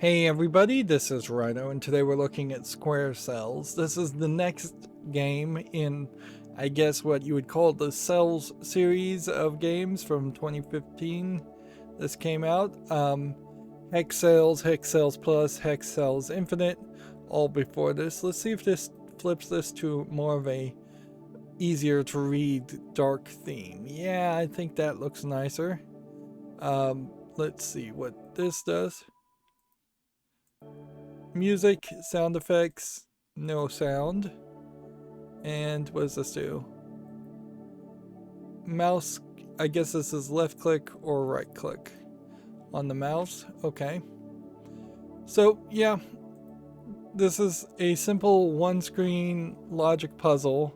Hey everybody, this is Rydo, and today we're looking at SquareCells. This is the next game in, I guess, what you would call the Cells series of games from 2015. This came out. Hex Cells, Hex Cells Plus, Hex Cells Infinite, all before this. Let's see if this flips this to more of a easier to read dark theme. Yeah, I think that looks nicer. Let's see what this does. Music, sound effects, no sound. And what does this do? Mouse, I guess this is left click or right click on the mouse. Okay. So, yeah, this is a simple one screen logic puzzle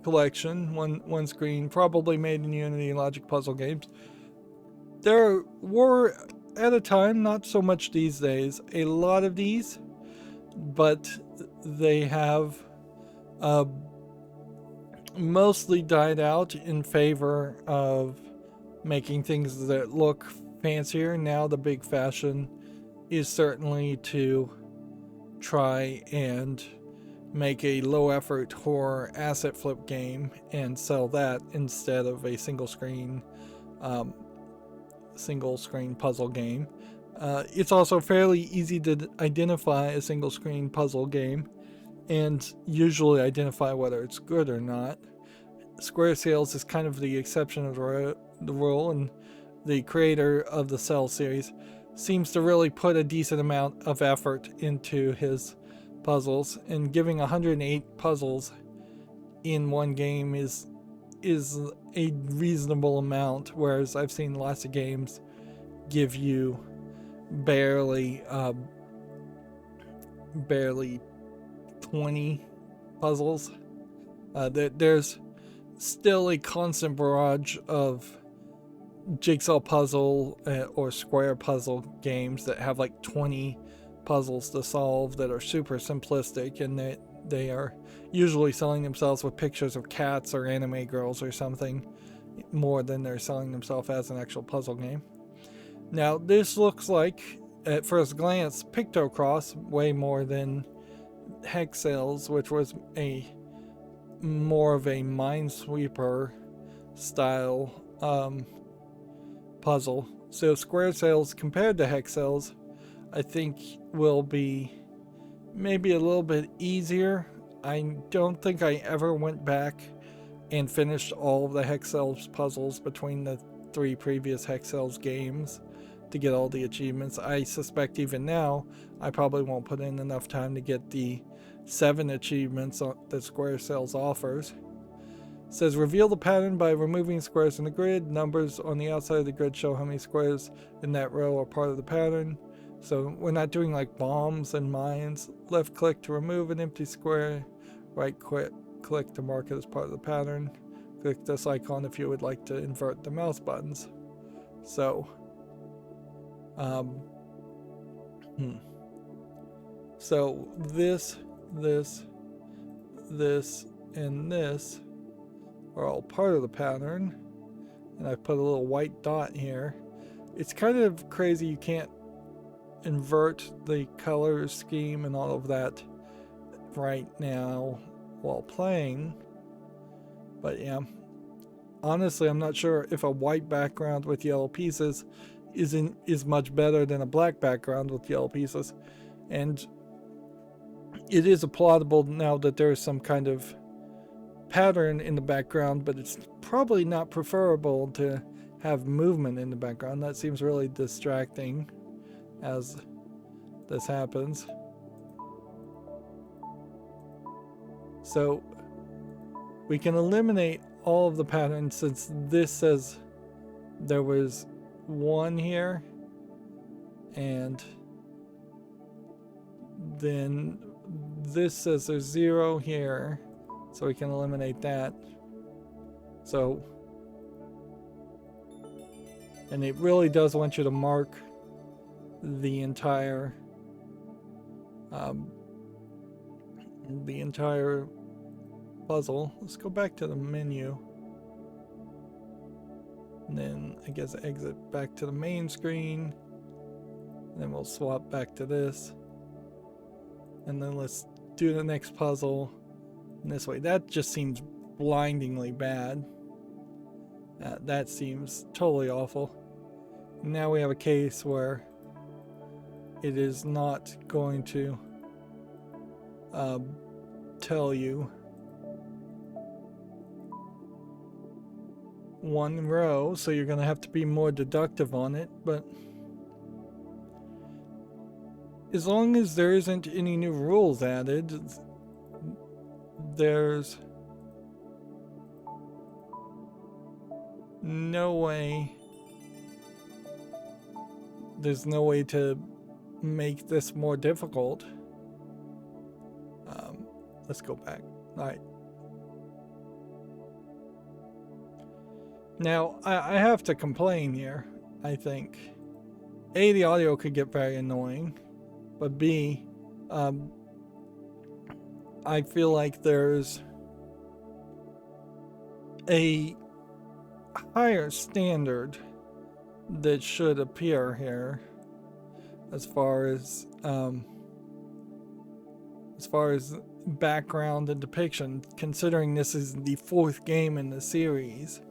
collection. One screen, probably made in Unity logic puzzle games. There were, at a time, not so much these days, a lot of these, but they have mostly died out in favor of making things that look fancier. Now the big fashion is certainly to try and make a low effort horror asset flip game and sell that instead of a single screen puzzle game. It's also fairly easy to identify a single screen puzzle game and usually identify whether it's good or not. SquareCells is kind of the exception of the rule, and the creator of the Cell series seems to really put a decent amount of effort into his puzzles, and giving 108 puzzles in one game is a reasonable amount, whereas I've seen lots of games give you barely 20 puzzles. There's still a constant barrage of jigsaw puzzle or square puzzle games that have like 20 puzzles to solve that are super simplistic, and they are usually selling themselves with pictures of cats or anime girls or something more than they're selling themselves as an actual puzzle game. Now this looks like, at first glance, Pictocross way more than Hex Cells, which was a more of a Minesweeper style puzzle. So SquareCells compared to Hex Cells, I think, will be maybe a little bit easier. I don't think I ever went back and finished all of the Hex Cells puzzles between the 3 previous Hex Cells games to get all the achievements. I suspect even now I probably won't put in enough time to get the 7 achievements that SquareCells offers. It says reveal the pattern by removing squares in the grid. Numbers on the outside of the grid show how many squares in that row are part of the pattern. So we're not doing like bombs and mines. Left click to remove an empty square. Right click to mark it as part of the pattern. Click this icon if you would like to invert the mouse buttons. So so this, and this are all part of the pattern, and I put a little white dot here. It's kind of crazy you can't invert the color scheme and all of that right now while playing, but yeah, honestly I'm not sure if a white background with yellow pieces is much better than a black background with yellow pieces. And it is applaudable now that there's some kind of pattern in the background, but it's probably not preferable to have movement in the background. That seems really distracting as this happens. So we can eliminate all of the patterns, since this says there was 1 here, and then this says there's 0 here, so we can eliminate that. So, and it really does want you to mark the entire puzzle. Let's go back to the menu, and then I guess exit back to the main screen. then we'll swap back to this. And then let's do the next puzzle in this way. That just seems blindingly bad. That seems totally awful. Now we have a case where it is not going to tell you one row, so you're going to have to be more deductive on it. But as long as there isn't any new rules added, there's no way to make this more difficult. Let's go back. All right. Now, I have to complain here, I think. A, the audio could get very annoying, but B, I feel like there's a higher standard that should appear here as far as background and depiction, considering this is the 4th game in the series.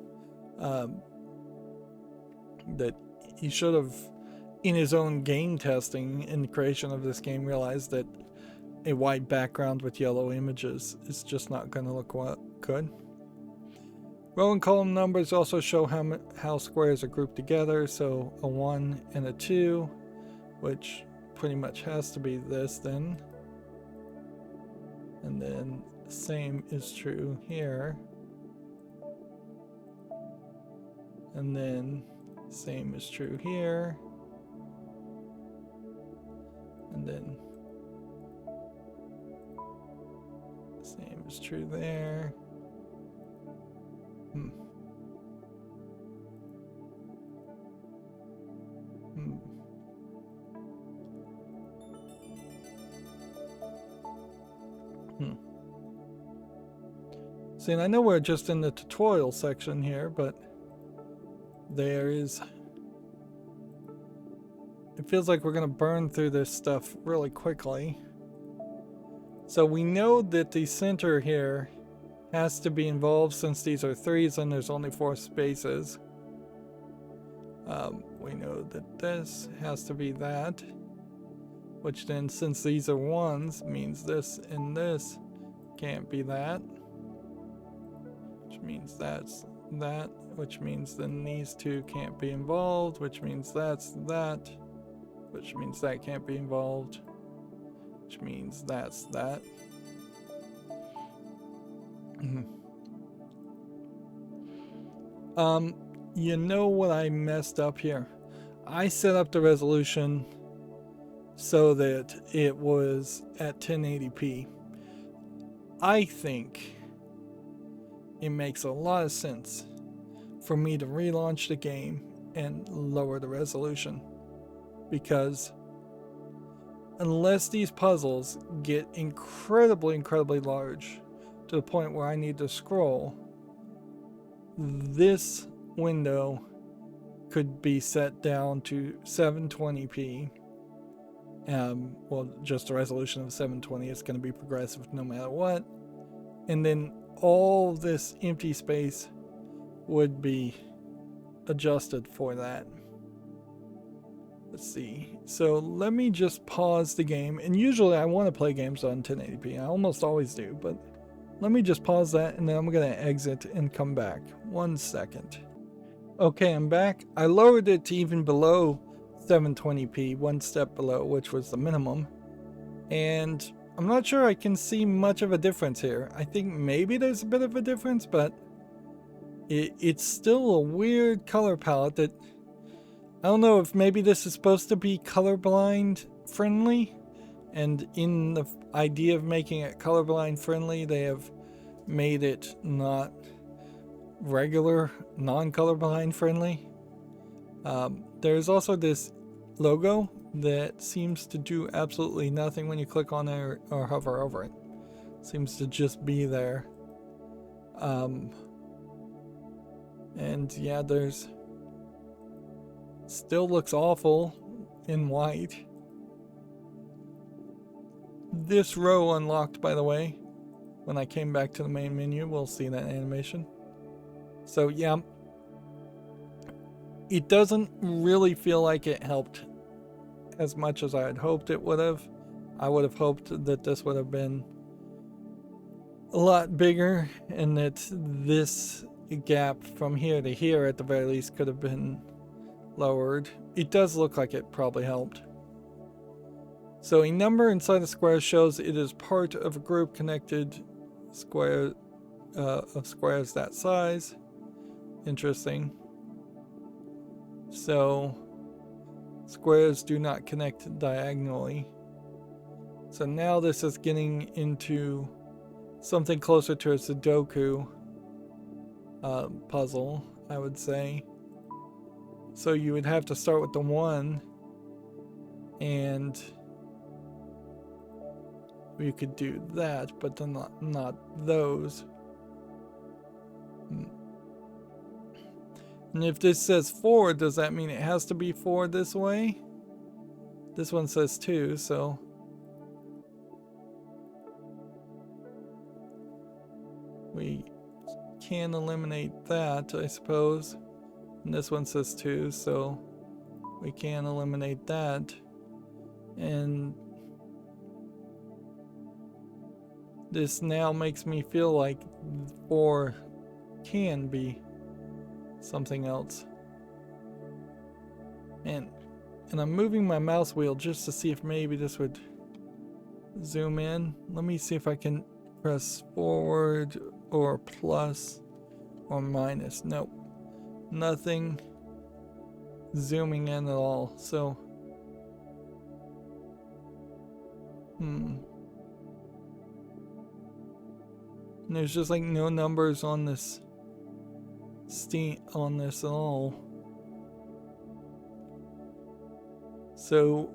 That he should have, in his own game testing in the creation of this game, realized that a white background with yellow images is just not going to look good. Row and column numbers also show how squares are grouped together, so a 1 and a 2, which pretty much has to be this then. And then the same is true here. And then same is true here. And then same is true there. See, and I know we're just in the tutorial section here, but it feels like we're going to burn through this stuff really quickly. So we know that the center here has to be involved, since these are 3s and there's only 4 spaces. We know that this has to be that, which then, since these are 1s, means this and this can't be that, which means that's that, which means then these 2 can't be involved, which means that's that, which means that can't be involved, which means that's that. You know what I messed up here? I set up the resolution so that it was at 1080p. I think it makes a lot of sense for me to relaunch the game and lower the resolution, because unless these puzzles get incredibly large to the point where I need to scroll, this window could be set down to 720p. Well, just a resolution of 720. It's going to be progressive no matter what. And then all this empty space would be adjusted for that. Let's see. So let me just pause the game. And usually I want to play games on 1080p. I almost always do, but let me just pause that, and then I'm going to exit and come back. 1 second. Okay, I'm back. I lowered it to even below 720p, 1 step below, which was the minimum. And I'm not sure I can see much of a difference here. I think maybe there's a bit of a difference, but it's still a weird color palette that I don't know if maybe this is supposed to be colorblind friendly, and in the idea of making it colorblind friendly, they have made it not regular non-colorblind friendly. There's also this logo that seems to do absolutely nothing when you click on it or hover over it. Seems to just be there. And yeah, there's still looks awful in white. this row unlocked, by the way. When I came back to the main menu, we'll see that animation. So yeah, it doesn't really feel like it helped as much as I had hoped it would have. I would have hoped that this would have been a lot bigger and that this gap from here to here at the very least could have been lowered. It does look like it probably helped. So a number inside a square shows it is part of a group connected square of squares that size. Interesting. So squares do not connect diagonally. So now this is getting into something closer to a Sudoku puzzle, I would say. So you would have to start with the 1, and you could do that, but then not those. And if this says 4, does that mean it has to be 4 this way? This one says 2, so we can eliminate that, I suppose. And this one says 2, so we can eliminate that. And this now makes me feel like 4 can be something else. And I'm moving my mouse wheel just to see if maybe this would zoom in. Let me see if I can press forward or plus or minus. Nope. Nothing zooming in at all. So and there's just like no numbers on this at all. So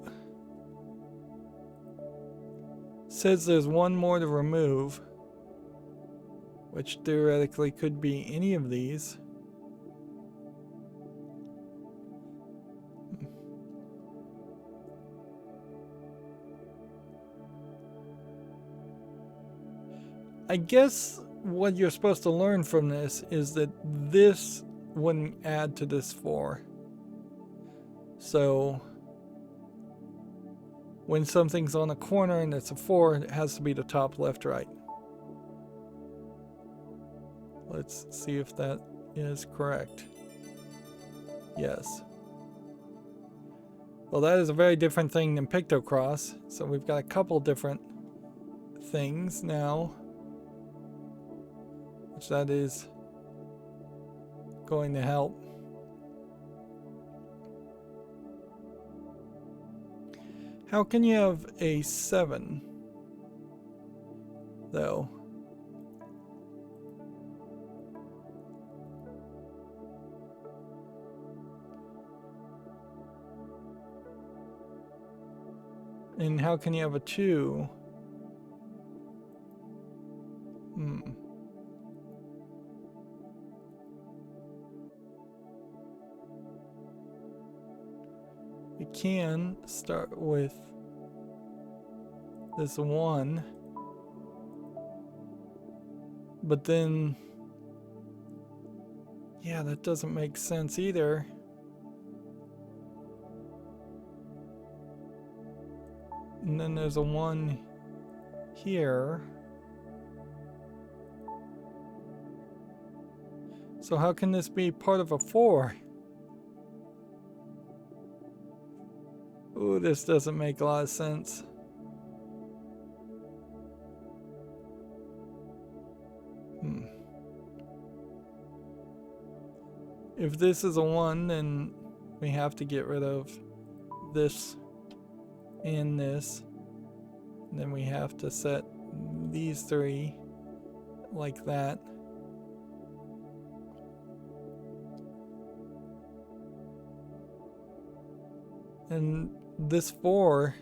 says there's 1 more to remove, which theoretically could be any of these. I guess what you're supposed to learn from this is that this wouldn't add to this 4. So when something's on a corner and it's a 4, it has to be the top, left, right. Let's see if that is correct. Yes. Well, that is a very different thing than pictocross. So we've got a couple different things now, which that is going to help. How can you have a 7 though? And how can you have a 2? We can start with this 1, but then, yeah, that doesn't make sense either. And then there's a 1 here. So how can this be part of a 4? Ooh, this doesn't make a lot of sense. If this is a 1, then we have to get rid of this and this. And then we have to set these 3 like that. And this 4,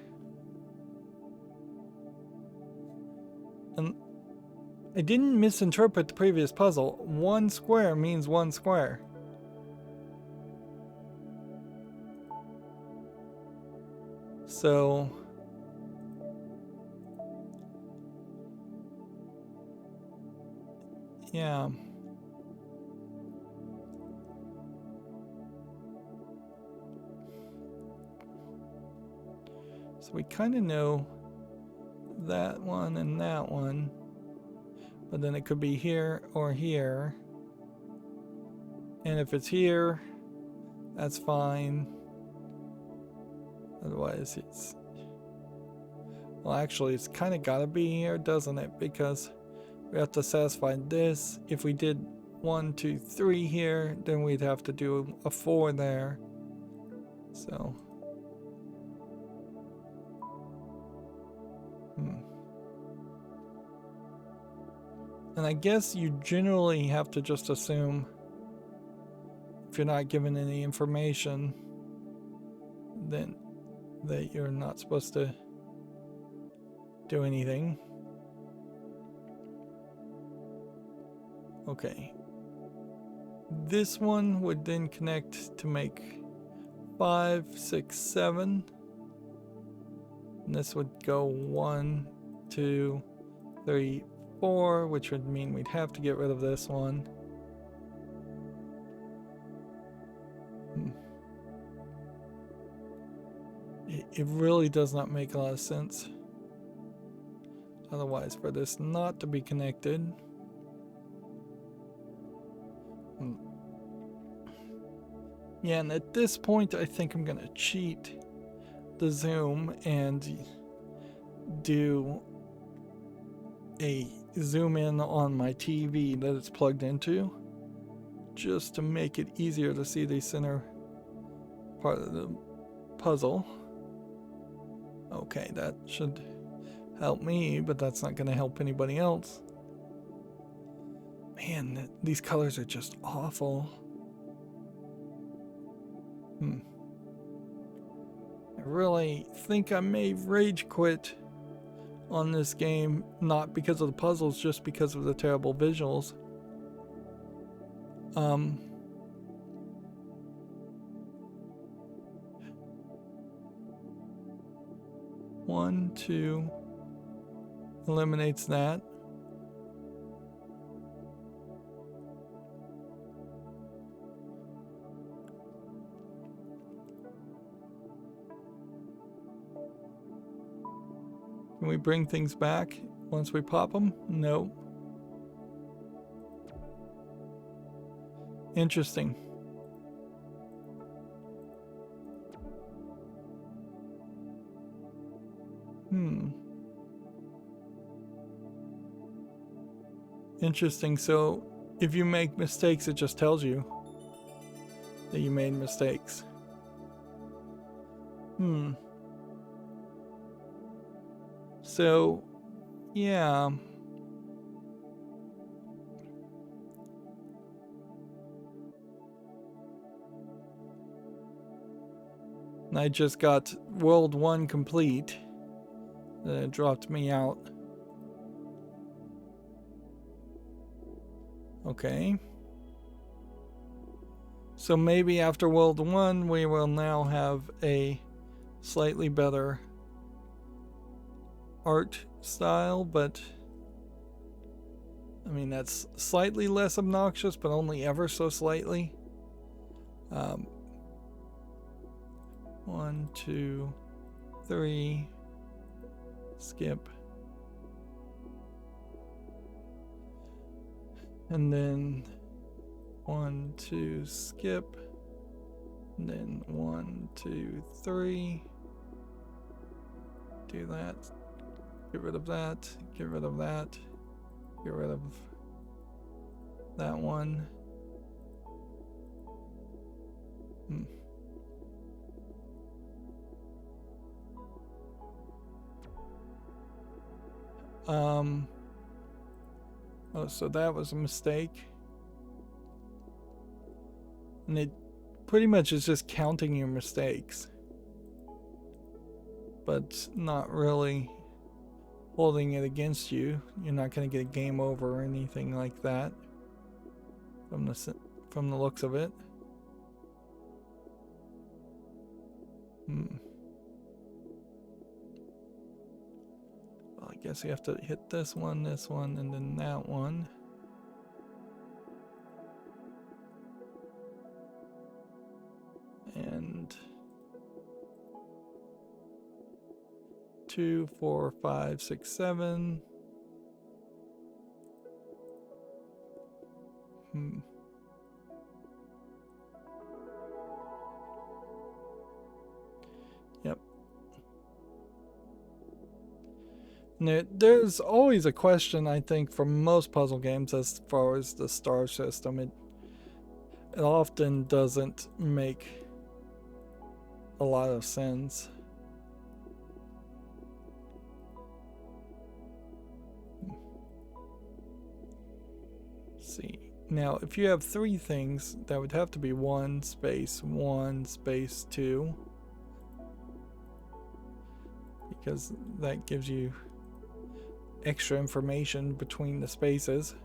and I didn't misinterpret the previous puzzle. 1 square means 1 square. So yeah. So we kind of know that one and that one, but then it could be here or here. And if it's here, that's fine. Otherwise, it's... Well, actually, it's kind of got to be here, doesn't it? Because we have to satisfy this. If we did 1, 2, 3 here, then we'd have to do a 4 there. So... And I guess you generally have to just assume, if you're not given any information, then that you're not supposed to do anything. Okay. This one would then connect to make 5, 6, 7. And this would go 1, 2, 3, 4, which would mean we'd have to get rid of this one. It really does not make a lot of sense otherwise for this not to be connected. Yeah, and at this point I think I'm gonna cheat the zoom and do a zoom in on my TV that it's plugged into, just to make it easier to see the center part of the puzzle. Okay, that should help me, but that's not going to help anybody else. Man, these colors are just awful. I really think I may rage quit on this game, not because of the puzzles, just because of the terrible visuals. 1, 2 eliminates that. Can we bring things back once we pop them? No. Interesting. Interesting. So if you make mistakes, it just tells you that you made mistakes. So, yeah. I just got World 1 complete. It dropped me out. Okay. So maybe after World 1 we will now have a slightly better art style, but I mean that's slightly less obnoxious, but only ever so slightly. 1, 2, 3, skip. And then 1, 2, skip. And then 1, 2, 3. Do that. Get rid of that. Get rid of that. Get rid of that one. Oh, so that was a mistake. And it pretty much is just counting your mistakes, but not really holding it against you. You're not going to get a game over or anything like that from the looks of it. Well, I guess you have to hit this one, and then that one. 2, 4, 5, 6, 7. Yep. Now, there's always a question, I think, for most puzzle games as far as the star system. It often doesn't make a lot of sense. Let's see. Now, if you have 3 things, that would have to be 1 space 1 space 2. Because that gives you extra information between the spaces.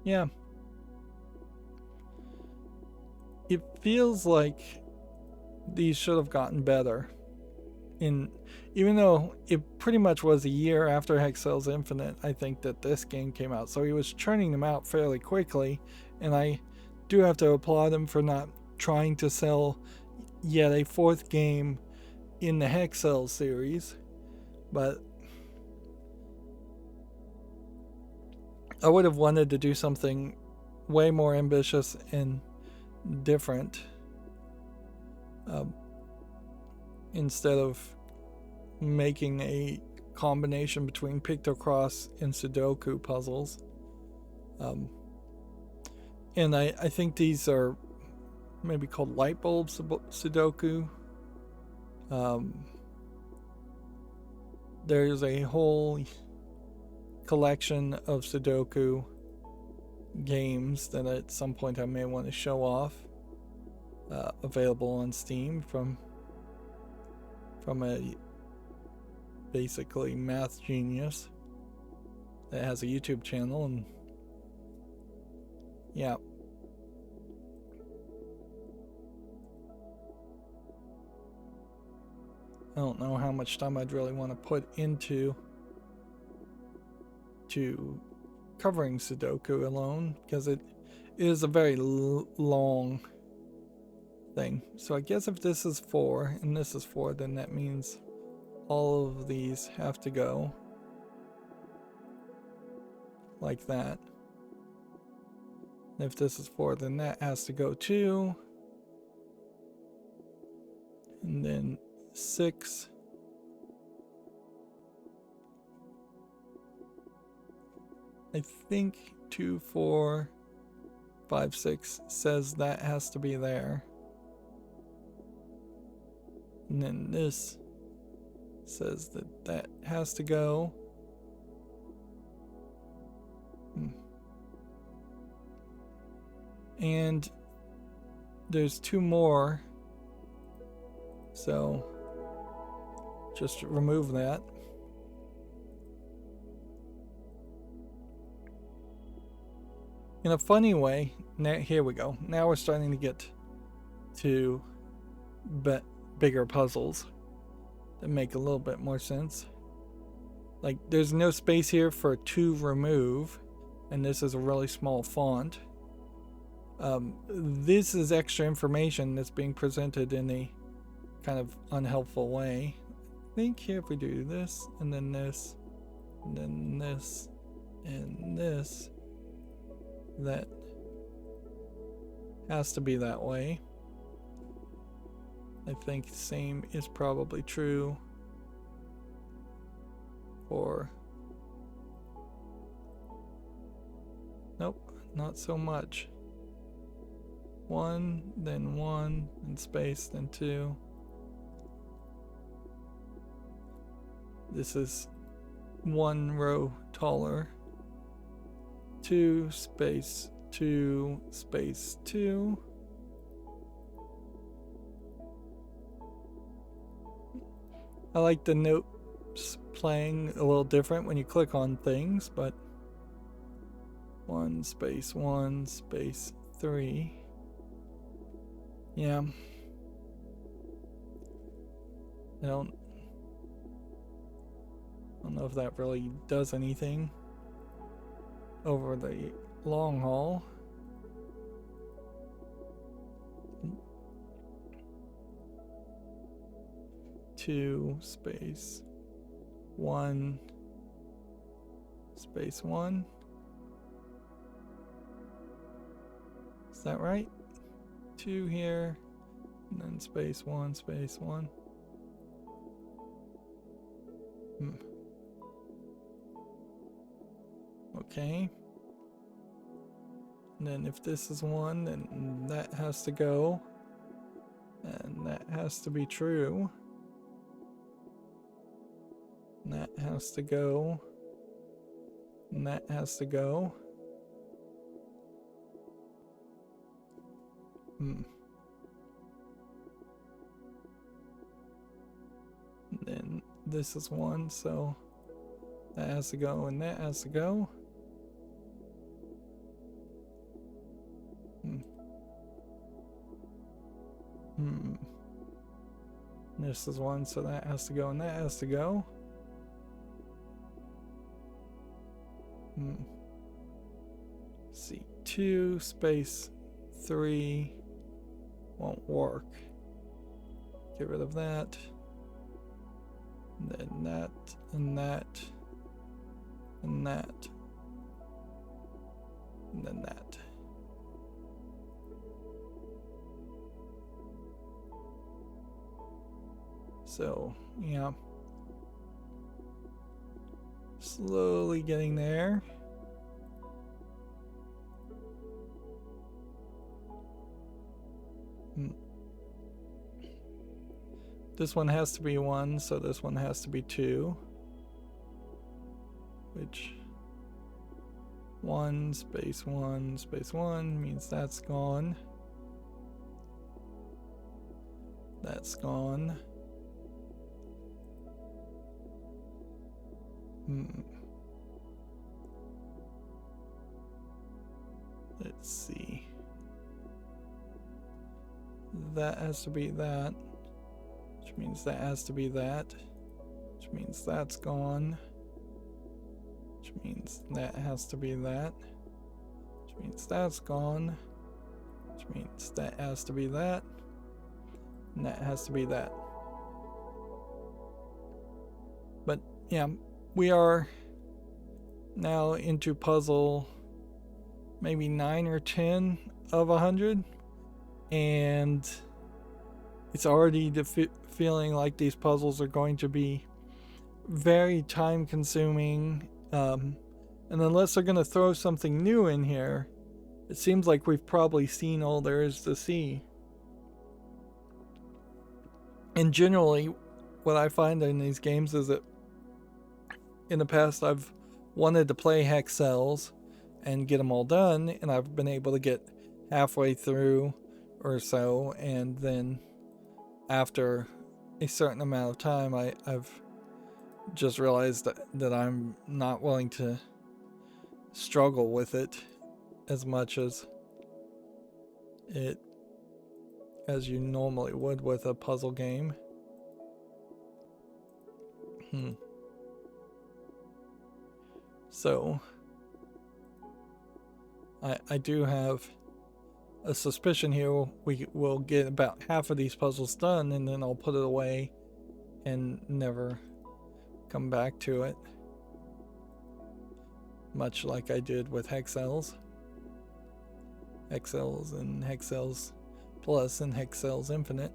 Yeah. It feels like these should have gotten better. Even though it pretty much was a year after HexCells Infinite, I think that this game came out. So he was churning them out fairly quickly, and I do have to applaud him for not trying to sell yet a 4th game in the HexCells series. But I would have wanted to do something way more ambitious and different. Instead of making a combination between Pictocross and Sudoku puzzles. And I think these are maybe called light bulb Sudoku. There's a whole collection of Sudoku games that at some point I may want to show off, available on Steam from a basically math genius that has a YouTube channel. And yeah, I don't know how much time I'd really want to put into covering Sudoku alone, because it is a very long thing. So I guess if this is 4 and this is 4, then that means all of these have to go like that. If this is 4, then that has to go too. And then 6. I think 2, 4, 5, 6 says that has to be there. And then this says that that has to go. And there's 2 more. So just remove that. In a funny way, now, here we go. Now we're starting to get to bigger puzzles that make a little bit more sense. Like, there's no space here for to remove, and this is a really small font. This is extra information that's being presented in a kind of unhelpful way. I think here if we do this, and then this, and then this, and this, that has to be that way. I think same is probably true for... Nope, not so much. 1, then 1, then space, then 2. This is 1 row taller. 2 space 2 space 2. I like the notes playing a little different when you click on things, but 1 space 1 space 3. Yeah. I don't know if that really does anything. over the long haul. Two space 1 space 1. Is that right? 2 here, and then space 1 space 1. Okay. And then if this is 1, then that has to go. And that has to be true. And that has to go. And that has to go. And then this is 1, so that has to go and that has to go. This is 1, so that has to go and that has to go. See, 2 space 3 won't work. Get rid of that. And then that and that and that and then that. So, yeah. Slowly getting there. This one has to be 1, so this one has to be 2. Which 1 space 1 space 1 means that's gone. That's gone. Let's see. That has to be that. Which means that has to be that. Which means that's gone. Which means that has to be that. Which means that's gone. Which means that has to be that. And that has to be that. But yeah, we are now into puzzle maybe 9 or 10 of 100. And it's already feeling like these puzzles are going to be very time consuming. And unless they're going to throw something new in here, it seems like we've probably seen all there is to see. And generally, what I find in these games is that in the past I've wanted to play SquareCells and get them all done, and I've been able to get halfway through or so, and then after a certain amount of time I've just realized that I'm not willing to struggle with it as much as you normally would with a puzzle game. So I do have a suspicion here we will get about half of these puzzles done, and then I'll put it away and never come back to it, much like I did with SquareCells and SquareCells Plus and SquareCells Infinite.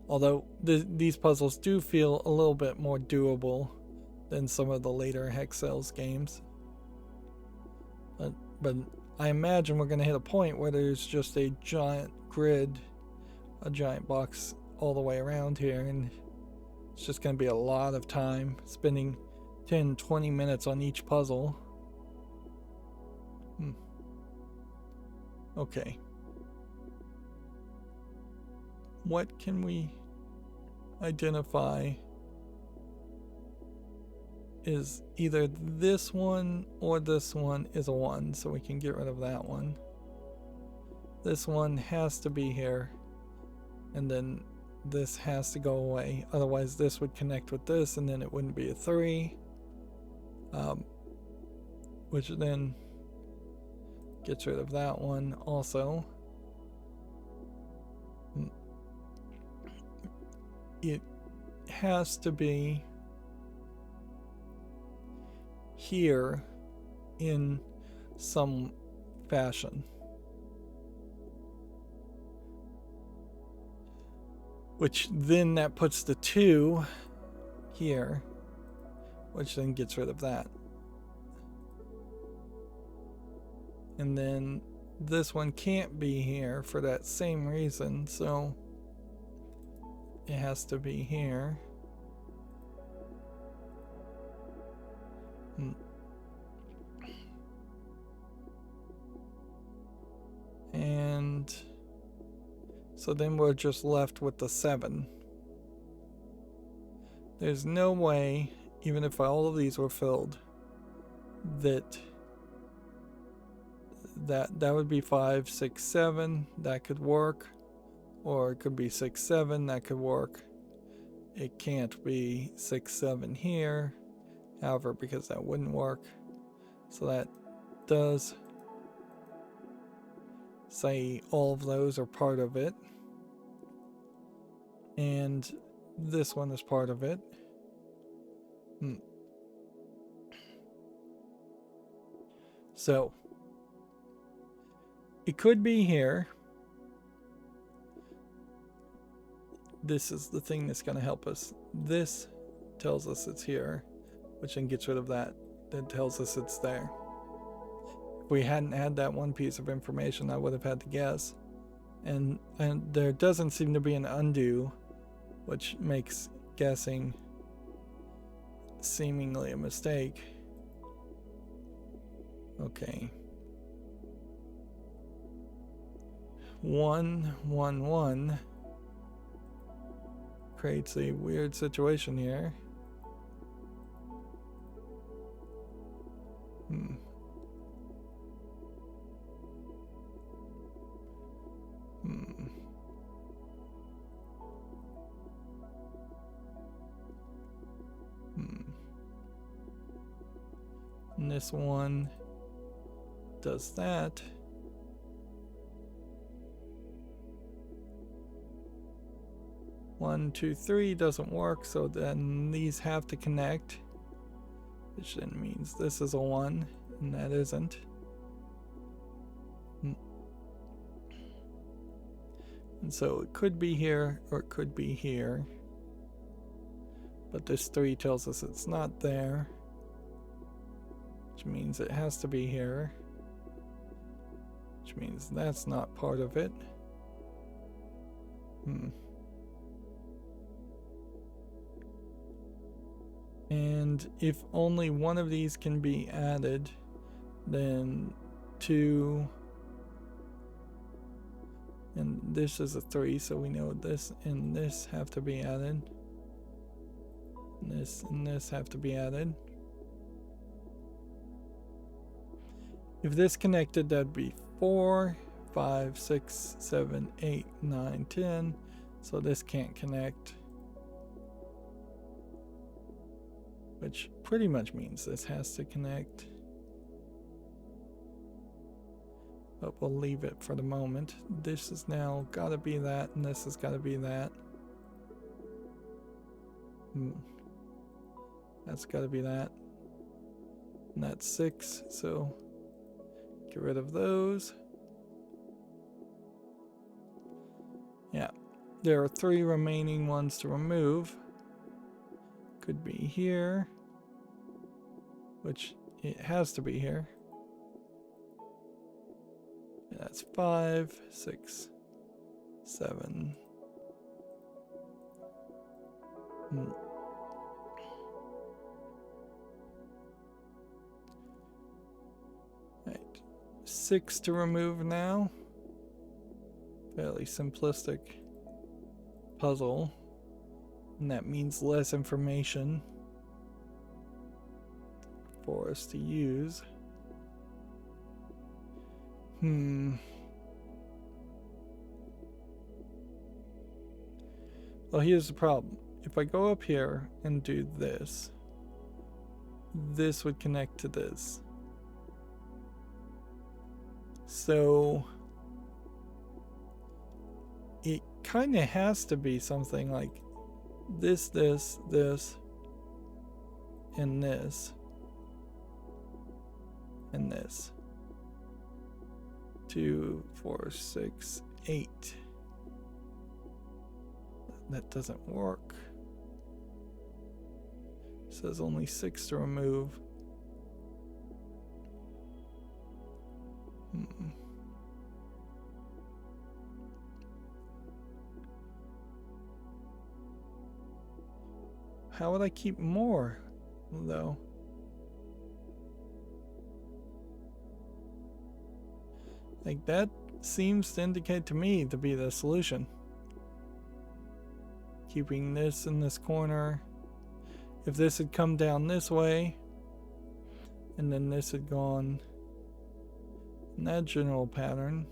Although these puzzles do feel a little bit more doable than some of the later SquareCells games, but I imagine we're going to hit a point where there's just a giant grid, a giant box all the way around here, and it's just going to be a lot of time spending 10-20 minutes on each puzzle. Okay. What can we identify is either this one or this one is a 1, so we can get rid of that one. This one has to be here, and then this has to go away, otherwise this would connect with this and then it wouldn't be a 3. which then gets rid of that one also. It has to be here in some fashion. Which then that puts the 2 here, which then gets rid of that. And then this one can't be here for that same reason, so it has to be here. And so then we're just left with the 7. There's no way, even if all of these were filled, that would be 5, 6, 7. That could work. Or it could be 6, 7. That could work. It can't be 6, 7 here. However, because that wouldn't work. So that does say all of those are part of it. And this one is part of it. So it could be here. This is the thing that's going to help us. This tells us it's here, which then gets rid of that. That tells us it's there. If we hadn't had that one piece of information, I would have had to guess. And there doesn't seem to be an undo, which makes guessing seemingly a mistake. Okay. 1, 1, 1 creates a weird situation here. And this one does that. One, 2, 3 doesn't work, so then these have to connect, which then means this is a 1 and that isn't. And so it could be here or it could be here, but this 3 tells us it's not there, which means it has to be here, which means that's not part of it. And if only one of these can be added, then 2, and this is a 3, so we know this and this have to be added. This and this have to be added. If this connected, that'd be 4, 5, 6, 7, 8, 9, 10. So this can't connect, which pretty much means this has to connect. But we'll leave it for the moment. This is now gotta be that, and this has gotta be that. That's gotta be that. And that's 6, so get rid of those. Yeah, there are 3 remaining ones to remove. Could be here, which it has to be here. That's 5, 6, 7. Right, 6 to remove now. Fairly simplistic puzzle, and that means less information for us to use. Well, here's the problem. If I go up here and do this, this would connect to this. So it kind of has to be something like this, this, this, and this, and this. 2, 4, 6, 8. That doesn't work. It says only 6 to remove. How would I keep more, though? Like, that seems to indicate to me to be the solution. Keeping this in this corner. If this had come down this way, and then this had gone in that general pattern.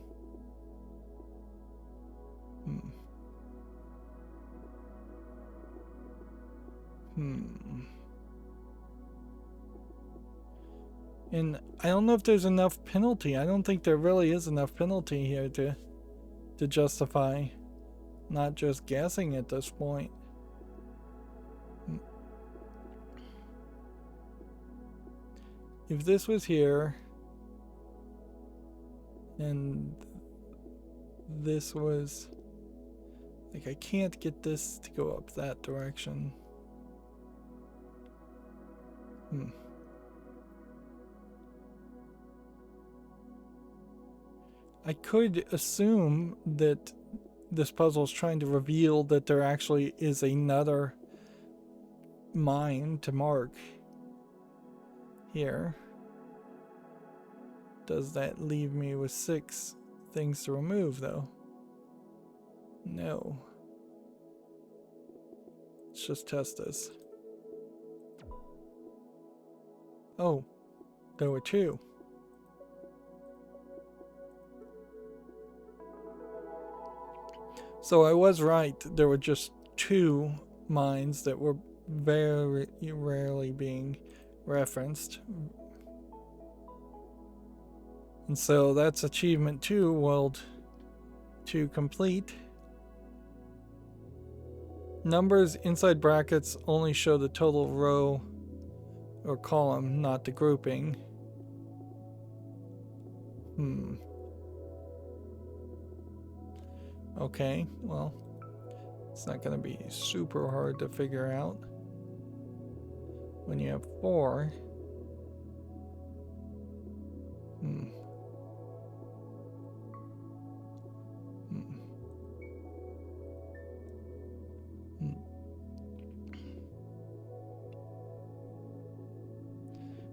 And I don't know if there's enough penalty. I don't think there really is enough penalty here to justify not just guessing at this point. If this was here and this was like, I can't get this to go up that direction. I could assume that this puzzle is trying to reveal that there actually is another mine to mark here. Does that leave me with 6 things to remove, though? No. Let's just test this. Oh, there were 2. So I was right. There were just 2 mines that were very rarely being referenced. And so that's achievement 2, world 2 complete. Numbers inside brackets only show the total row or column, not the grouping. Okay, well, it's not going to be super hard to figure out. When you have 4.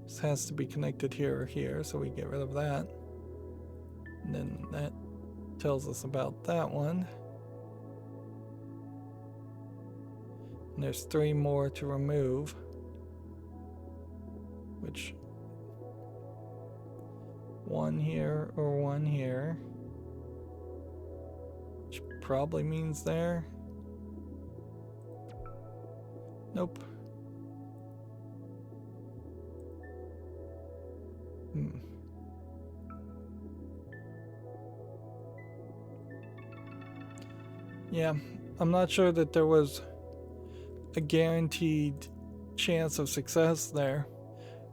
This has to be connected here or here, so we get rid of that. And then that tells us about that one. And there's 3 more to remove, which 1 here or 1 here, which probably means there. Nope. Yeah, I'm not sure that there was a guaranteed chance of success there.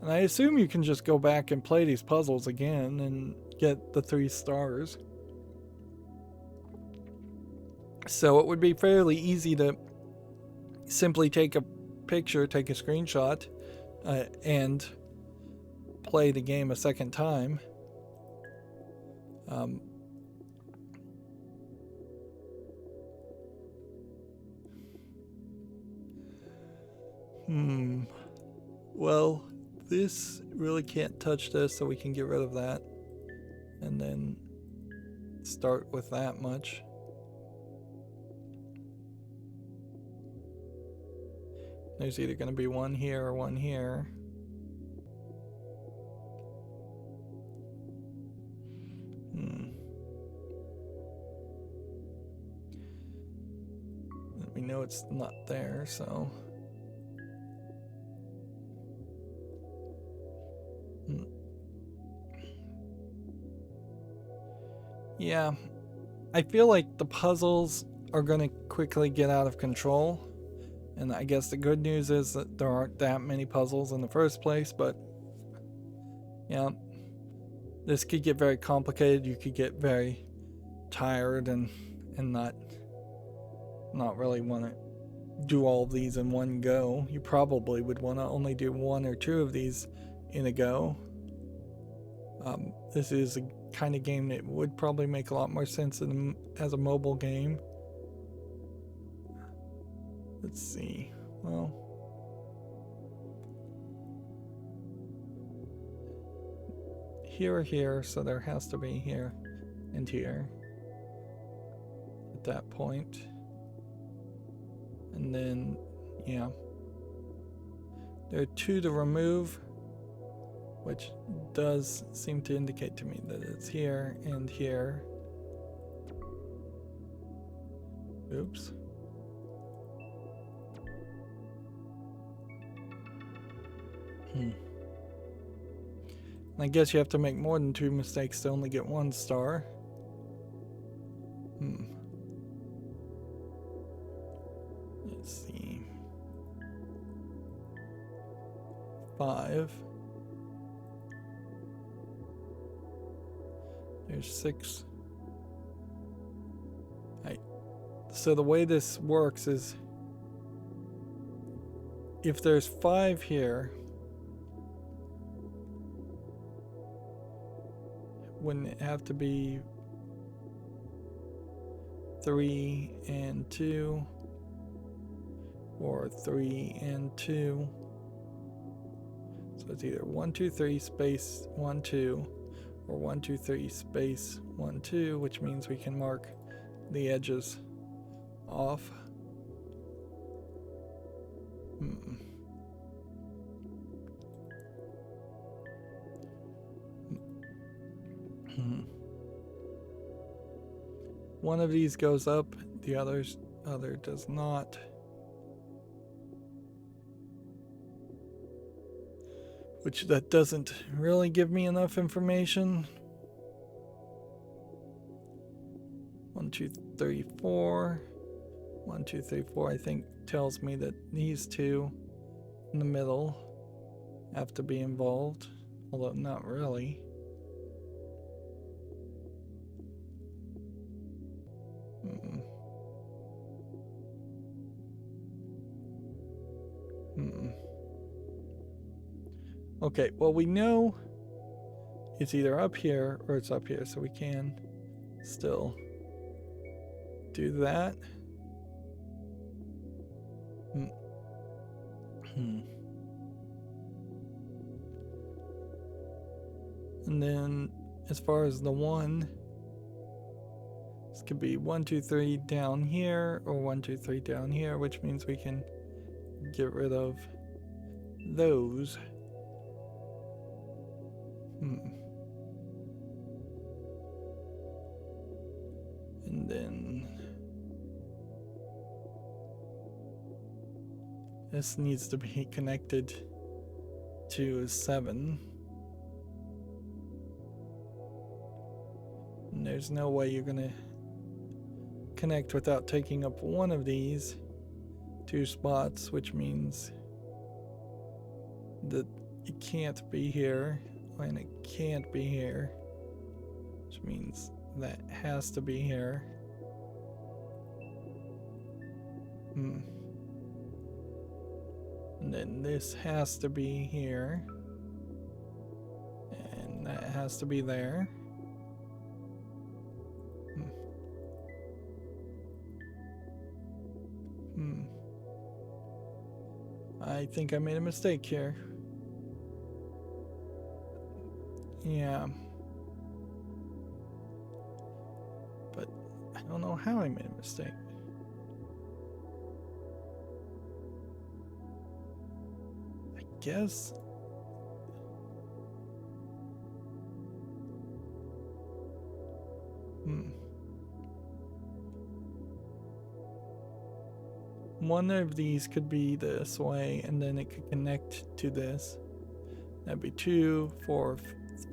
And I assume you can just go back and play these puzzles again and get the 3 stars. So it would be fairly easy to simply take a picture, take a screenshot, and play the game a second time. Well, this really can't touch this, so we can get rid of that. And then start with that much. There's either going to be 1 here or 1 here. We know it's not there, so... Yeah, I feel like the puzzles are going to quickly get out of control. And I guess the good news is that there aren't that many puzzles in the first place, but yeah, this could get very complicated. You could get very tired and not really want to do all of these in one go. You probably would want to only do one or two of these in a go. This is a kind of game that would probably make a lot more sense as a mobile game. Let's see. Well, here or here, so there has to be here and here at that point. And then, yeah, there are two to remove, which does seem to indicate to me that it's here and here. Oops. I guess you have to make more than 2 mistakes to only get 1 star. Let's see. 5. There's 6. So the way this works is if there's 5 here, wouldn't it have to be 3 and 2 or 3 and 2? So it's either 1 2 3 space 1 2 or 1 2 3 space 1 2, which means we can mark the edges off. One of these goes up, the other does not. Which that doesn't really give me enough information. 1 2 3 4. 1 2 3 4 I think tells me that these two in the middle have to be involved, although not really. Okay, well, we know it's either up here or it's up here, so we can still do that. And then as far as the 1, this could be 1 2 3 down here or 1 2 3 down here, which means we can get rid of those. And then this needs to be connected to 7. And there's no way you're gonna connect without taking up one of these 2 spots, which means that it can't be here and it can't be here, which means that has to be here. And then this has to be here, and that has to be there. I think I made a mistake here. Yeah. But I don't know how I made a mistake. I guess. One of these could be this way, and then it could connect to this. That'd be 2, 4,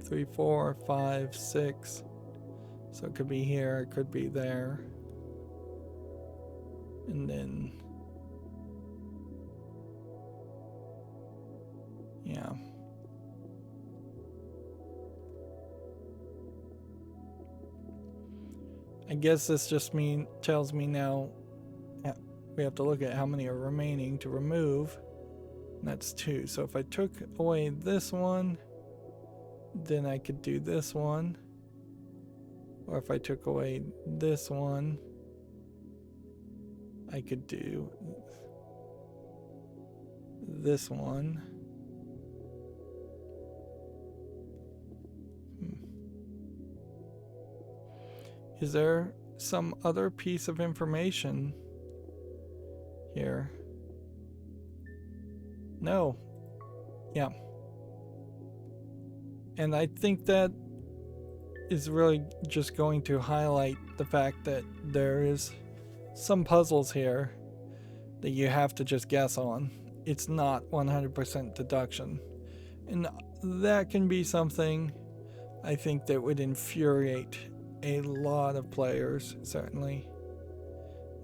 3, 4, 5, 6. So it could be here, it could be there. And then, yeah. I guess this just tells me now we have to look at how many are remaining to remove. And that's 2. So if I took away this one, then I could do this one. Or if I took away this one, I could do this one. Is there some other piece of information here? No. Yeah. And I think that is really just going to highlight the fact that there is some puzzles here that you have to just guess on. It's not 100% deduction. And that can be something I think that would infuriate a lot of players, certainly,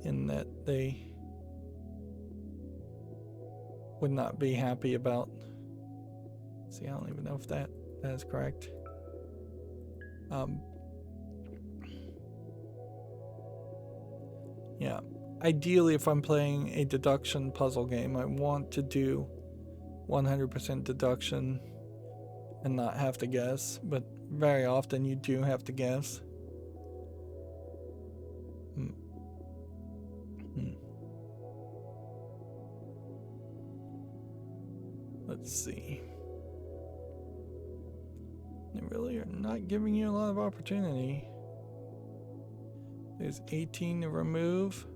in that they would not be happy about. See, I don't even know if that is correct. Yeah, ideally if I'm playing a deduction puzzle game, I want to do 100% deduction and not have to guess, but very often you do have to guess. Let's see. They really are not giving you a lot of opportunity. There's 18 to remove.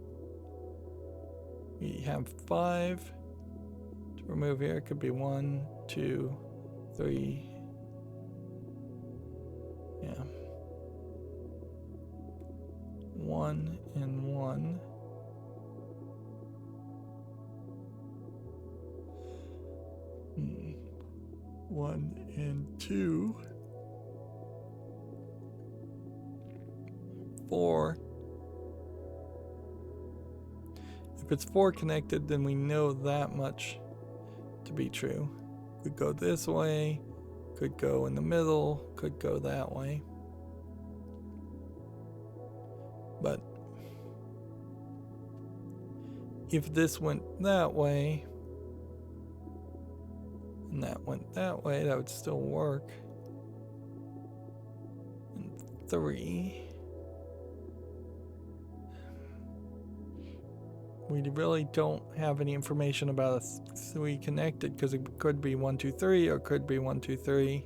We have 5 to remove here. It could be 1, 2, 3. Yeah. 1 and 1. One and 2. 4. If it's 4 connected, then we know that much to be true. Could go this way, could go in the middle, could go that way. But if this went that way, and that went that way, that would still work. And 3. We really don't have any information about a 3 connected, because it could be 1, 2, 3, or could be 1, 2, 3.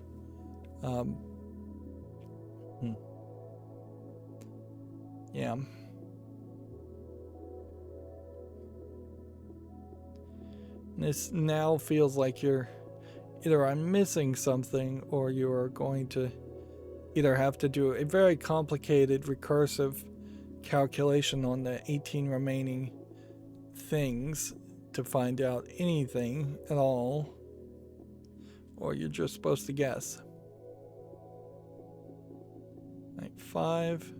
Yeah. This now feels like you're either I'm missing something, or you are going to either have to do a very complicated recursive calculation on the 18 remaining things to find out anything at all, or you're just supposed to guess. Like 5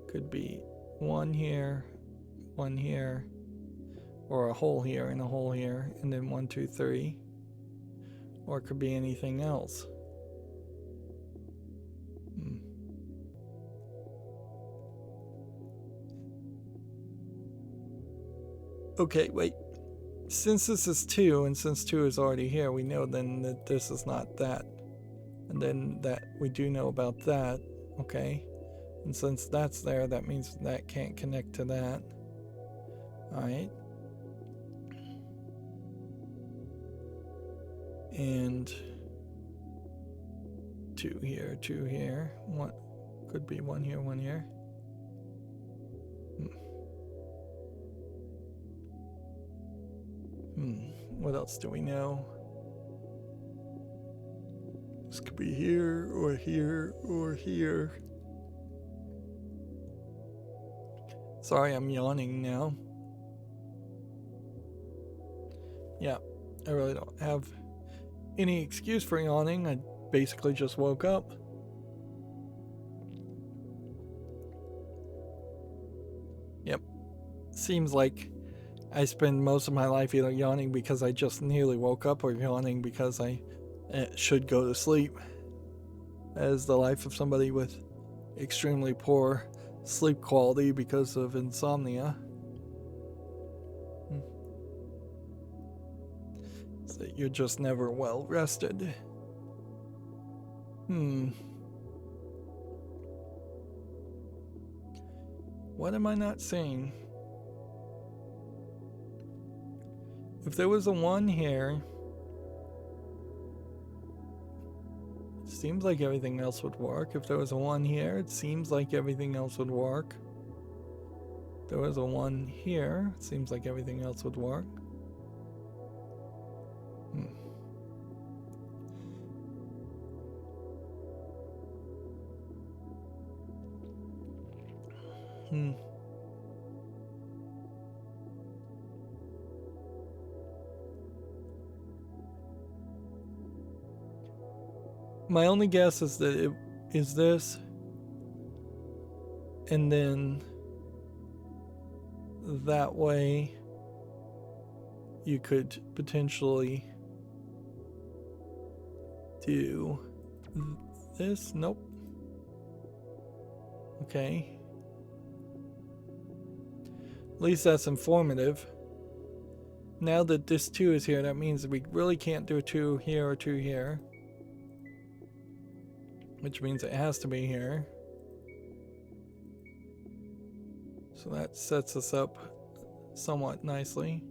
could be 1 here, 1 here, or a hole here and a hole here, and then 1, 2, 3, or it could be anything else. Okay, wait. Since this is 2, and since 2 is already here, we know then that this is not that. And then that we do know about that, okay? And since that's there, that means that can't connect to that. Alright. And 2 here, 2 here. 1 could be 1 here, 1 here. What else do we know? This could be here, or here, or here. Sorry, I'm yawning now. Yeah, I really don't have any excuse for yawning. I basically just woke up. seems like I spend most of my life either yawning because I just nearly woke up or yawning because I should go to sleep. That is the life of somebody with extremely poor sleep quality because of insomnia. So that you're just never well rested. What am I not seeing? If there was a 1 here, it seems like everything else would work. If there was a 1 here, it seems like everything else would work. If there was a 1 here, it seems like everything else would work. My only guess is that it is this, and then that way you could potentially do this. Nope. Okay. At least that's informative. Now that this 2 is here, that means that we really can't do a 2 here or 2 here. Which means it has to be here. So that sets us up somewhat nicely.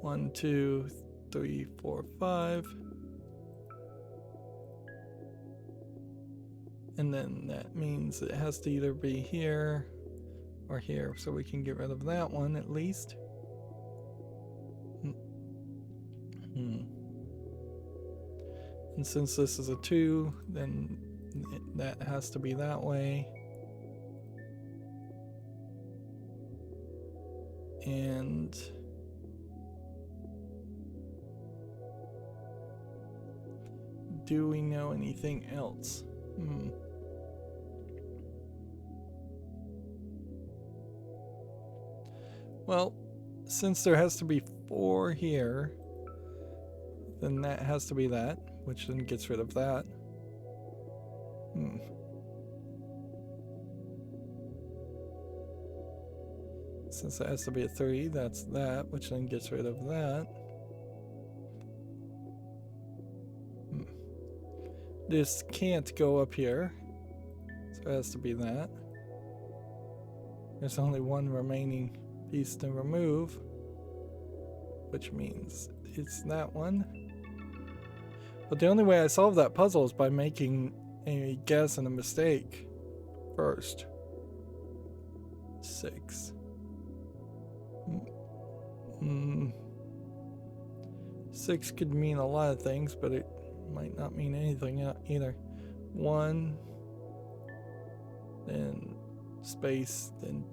1, 2, 3, 4, 5. And then that means it has to either be here or here, so we can get rid of that one at least. And since this is a 2, then that has to be that way. And do we know anything else? Well, since there has to be 4 here, then that has to be that, which then gets rid of that. Since it has to be a 3, that's that, which then gets rid of that. This can't go up here, so it has to be that. There's only 1 remaining piece to remove, which means it's that one. But the only way I solve that puzzle is by making a guess and a mistake first. 6. 6 could mean a lot of things, but it might not mean anything either. 1, then space, then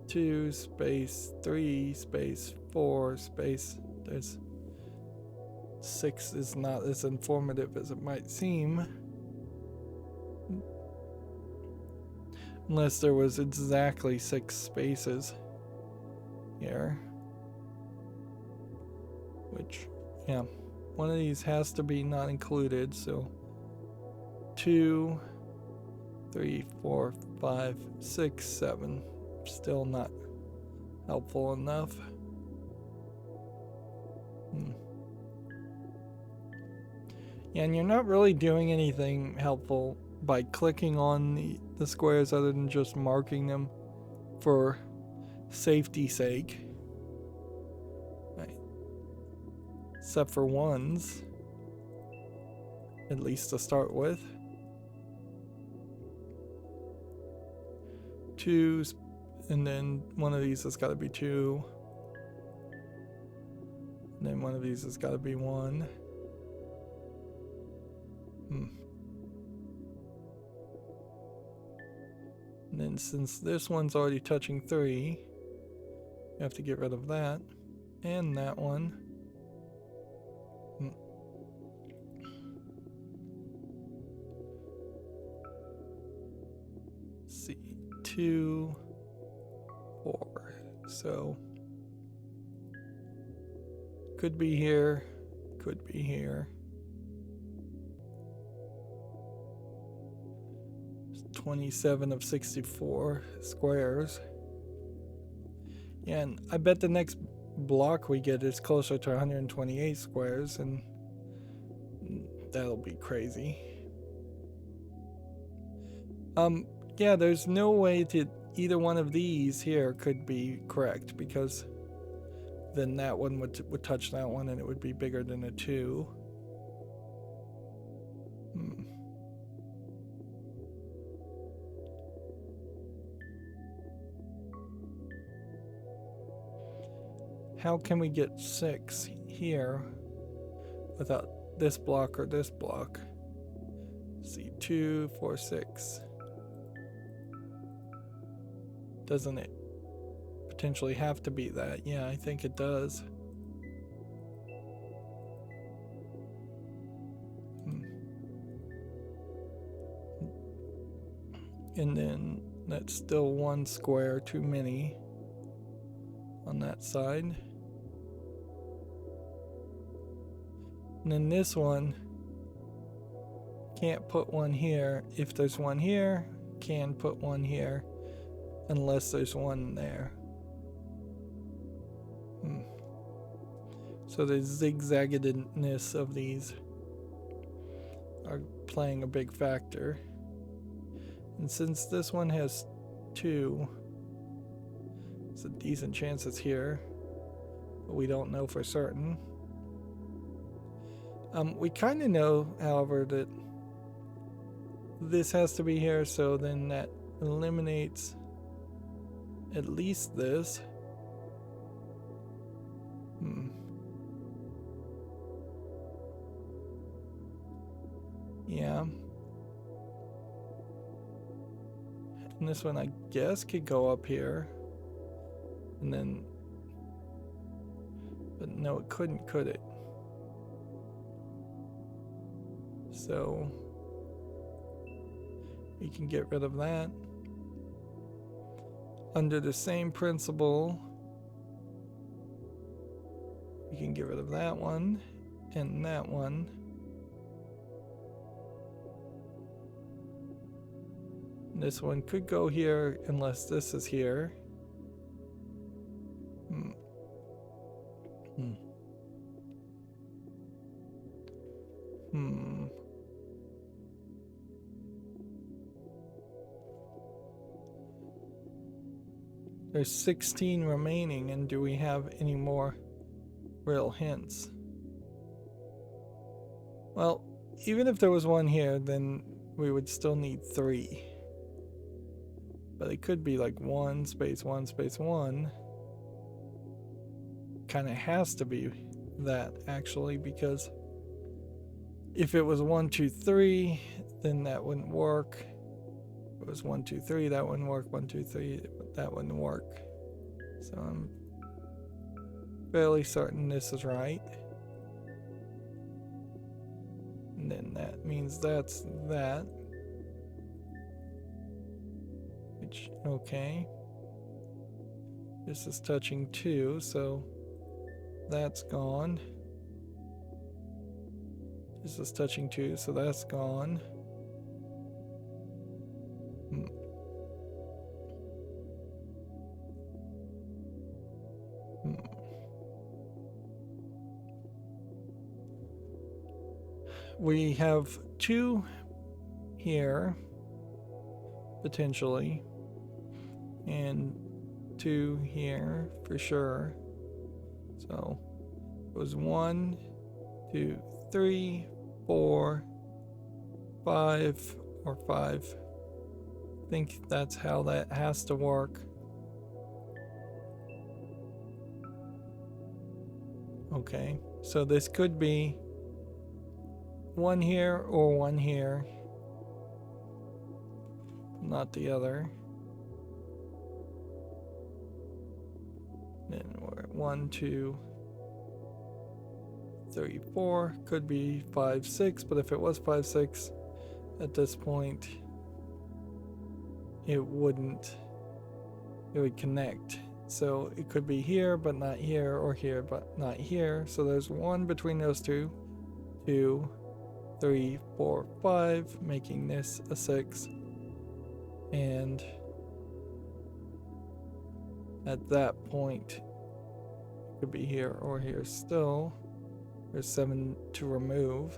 2, space, 3, space, 4, space. There's 6 is not as informative as it might seem. Unless there was exactly 6 spaces here. Which, yeah, one of these has to be not included, so 2, 3, 4, 5, 6, 7. Still not helpful enough. Yeah, and you're not really doing anything helpful by clicking on the squares other than just marking them for safety's sake. Right. Except for 1s, at least to start with. 2s, and then one of these has got to be 2. And then one of these has got to be 1. And then since this one's already touching 3, you have to get rid of that. And that one. Let's see. 2, So could be here, could be here. 27 of 64 squares. Yeah, and I bet the next block we get is closer to 128 squares, and that'll be crazy. Yeah, there's no way that either one of these here could be correct, because then that one would touch that one and it would be bigger than a 2. How can we get 6 here without this block or this block? Let's see, 2, 4, 6. Doesn't it potentially have to be that? Yeah, I think it does. And then that's still 1 square too many on that side. And then this one, can't put one here. If there's one here, can put one here, unless there's one there. So the zigzaggedness of these are playing a big factor. And since this one has 2, it's a decent chance it's here, but we don't know for certain. We kind of know, however, that this has to be here, so then that eliminates at least this. Yeah. And this one, I guess, could go up here. And then... But no, it couldn't, could it? So... we can get rid of that. Under the same principle, we can get rid of that one and that one. This one could go here unless this is here. There's 16 remaining, and do we have any more real hints? Well, even if there was one here, then we would still need 3. But it could be like 1 space 1 space 1. Kind of has to be that, actually, because if it was 1 2 3, then that wouldn't work. If it was 1 2 3, that wouldn't work. 1 2 3, that wouldn't work. So I'm fairly certain this is right. And then that means that's that. Which, okay. This is touching 2, so that's gone. This is touching 2, so that's gone. We have 2 here, potentially, and 2 here for sure. So it was 1 2 3 4 5 or 5. I think that's how that has to work. Okay, so this could be 1 here or 1 here, not the other. Then we're at 1 2 3 4, could be 5 6, but if it was 5 6 at this point, it would connect So it could be here, but not here, or here, but not here. So there's 1 between those two. 2, 3, 4, 5, making this a 6. And at that point, it could be here or here still. There's 7 to remove.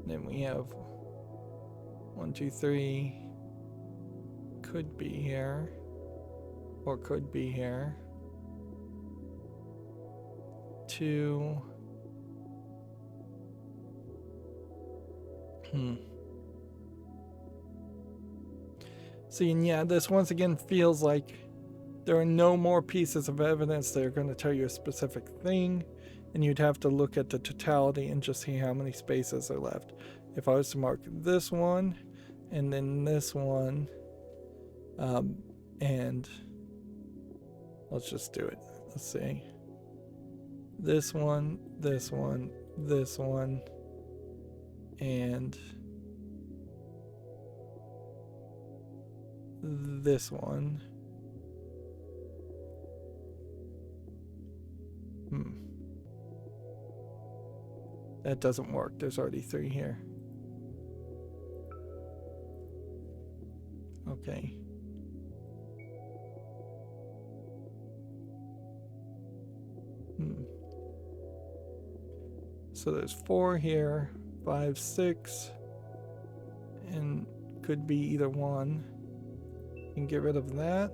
Then we have 1, 2, 3. Could be here, or could be here. 2. See, and yeah, this once again feels like there are no more pieces of evidence that are going to tell you a specific thing, and you'd have to look at the totality and just see how many spaces are left. If I was to mark this one, and then this one, and let's just do it. Let's see. This one, this one, this one, and this one. That doesn't work. There's already 3 here. Okay. So there's 4 here, 5, 6, and could be either one. You can get rid of that.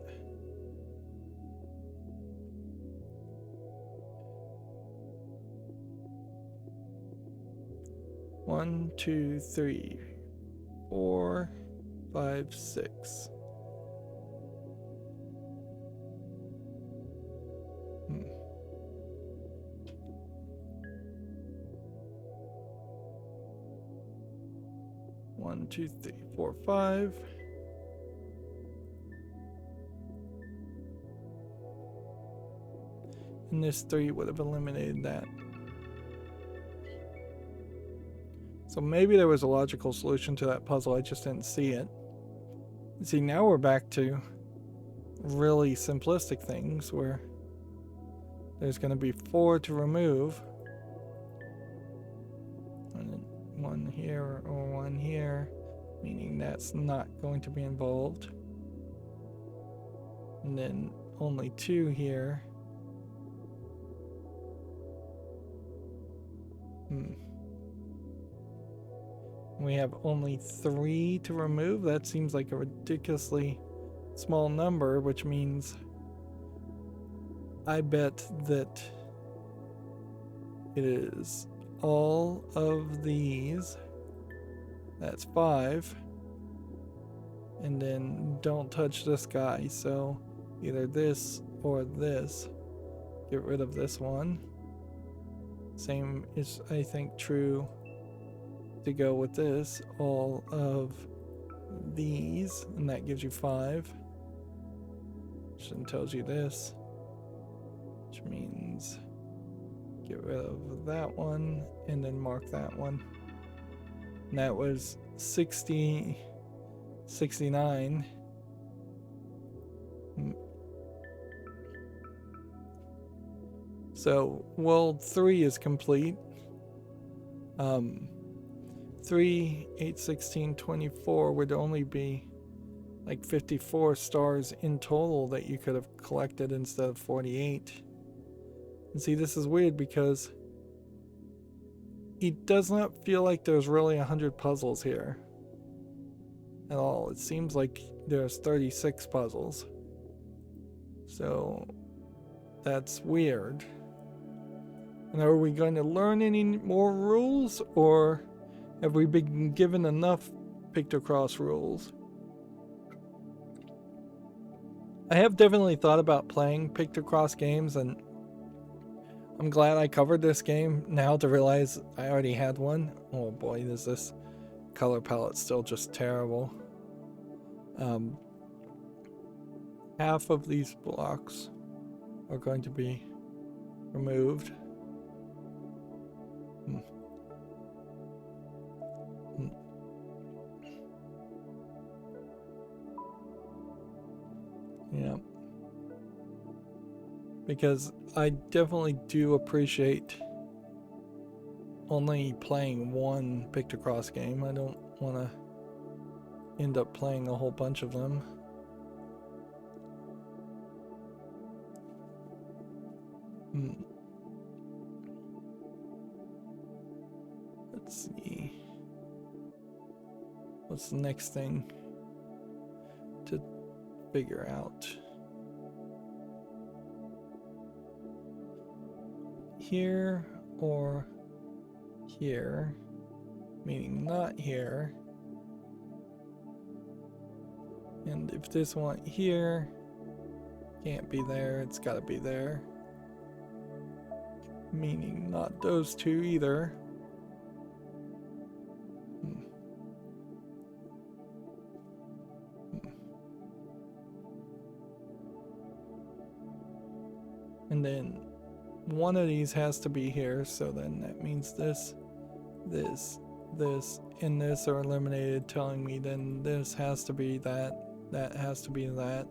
One, 2, 3, 4, 5, 6. 1, 2, 3, 4, 5. And this 3 would have eliminated that. So maybe there was a logical solution to that puzzle, I just didn't see it. See, now we're back to really simplistic things where there's going to be 4 to remove. And 1 here or 1 here, meaning that's not going to be involved. And then only 2 here. We have only 3 to remove. That seems like a ridiculously small number, which means I bet that it is all of these. That's 5. And then don't touch this guy. So either this or this. Get rid of this one. Same is, I think, true to go with this. All of these. And that gives you 5. Which then tells you this. Which means get rid of that one and then mark that one. And that was 60, 69. So world 3 is complete. 3, 8, 16, 24 would only be like 54 stars in total that you could have collected instead of 48. And see, this is weird because it does not feel like there's really 100 puzzles here at all. It seems like there's 36 puzzles. So that's weird. And are we going to learn any more rules, or have we been given enough Pictocross rules? I have definitely thought about playing Pictocross games, and I'm glad I covered this game now to realize I already had one. Oh boy, is this color palette still just terrible. Half of these blocks are going to be removed. because I definitely do appreciate only playing one Pictocross game. I don't want to end up playing a whole bunch of them. Let's see. What's the next thing to figure out? Here or here, meaning not here. And if this one here can't be there, it's got to be there. Meaning not those two either. And then one of these has to be here, so then that means this, this, this, and this are eliminated, telling me then this has to be that, that has to be that.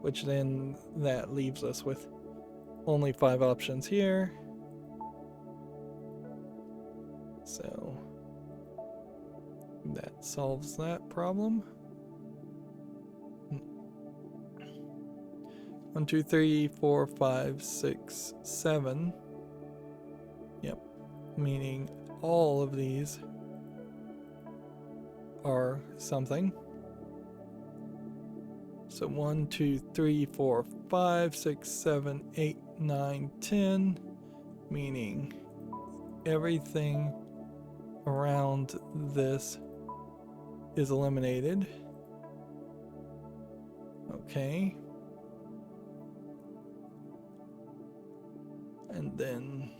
Which then that leaves us with only 5 options here. So that solves that problem. 1, 2, 3, 4, 5, 6, 7. Yep. Meaning all of these are something. So 1, 2, 3, 4, 5, 6, 7, 8, 9, 10. Meaning everything around this is eliminated. Okay. And then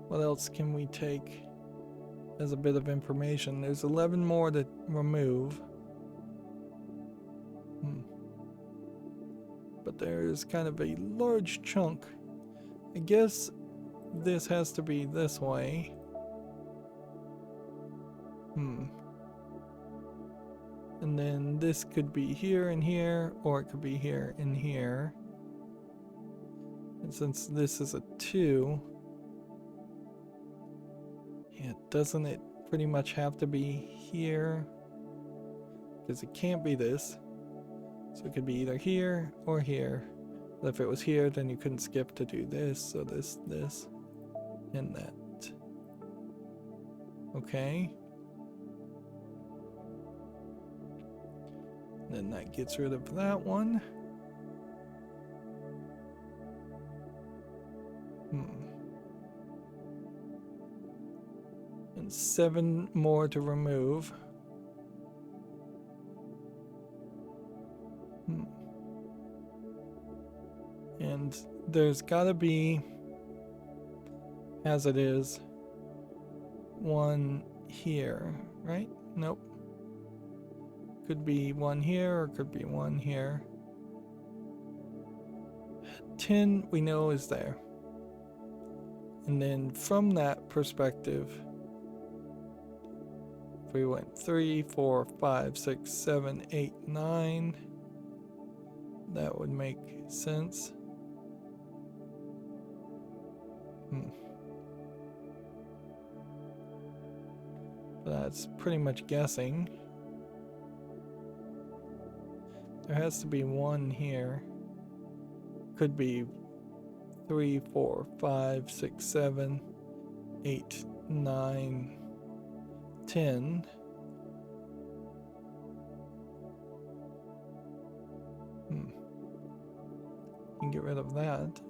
what else can we take as a bit of information? There's 11 more to remove. But there's kind of a large chunk. I guess this has to be this way. And then this could be here and here, or it could be here and here. And since this is a 2, yeah, doesn't it pretty much have to be here? Because it can't be this. So it could be either here or here. But if it was here, then you couldn't skip to do this. So this, and that. Okay. Then that gets rid of that one. And 7 more to remove. And there's gotta be, as it is, one here, right? Nope. Could be one here, or could be one here. 10 we know is there. And then from that perspective, if we went 3, 4, 5, 6, 7, 8, 9, that would make sense. But that's pretty much guessing. There has to be one here. Could be 3, 4, 5, 6, 7, 8, 9, 10. You can get rid of that.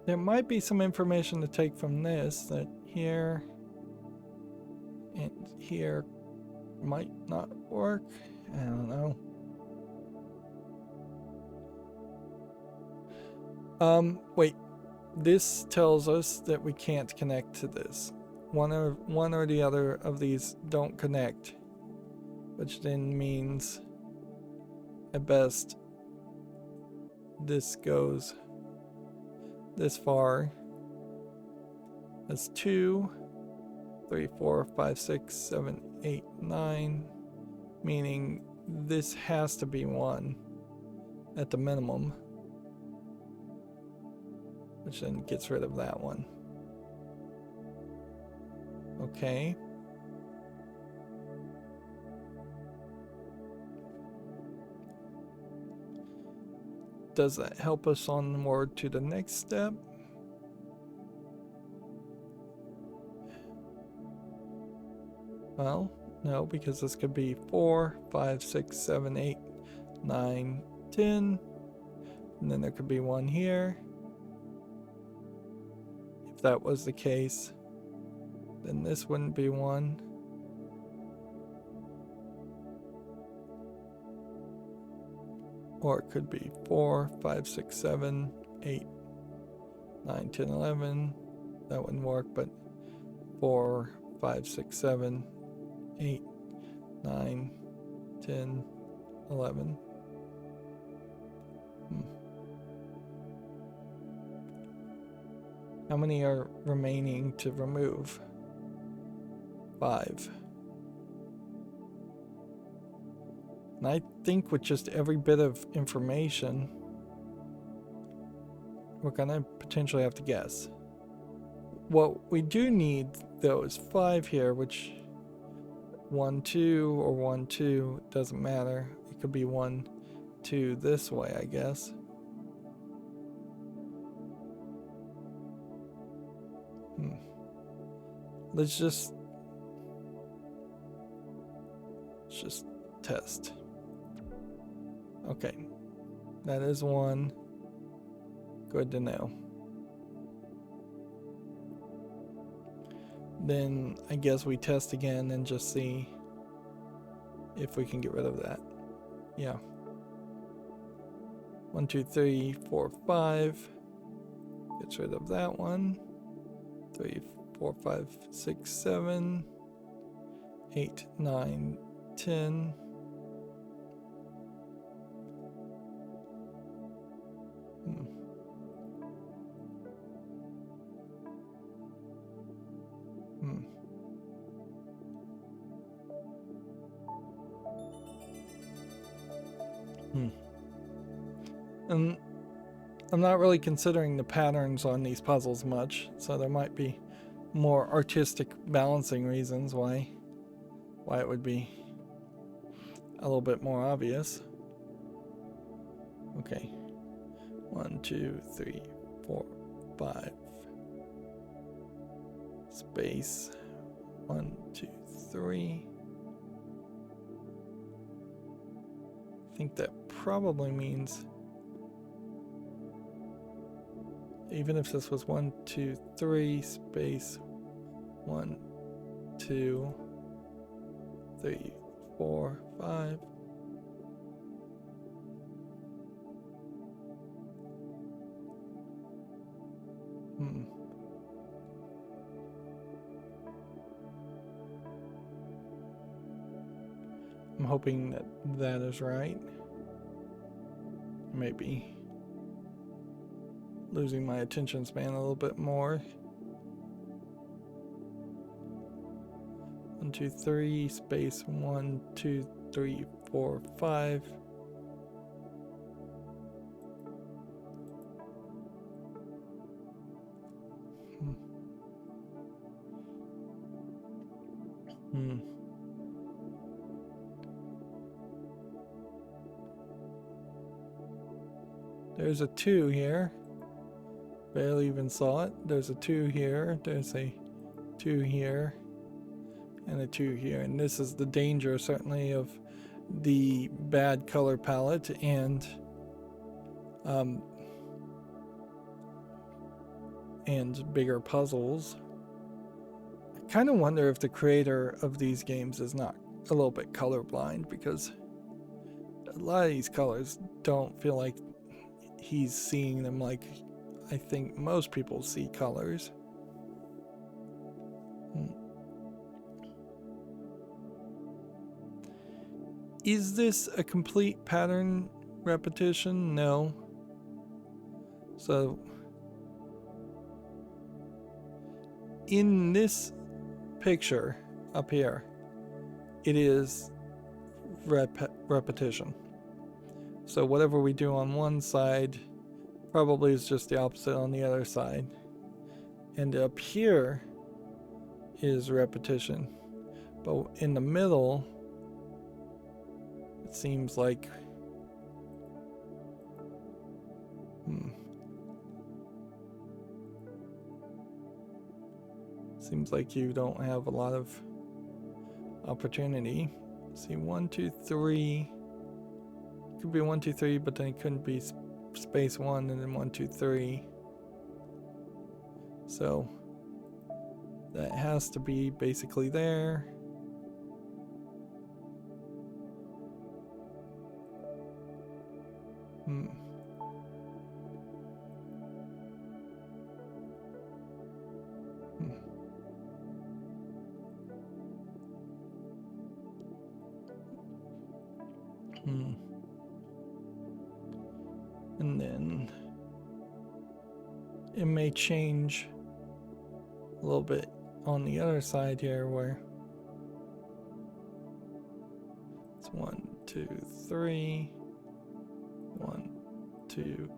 There might be some information to take from this, that here and here might not work. I don't know. Wait. This tells us that we can't connect to this. one or the other of these don't connect, which then means at best this goes this far. That's 2, 3, 4, 5, 6, 7, 8, 9, meaning this has to be 1 at the minimum, which then gets rid of that one. Okay. Does that help us onward to the next step? Well, no, because this could be 4, 5, 6, 7, 8, 9, 10. And then there could be 1 here. If that was the case, then this wouldn't be 1. Or it could be 4, 5, 6, 7, 8, 9, 10, 11. That wouldn't work, but 4, 5, 6, 7, 8, 9, 10, 11. How many are remaining to remove? 5. And I think with just every bit of information, we're gonna potentially have to guess. What we do need, though, is 5 here, which 1, 2 or 1, 2 doesn't matter. It could be 1, 2 this way, I guess. Let's just test. Okay, that is 1. Good to know. Then I guess we test again and just see if we can get rid of that. Yeah. 1, 2, 3, 4, 5. Gets rid of that one. 3, 4, 5, 6, 7, 8, 9, 10. And I'm not really considering the patterns on these puzzles much, so there might be more artistic balancing reasons why it would be a little bit more obvious. Okay. 1, 2, 3, 4, 5. Space. 1, 2, 3. I think that probably means, even if this was 1, 2, 3, space 1, 2, 3, 4, 5. I'm hoping that that is right. Maybe losing my attention span a little bit more. 1, 2, 3, space 1, 2, 3, 4, 5. There's a 2 here. Barely even saw it. There's a 2 here. There's a 2 here. And a 2 here. And this is the danger, certainly, of the bad color palette and bigger puzzles. I kind of wonder if the creator of these games is not a little bit colorblind, because a lot of these colors don't feel like he's seeing them like I think most people see colors. Is this a complete pattern repetition? No. So in this picture up here, it is repetition. So whatever we do on one side probably is just the opposite on the other side. And up here is repetition. But in the middle, it seems like seems like you don't have a lot of opportunity. See, 1, 2, 3. Could be 1, 2, 3, but then it couldn't be space 1 and then 1, 2, 3. So that has to be basically there. And then it may change a little bit on the other side here where it's 1, 2, 3, 1, 2,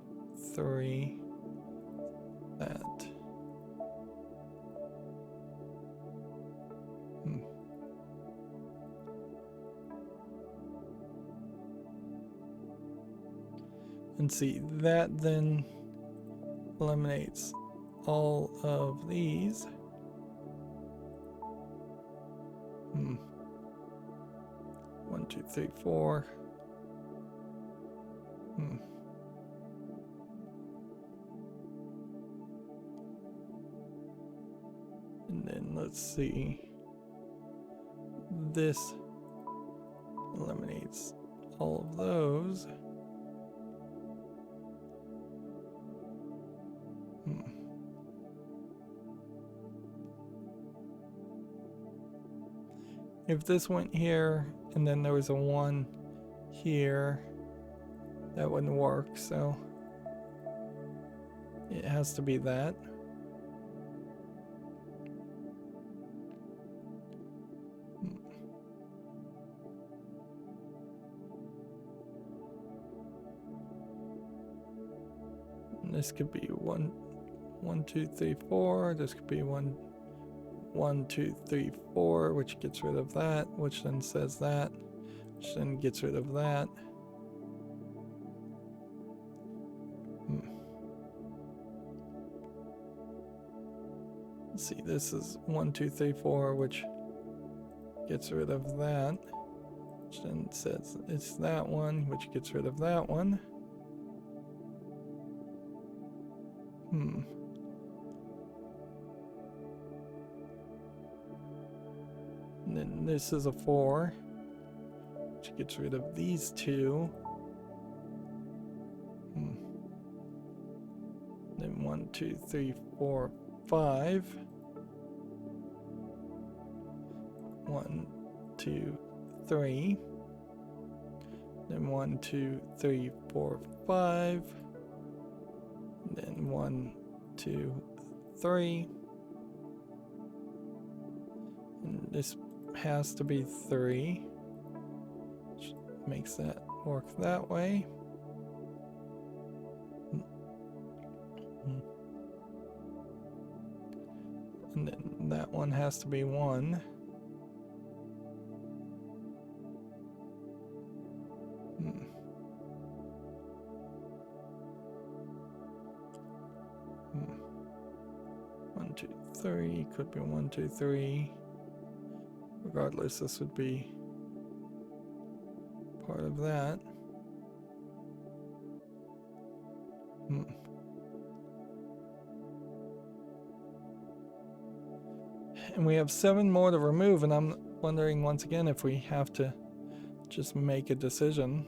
3, that. And see, that then eliminates all of these. 1, 2, 3, 4. And then let's see. This eliminates all of those. If this went here and then there was a 1 here, that wouldn't work, so it has to be that. And this could be 1, 2, 3, 4. This could be 1, 2, 3, 4, which gets rid of that, which then says that, which then gets rid of that. Let's see, this is 1, 2, 3, 4, which gets rid of that, which then says it's that one, which gets rid of that one. And then this is a 4, which gets rid of these two. Then 1, 2, 3, 4, 5. 1, 2, 3. Then 1, 2, 3, 4, 5. Then 1, 2, 3. And this has to be 3, which makes that work that way. And then that one has to be 1. One, 2, 3, could be 1, 2, 3. Regardless, this would be part of that. And we have 7 more to remove, and I'm wondering once again if we have to just make a decision.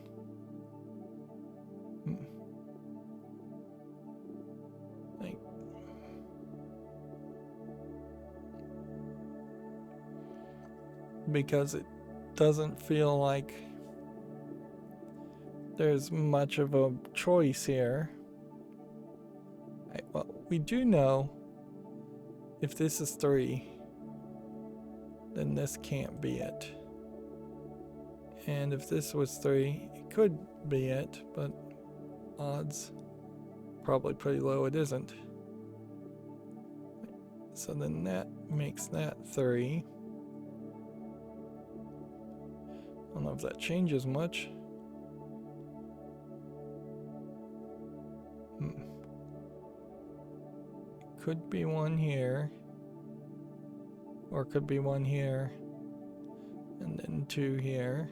because it doesn't feel like there's much of a choice here. Right, well, we do know if this is 3, then this can't be it. And if this was 3, it could be it, but odds probably pretty low it isn't. So then that makes that 3. I don't know if that changes much. Could be one here, or it could be one here, and then 2 here.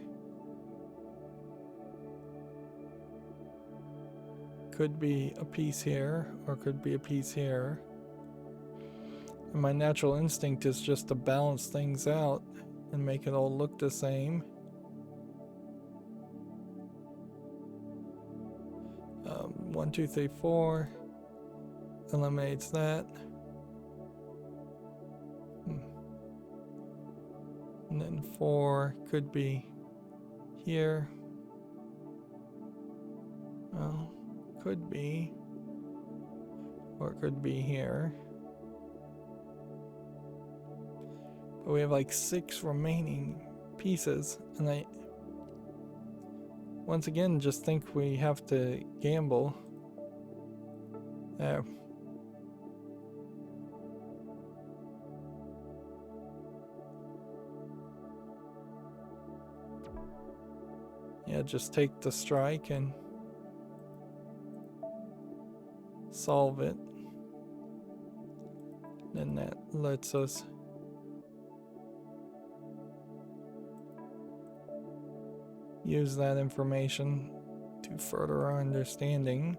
Could be a piece here, or could be a piece here. And my natural instinct is just to balance things out and make it all look the same. 1, 2, 3, 4 eliminates that. And then 4 could be here. Well, could be, or it could be here. But we have like 6 remaining pieces, and I once again just think we have to gamble. There. Yeah, just take the strike and solve it. Then that lets us use that information to further our understanding.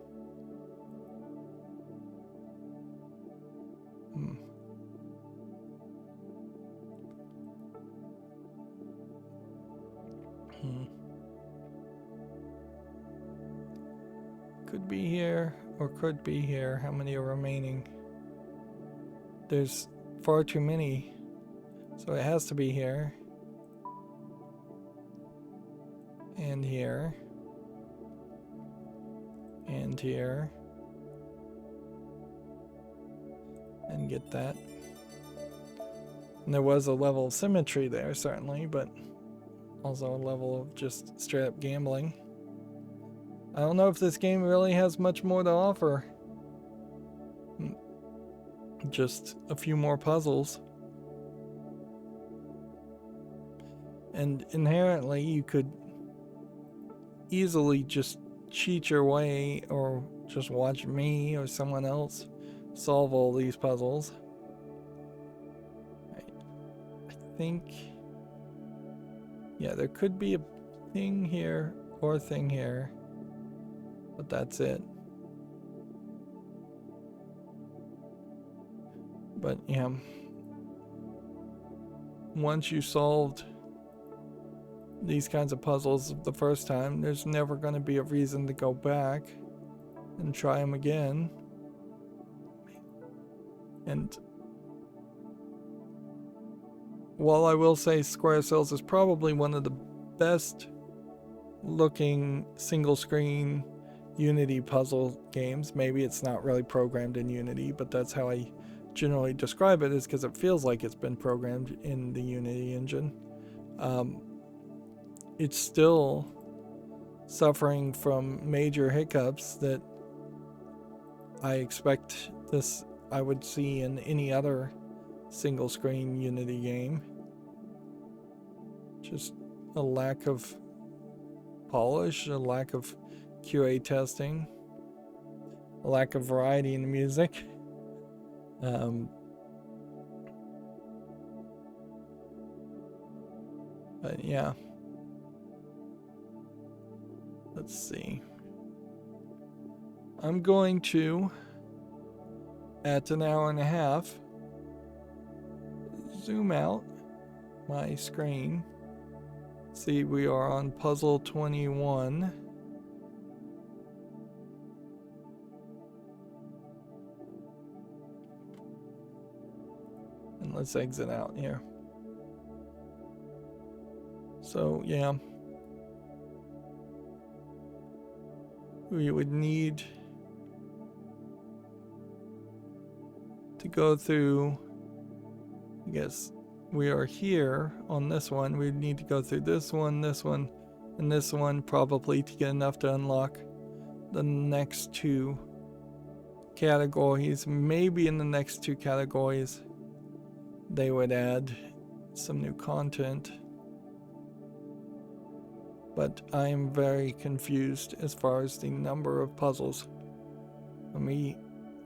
Could be here or could be here. How many are remaining? There's far too many, so it has to be here and here and here, and get that. And there was a level of symmetry there, certainly, but also a level of just straight up gambling. I don't know if this game really has much more to offer. Just a few more puzzles. And inherently, you could easily just cheat your way or just watch me or someone else solve all these puzzles. I think, yeah, there could be a thing here or a thing here, but that's it. But yeah, once you solved these kinds of puzzles the first time, there's never going to be a reason to go back and try them again. And while I will say SquareCells is probably one of the best looking single screen Unity puzzle games, maybe it's not really programmed in Unity, but that's how I generally describe it, is because it feels like it's been programmed in the Unity engine. It's still suffering from major hiccups that I expect I would see in any other single screen Unity game. Just a lack of polish, a lack of QA testing, a lack of variety in the music. But yeah, let's see. I'm going to, at an hour and a half, zoom out my screen. See, we are on puzzle 21. And let's exit out here. So yeah, we would need to go through, I guess we are here on this one, we'd need to go through this one, and this one probably to get enough to unlock the next two categories. Maybe in the next two categories they would add some new content, but I am very confused as far as the number of puzzles. Let me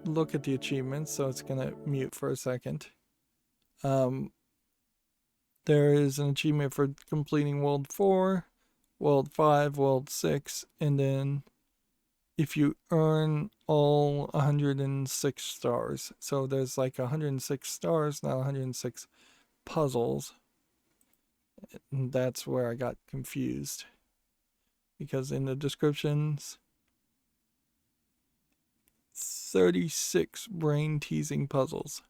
look at the achievements, so it's gonna mute for a second. There is an achievement for completing World 4, World 5, World 6, and then if you earn all 106 stars. So there's like 106 stars, not 106 puzzles. And that's where I got confused. Because in the descriptions, 36 brain teasing puzzles.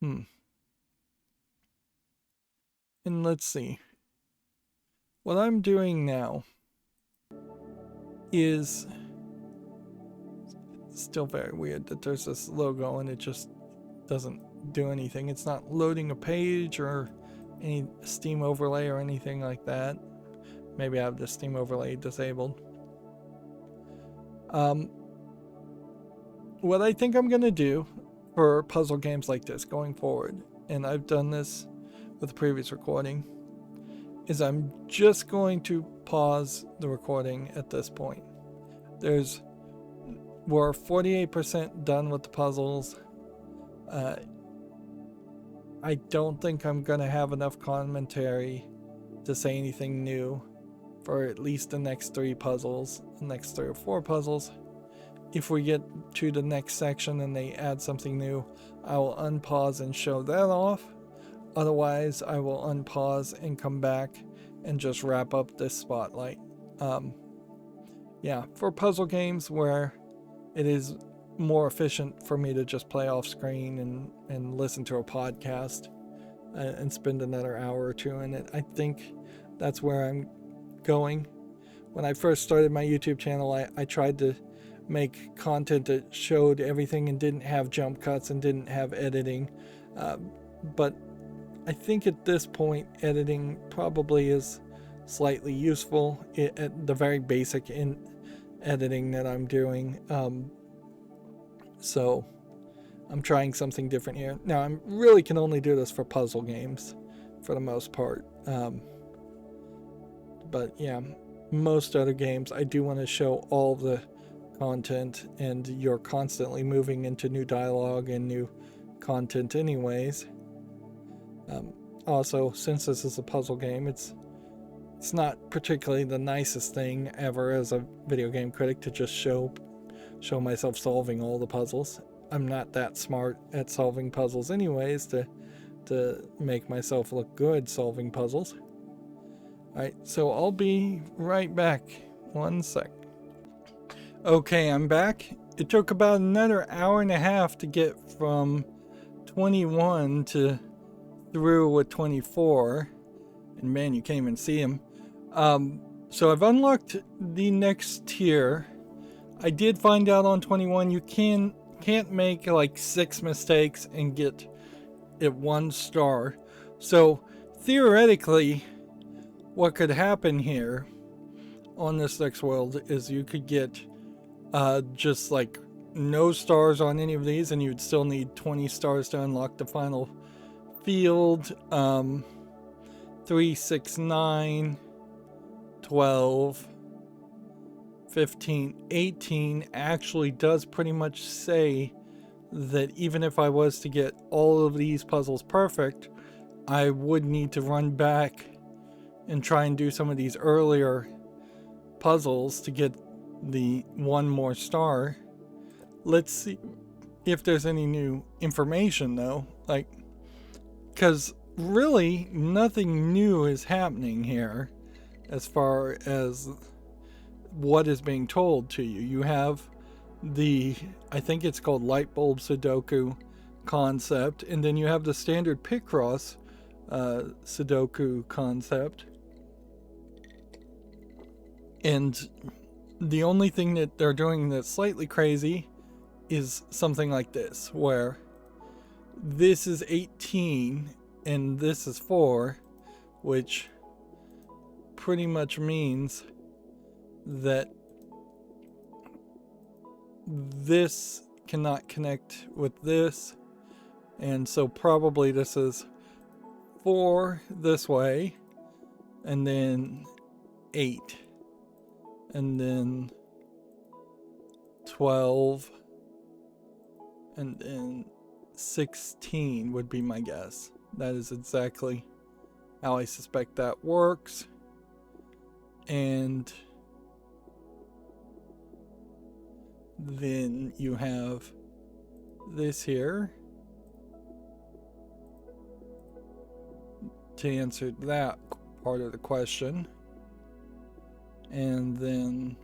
And let's see. What I'm doing now is still very weird that there's this logo and it just doesn't do anything. It's not loading a page or any Steam overlay or anything like that. Maybe I have the Steam overlay disabled. What I think I'm gonna do for puzzle games like this going forward, and I've done this with the previous recording, is I'm just going to pause the recording at this point. We're 48% done with the puzzles. I don't think I'm gonna have enough commentary to say anything new for at least the next 3 puzzles, the next 3 or 4 puzzles. If we get to the next section and they add something new, I will unpause and show that off. Otherwise, I will unpause and come back and just wrap up this spotlight. Yeah, for puzzle games where it is more efficient for me to just play off screen and listen to a podcast and spend another hour or two in it, I think that's where I'm going. When I first started my YouTube channel, I tried to make content that showed everything and didn't have jump cuts and didn't have editing. But I think at this point, editing probably is slightly useful at the very basic in editing that I'm doing. So I'm trying something different here. Now, I really can only do this for puzzle games for the most part. But yeah, most other games, I do want to show all the content, and you're constantly moving into new dialogue and new content anyways. Also, since this is a puzzle game, it's not particularly the nicest thing ever as a video game critic to just show myself solving all the puzzles. I'm not that smart at solving puzzles anyways to make myself look good solving puzzles. Alright, so I'll be right back. 1 sec. Okay, I'm back. It took about another hour and a half to get from 21 to through with 24. And man, you can't even see him. So I've unlocked the next tier. I did find out on 21 you can't make like 6 mistakes and get it 1 star. So theoretically, what could happen here on this next world is you could get just like no stars on any of these, and you'd still need 20 stars to unlock the final field. 3, 6, 9, 12, 15, 18 actually does pretty much say that even if I was to get all of these puzzles perfect, I would need to run back and try and do some of these earlier puzzles to get the 1 more star. Let's see if there's any new information though, like, because really nothing new is happening here as far as what is being told to you. You have the, I think it's called light bulb Sudoku concept, and then you have the standard Picross Sudoku concept. And the only thing that they're doing that's slightly crazy is something like this, where this is 18 and this is 4, which pretty much means that this cannot connect with this, and so probably this is 4 this way, and then 8, and then 12, and then 16 would be my guess. That is exactly how I suspect that works. And then you have this here to answer that part of the question. And then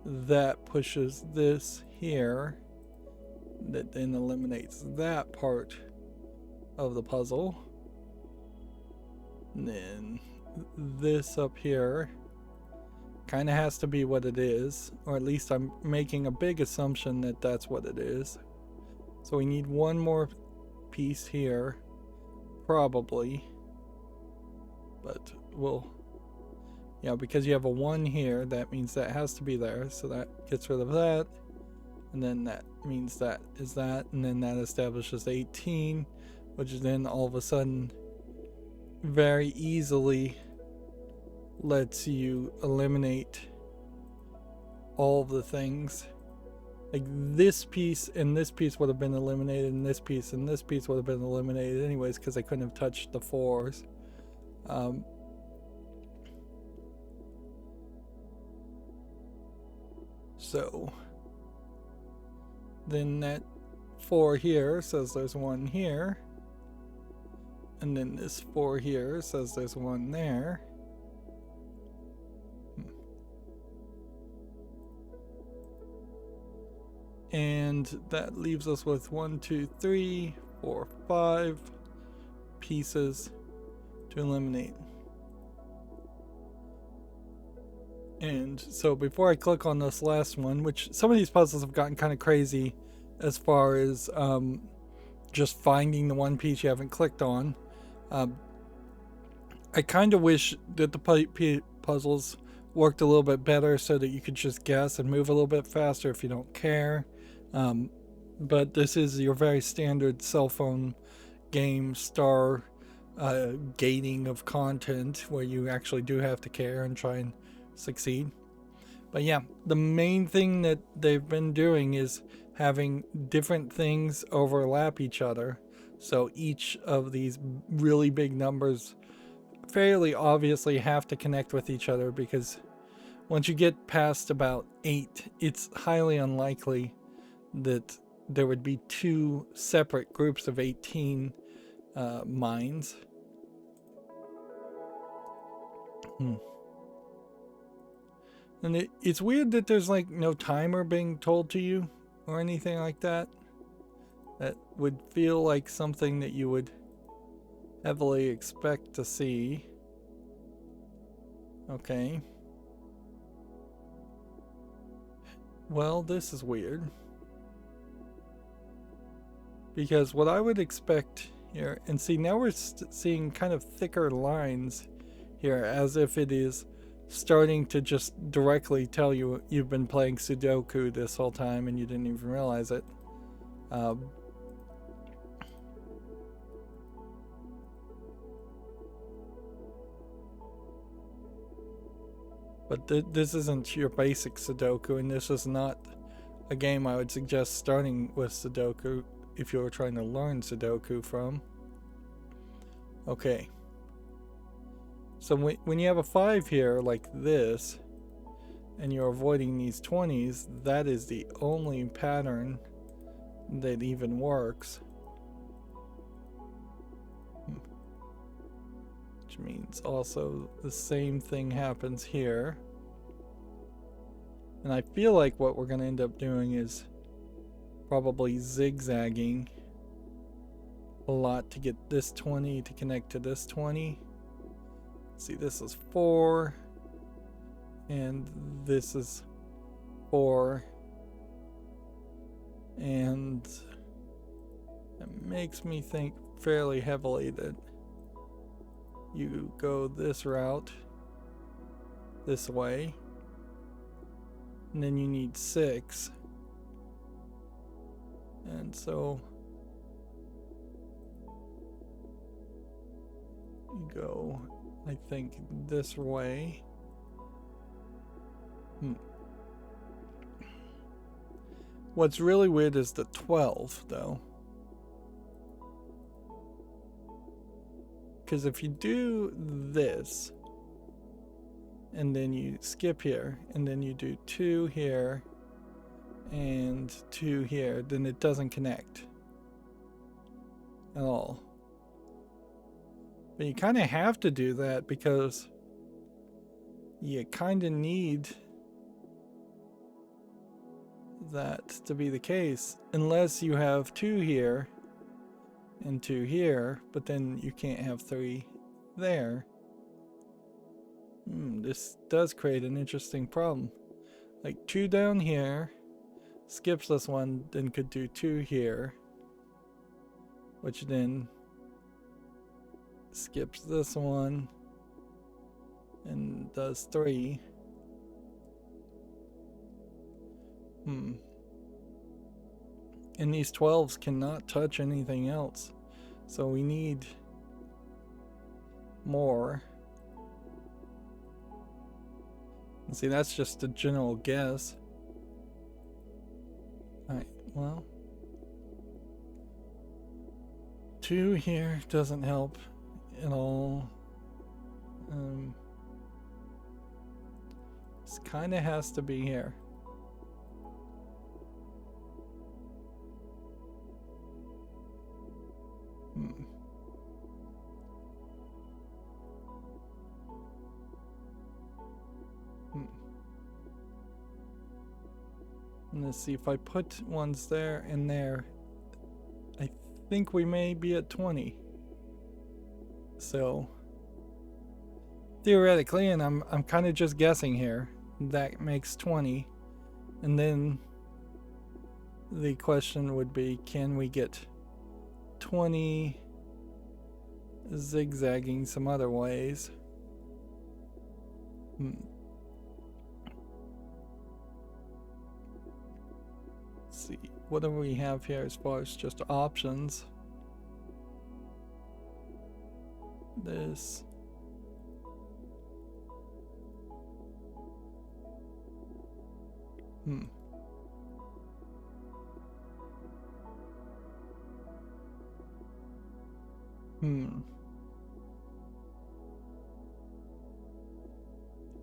that pushes this here, that then eliminates that part of the puzzle. And then this up here kind of has to be what it is, or at least I'm making a big assumption that that's what it is. So we need one more piece here, probably, but we'll, yeah, because you have a 1 here, that means that has to be there, so that gets rid of that, and then that means that is that, and then that establishes 18, which then all of a sudden very easily lets you eliminate all of the things. Like this piece and this piece would have been eliminated, and this piece and this piece would have been eliminated anyways, because I couldn't have touched the 4s. So then that 4 here says there's 1 here, and then this 4 here says there's 1 there. And that leaves us with 1, 2, 3, 4, 5 pieces to eliminate. And so before I click on this last one, which some of these puzzles have gotten kind of crazy as far as just finding the one piece you haven't clicked on. I kind of wish that the puzzles worked a little bit better so that you could just guess and move a little bit faster if you don't care. But this is your very standard cell phone game star gating of content where you actually do have to care and try and succeed. But yeah, the main thing that they've been doing is having different things overlap each other. So each of these really big numbers fairly obviously have to connect with each other, because once you get past about 8, it's highly unlikely that there would be 2 separate groups of 18 mines. And it's weird that there's like no timer being told to you or anything like that. That would feel like something that you would heavily expect to see. Okay. Well, this is weird. Because what I would expect here, and see now we're seeing kind of thicker lines here, as if it is starting to just directly tell you you've been playing Sudoku this whole time and you didn't even realize it. But this isn't your basic Sudoku, and this is not a game I would suggest starting with Sudoku if you were trying to learn Sudoku from. Okay. So when you have a 5 here like this, and you're avoiding these 20s, that is the only pattern that even works. Which means also the same thing happens here. And I feel like what we're going to end up doing is probably zigzagging a lot to get this 20 to connect to this 20. See, this is 4, and this is 4, and it makes me think fairly heavily that you go this route this way, and then you need 6, and so you go, I think, this way. What's really weird is the 12 though, because if you do this and then you skip here and then you do 2 here and 2 here, then it doesn't connect at all. But you kind of have to do that because you kind of need that to be the case, unless you have 2 here and 2 here, but then you can't have 3 there. This does create an interesting problem. Like 2 down here, skips this one, then could do 2 here, which then skips this one and does 3. And these 12s cannot touch anything else, so we need more. And see, that's just a general guess. Alright, well, 2 here doesn't help at all. This kind of has to be here. And let's see, if I put ones there and there, I think we may be at 20. So theoretically, and I'm kind of just guessing here, that makes 20. And then the question would be, can we get 20 zigzagging some other ways? Let's see, what do we have here as far as just options? This.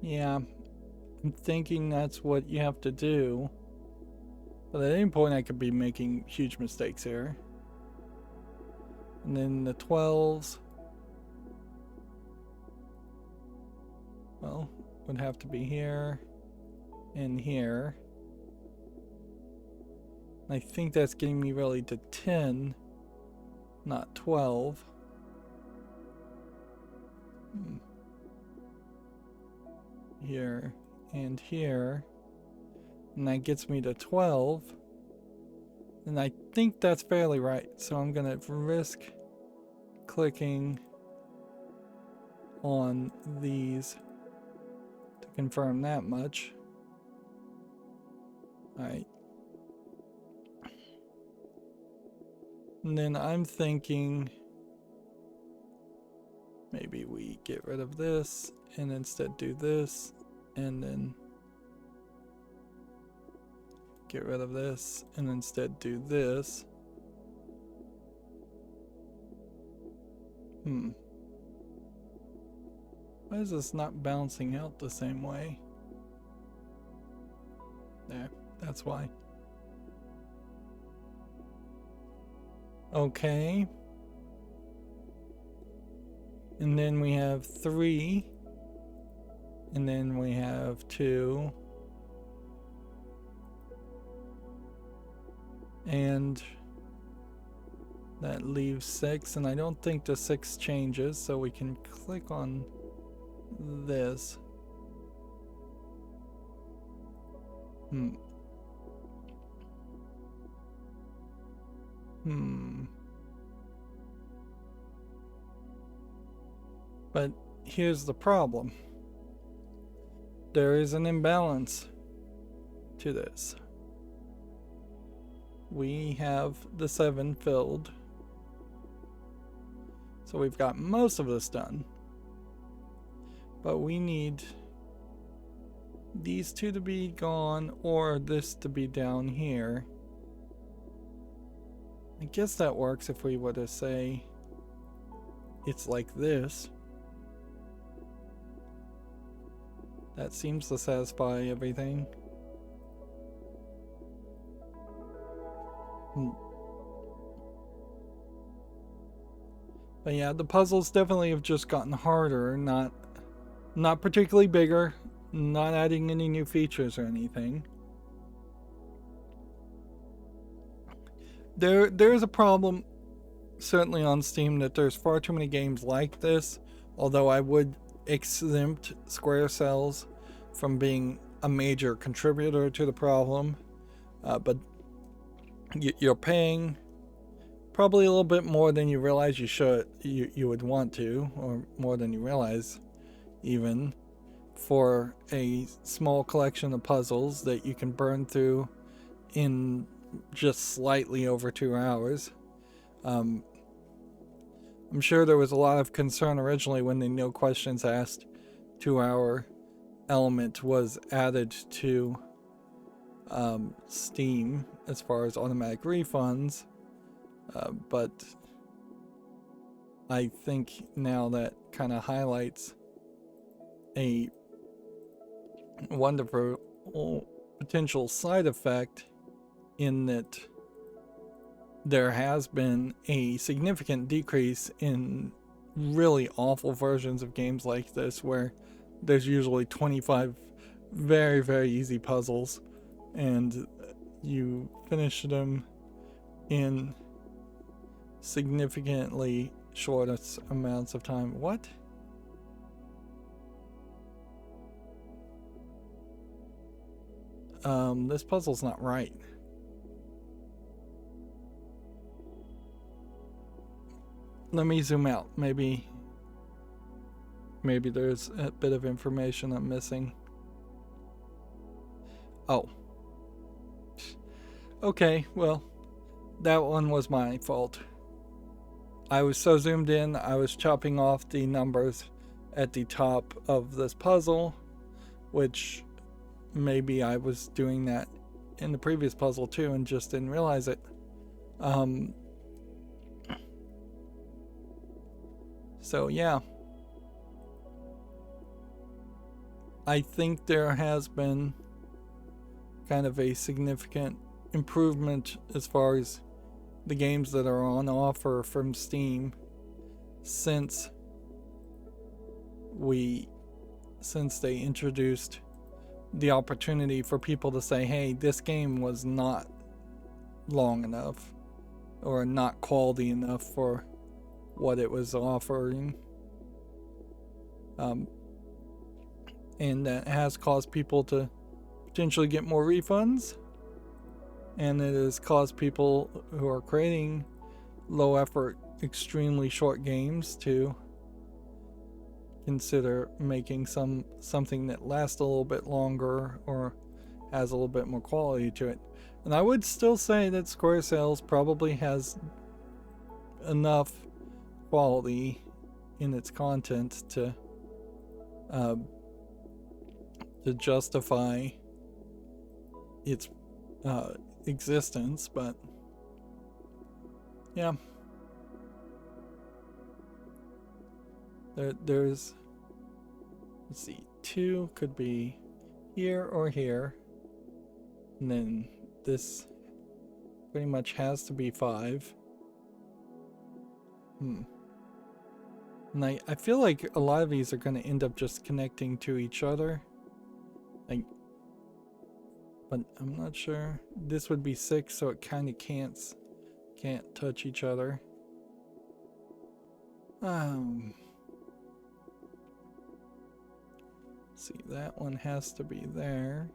Yeah, I'm thinking that's what you have to do. But at any point I could be making huge mistakes here. And then the 12s, well, would have to be here and here. I think that's getting me really to 10, not 12. Here and here. And that gets me to 12. And I think that's fairly right. So I'm going to risk clicking on these to confirm that much. Alright. And then I'm thinking maybe we get rid of this and instead do this, and then get rid of this and instead do this. Why is this not bouncing out the same way? There, that's why. Okay. And then we have 3. And then we have 2. And That leaves 6, and I don't think the 6 changes, so we can click on this. But here's the problem. There is an imbalance to this. We have the 7 filled. So we've got most of this done. But we need these 2 to be gone, or this to be down here. I guess that works if we were to say it's like this. That seems to satisfy everything. But yeah, the puzzles definitely have just gotten harder, not particularly bigger, not adding any new features or anything. There's a problem certainly on Steam that there's far too many games like this, although I would exempt SquareCells from being a major contributor to the problem. But you're paying probably a little bit more than you realize you would want to, or more than you realize even, for a small collection of puzzles that you can burn through in just slightly over 2 hours. I'm sure there was a lot of concern originally when the no questions asked 2-hour element was added to Steam as far as automatic refunds, but I think now that kind of highlights a wonderful potential side effect, in that there has been a significant decrease in really awful versions of games like this, where there's usually 25 very, very easy puzzles and you finish them in significantly shorter amounts of time. What? This puzzle's not right. Let me zoom out. Maybe there's a bit of information I'm missing. Oh. Okay, well, that one was my fault. I was so zoomed in, I was chopping off the numbers at the top of this puzzle, which maybe I was doing that in the previous puzzle too and just didn't realize it. So yeah, I think there has been kind of a significant improvement as far as the games that are on offer from Steam since they introduced the opportunity for people to say, hey, this game was not long enough or not quality enough for what it was offering. And that has caused people to potentially get more refunds, and it has caused people who are creating low effort, extremely short games to consider making something that lasts a little bit longer or has a little bit more quality to it. And I would still say that SquareCells probably has enough quality in its content to justify its existence, but yeah, there's, let's see, 2 could be here or here, and then this pretty much has to be 5. And I feel like a lot of these are going to end up just connecting to each other, like, but I'm not sure. This would be 6, so it kind of can't touch each other. See, that one has to be there.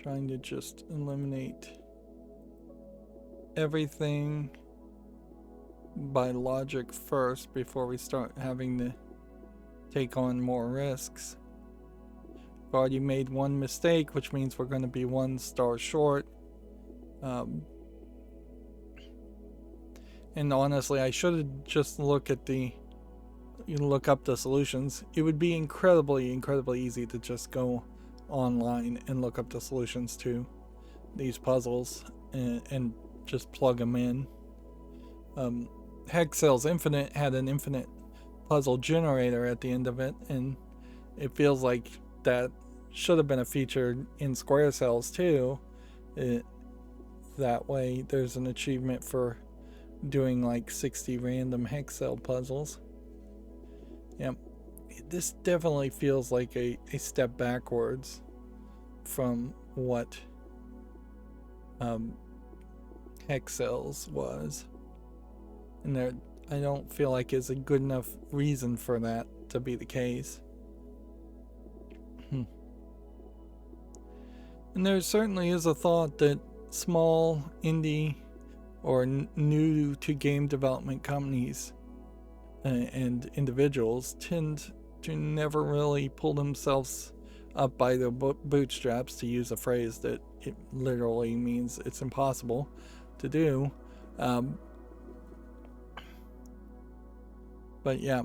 Trying to just eliminate everything by logic first before we start having to take on more risks. We've already made one mistake, which means we're going to be 1 star short. And honestly, I should have just look up the solutions. It would be incredibly easy to just go online and look up the solutions to these puzzles and just plug them in. SquareCells Infinite had an infinite puzzle generator at the end of it, and it feels like that should have been a feature in SquareCells too. That way there's an achievement for doing like 60 random SquareCell puzzles. Yeah, this definitely feels like a step backwards from what SquareCells was, and there I don't feel like is a good enough reason for that to be the case. And there certainly is a thought that small indie or new to game development companies and individuals tend to never really pull themselves up by their bootstraps, to use a phrase that it literally means it's impossible to do. But yeah,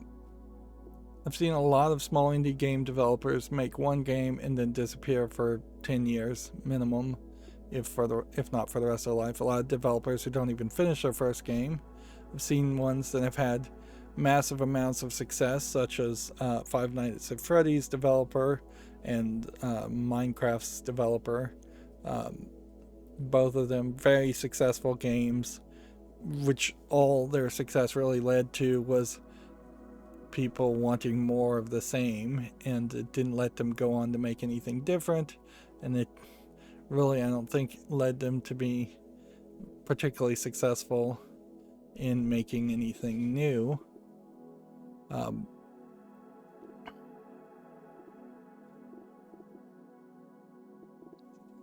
I've seen a lot of small indie game developers make one game and then disappear for 10 years minimum, if not for the rest of their life. A lot of developers who don't even finish their first game. I've seen ones that have had massive amounts of success, such as Five Nights at Freddy's developer and Minecraft's developer. Both of them very successful games, which all their success really led to was people wanting more of the same, and it didn't let them go on to make anything different, and it really, I don't think, led them to be particularly successful in making anything new.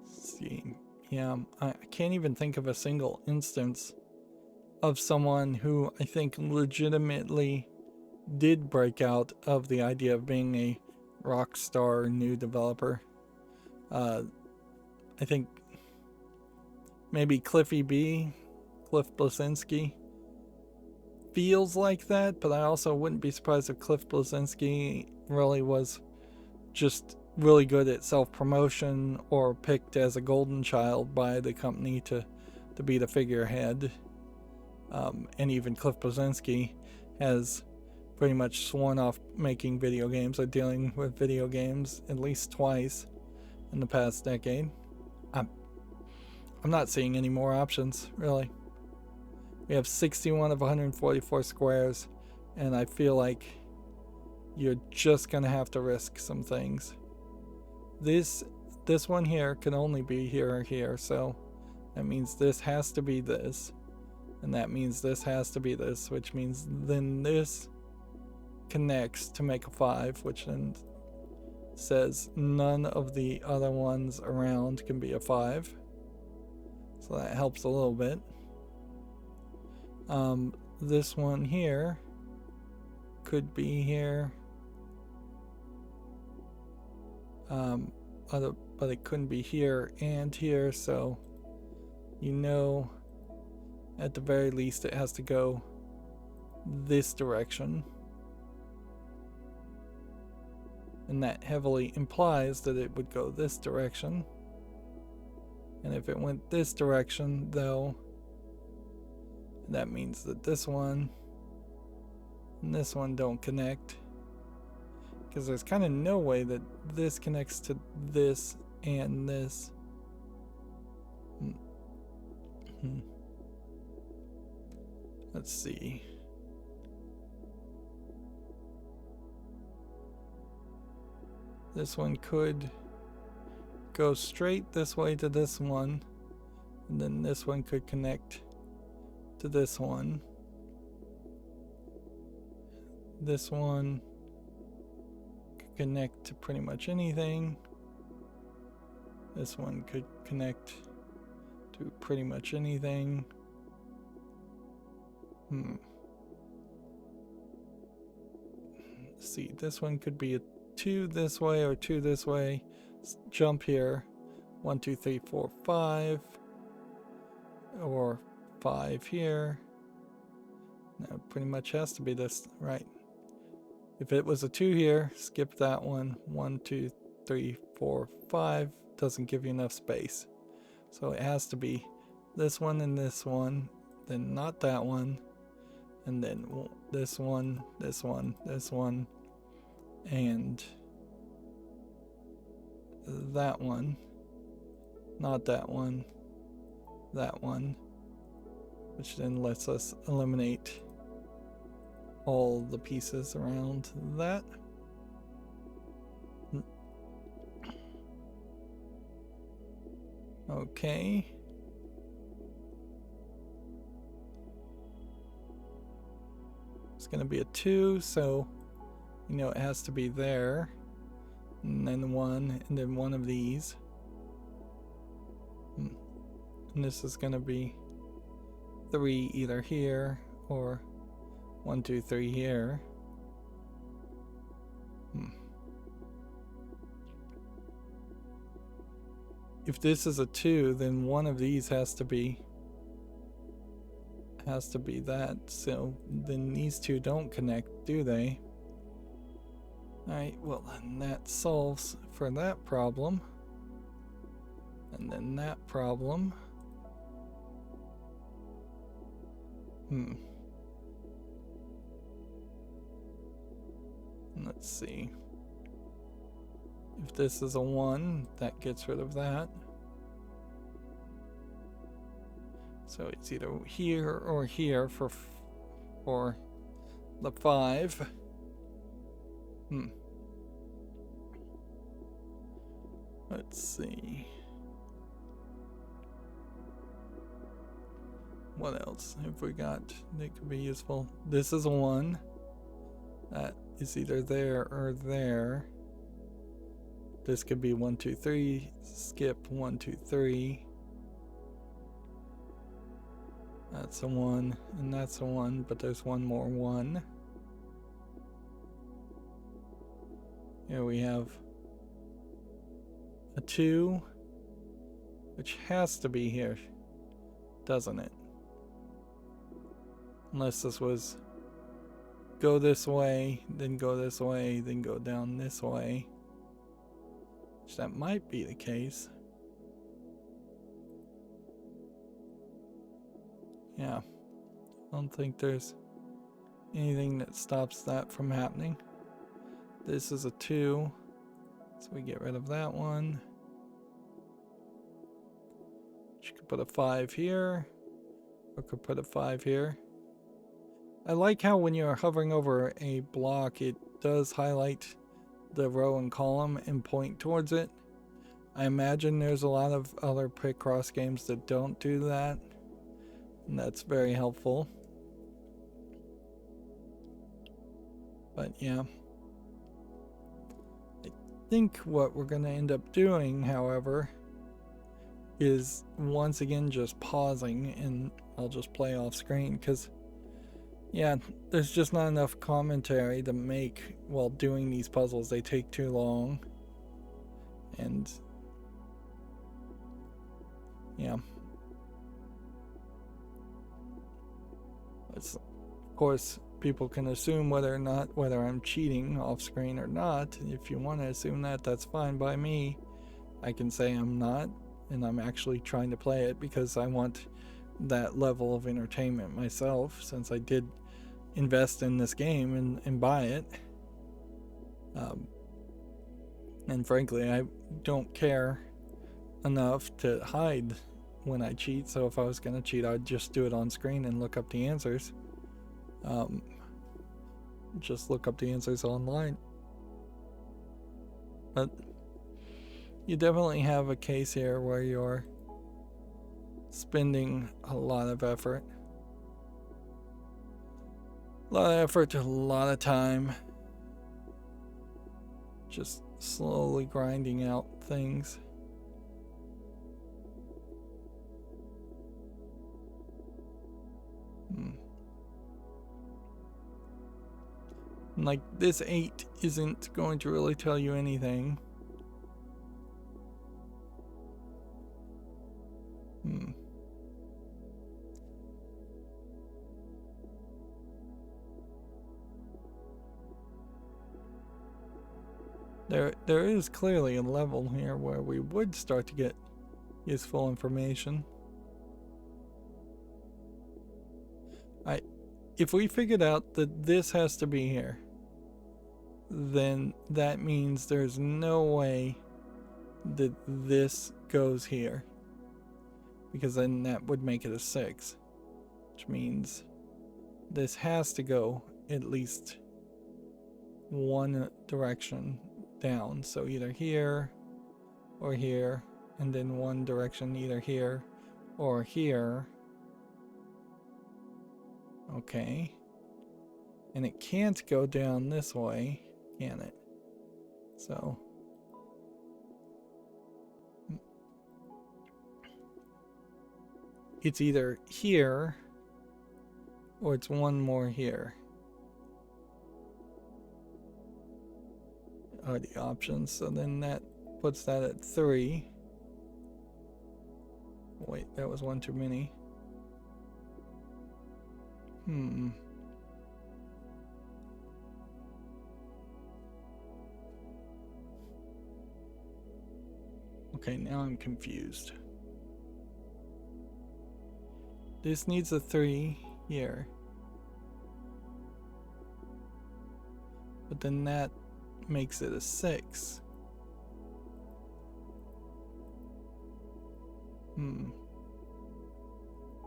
See, yeah, I can't even think of a single instance of someone who I think legitimately did break out of the idea of being a rock star new developer. I think maybe Cliff Bleszinski feels like that, but I also wouldn't be surprised if Cliff Bleszinski really was just really good at self-promotion, or picked as a golden child by the company to be the figurehead. And even Cliff Bleszinski has pretty much sworn off making video games or dealing with video games at least twice in the past decade. I'm not seeing any more options, really. We have 61 of 144 squares, and I feel like you're just gonna have to risk some things. This one here can only be here or here, so that means this has to be this, and that means this has to be this, which means then this connects to make a 5, which then says none of the other ones around can be a 5, so that helps a little bit. This one here could be here, but it couldn't be here and here, so at the very least it has to go this direction, and that heavily implies that it would go this direction. And if it went this direction, though, that means that this one and this one don't connect, because there's kind of no way that this connects to this and this. Let's see. This one could go straight this way to this one, And then this one could connect to this one. This one could connect to pretty much anything. This one could connect to pretty much anything. Let's see, this one could be a 2 this way or 2 this way. Let's jump here. 1, 2, 3, 4, 5. Or 5 here. No, pretty much has to be this, right? If it was a 2 here, skip that one. 1, 2, 3, 4, 5. Doesn't give you enough space. So it has to be this one and this one, then not that one, and then this one, this one, this one, and that one, not that one, that one, which then lets us eliminate all the pieces around that. Okay. It's going to be a 2, so you know it has to be there. And then 1, and then one of these. And this is going to be 3 either here or 1, 2, 3 here. If this is a 2, then one of these has to be that. So then these two don't connect, do they? Alright, well then that solves for that problem. And then that problem. Let's see. If this is a 1, that gets rid of that. So it's either here or here for the 5. Let's see. What else have we got that could be useful? This is a 1. That is either there or there. This could be 1, 2, 3. Skip 1, 2, 3. That's a 1, and that's a 1, but there's one more 1. Here we have a 2, which has to be here, doesn't it? Unless this was go this way, then go this way, then go down this way. Which that might be the case. Yeah, I don't think there's anything that stops that from happening. This is a 2, so we get rid of that one. You could put a 5 here, or could put a 5 here. I like how when you're hovering over a block, it does highlight the row and column and point towards it. I imagine there's a lot of other Picross games that don't do that, and that's very helpful. But yeah, I think what we're going to end up doing, however, is once again just pausing, and I'll just play off screen, because yeah, there's just not enough commentary to make while doing these puzzles. They take too long. And yeah. Of course, people can assume whether I'm cheating off screen or not. If you want to assume that, that's fine by me. I can say I'm not, and I'm actually trying to play it because I want that level of entertainment myself, since I did invest in this game and buy it. And frankly, I don't care enough to hide when I cheat, so if I was going to cheat, I'd just do it on screen and look up the answers. Just look up the answers online. But you definitely have a case here where you're spending a lot of effort. A lot of effort, a lot of time. Just slowly grinding out things. Like, this 8 isn't going to really tell you anything. There is clearly a level here where we would start to get useful information. If we figured out that this has to be here, then that means there's no way that this goes here, because then that would make it a 6, which means this has to go at least one direction down, so either here or here, and then one direction either here or here. Okay, and it can't go down this way, can it? So it's either here or it's one more here are the options. So then that puts that at 3. Wait, that was one too many. Okay, now I'm confused. This needs a 3 here. But then that makes it a 6.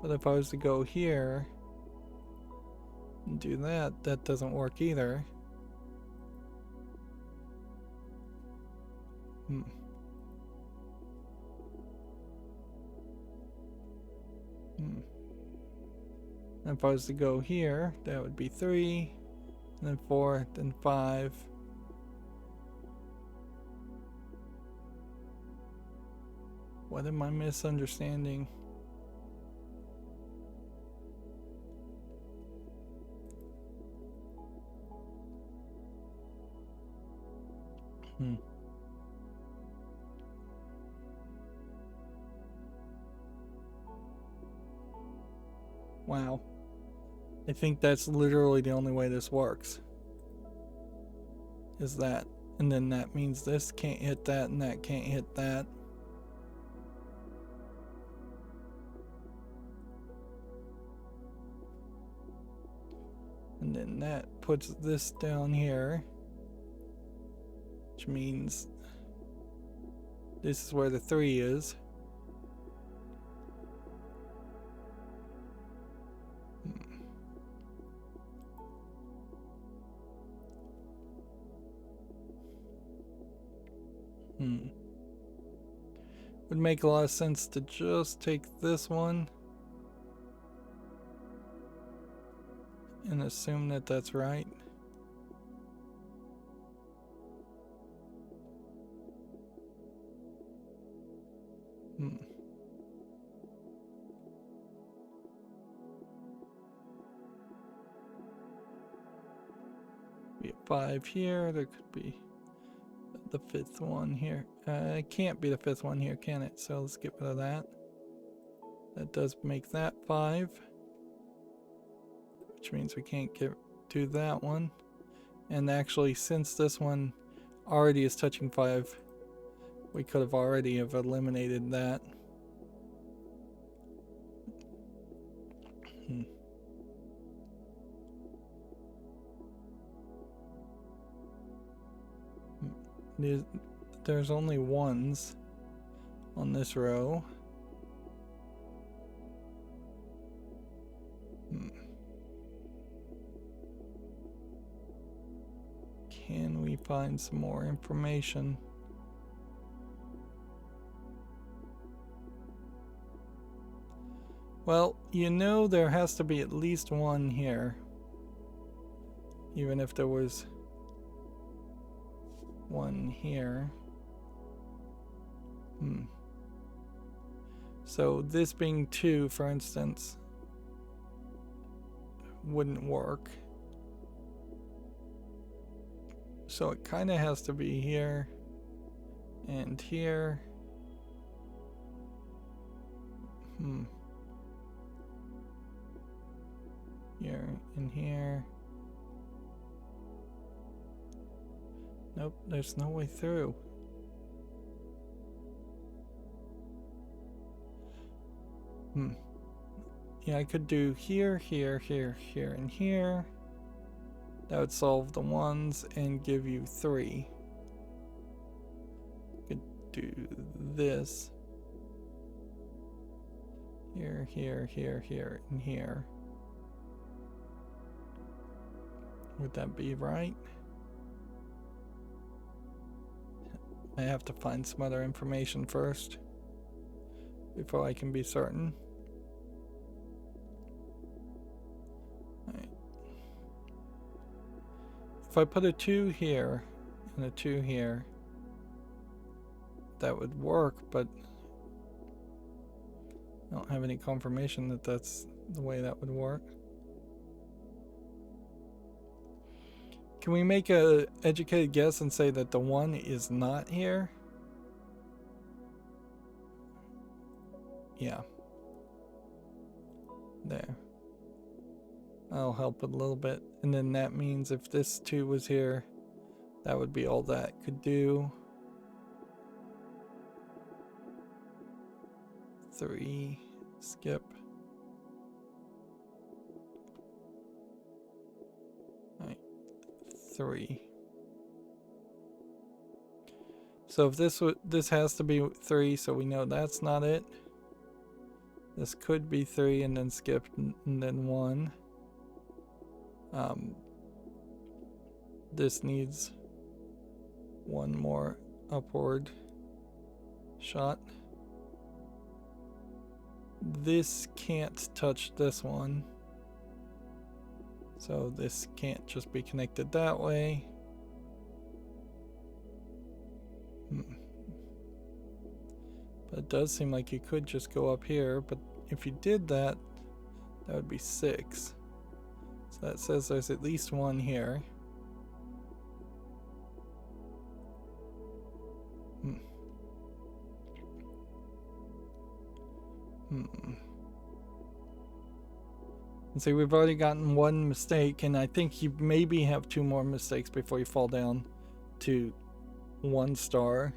But if I was to go here and do that, that doesn't work either. If I was to go here, that would be 3, and then 4, then 5. What am I misunderstanding? Wow. I think that's literally the only way this works. Is that. And then that means this can't hit that and that can't hit that. And then that puts this down here. Which means this is where the 3 is. Would make a lot of sense to just take this one and assume that that's right. Be a 5 here. There could be the 5th one here. It can't be the 5th one here, can it? So let's get rid of that. That does make that 5, which means we can't do that one. And actually, since this one already is touching 5, we could have already have eliminated that. There's only 1s on this row. Can we find some more information? Well, you know there has to be at least one here. Even if there was one here. So this being 2, for instance, wouldn't work. So it kind of has to be here and here. Here and here. Nope, there's no way through. Yeah, I could do here, here, here, here, and here. That would solve the 1s and give you 3. Could do this. Here, here, here, here, and here. Would that be right? I have to find some other information first before I can be certain. Right. If I put a 2 here and a 2 here, that would work, but I don't have any confirmation that that's the way that would work. Can we make an educated guess and say that the 1 is not here? Yeah. There. That'll help it a little bit. And then that means if this 2 was here, that would be all that could do. 3, skip. Alright, 3. So if this has to be 3, so we know that's not it. This could be 3 and then skip and then 1. This needs one more upward shot. This can't touch this one. So this can't just be connected that way. But it does seem like you could just go up here, but if you did that, that would be 6. So that says there's at least 1 here. And see, we've already gotten 1 mistake, and I think you maybe have 2 more mistakes before you fall down to 1 star.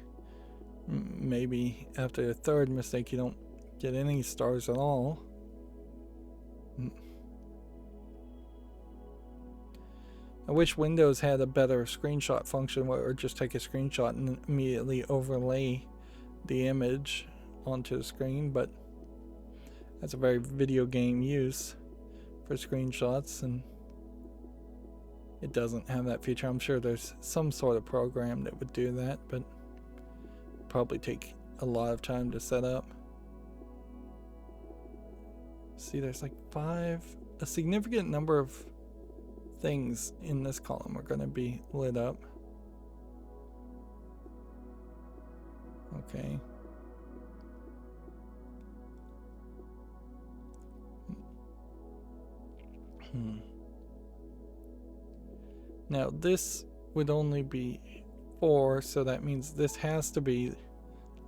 Maybe after the 3rd mistake you don't get any stars at all. I wish Windows had a better screenshot function where just take a screenshot and immediately overlay the image onto the screen, but that's a very video game use for screenshots, and it doesn't have that feature. I'm sure there's some sort of program that would do that, but it'd probably take a lot of time to set up. See, there's like 5, a significant number of things in this column are going to be lit up. Okay. Now this would only be 4, so that means this has to be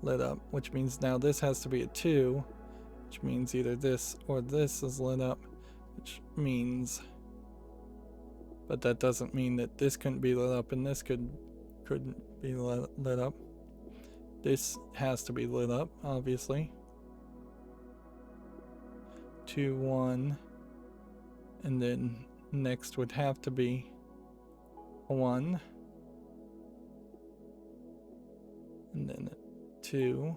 lit up, which means now this has to be a 2, which means either this or this is lit up, which means, but that doesn't mean that this couldn't be lit up and this couldn't be lit up. This has to be lit up, obviously. 2, 1, and then next would have to be 1, and then 2.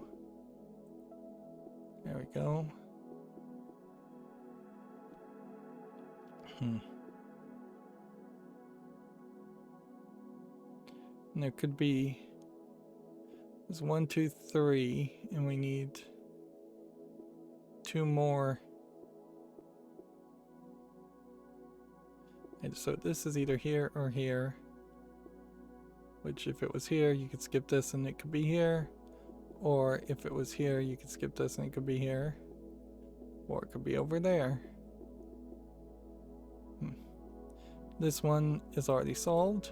There we go. And there could be, there's 1, 2, 3, and we need 2 more And so this is either here or here. Which if it was here, you could skip this and it could be here. Or if it was here, you could skip this and it could be here. Or it could be over there. This one is already solved.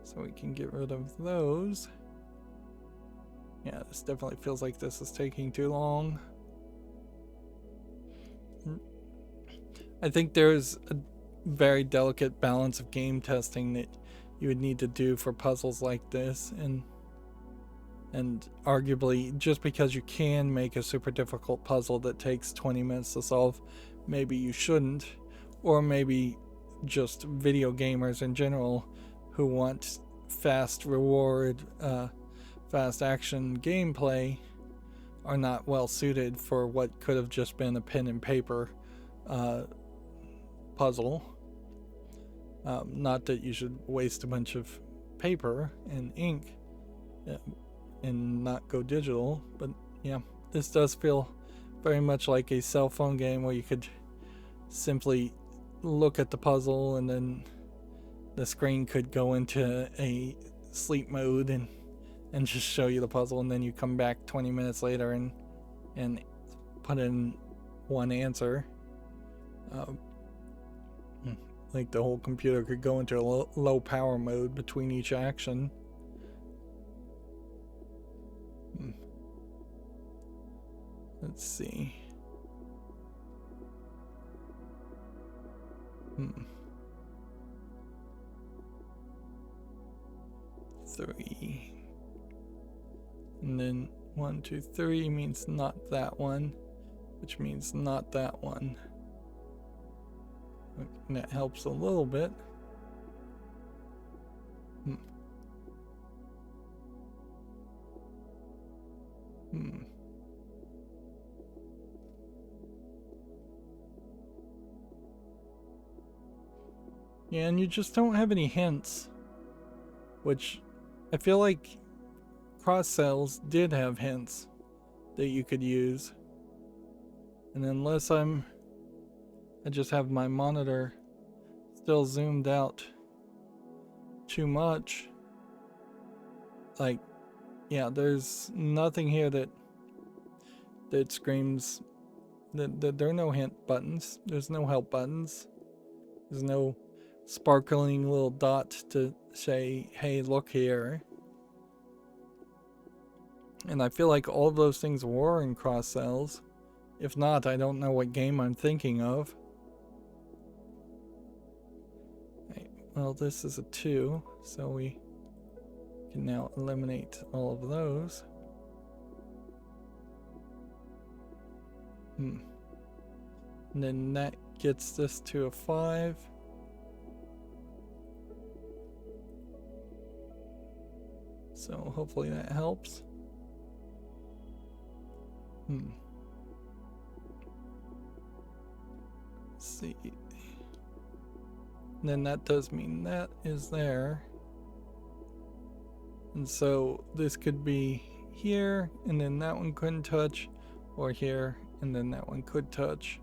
So we can get rid of those. Yeah, this definitely feels like this is taking too long. I think there's a very delicate balance of game testing that you would need to do for puzzles like this, and arguably just because you can make a super difficult puzzle that takes 20 minutes to solve, maybe you shouldn't, or maybe just video gamers in general who want fast reward, fast action gameplay are not well suited for what could have just been a pen and paper puzzle. Not that you should waste a bunch of paper and ink and not go digital, but yeah, this does feel very much like a cell phone game where you could simply look at the puzzle and then the screen could go into a sleep mode and just show you the puzzle, and then you come back 20 minutes later and put in one answer. Like the whole computer could go into a low power mode between each action. Let's see. 3. And then 1, 2, 3 means not that one, which means not that one. And that helps a little bit. Yeah, and you just don't have any hints, which I feel like SquareCells did have hints that you could use. And unless I just have my monitor still zoomed out too much, like, yeah, there's nothing here that screams that there are no hint buttons. There's no help buttons. There's no sparkling little dot to say, hey, look here. And I feel like all of those things were in SquareCells. If not, I don't know what game I'm thinking of. Right, well, this is a 2, so we can now eliminate all of those. And then that gets this to a 5. So hopefully that helps. Let's see. And then that does mean that is there. And so this could be here, and then that one couldn't touch, or here, and then that one could touch.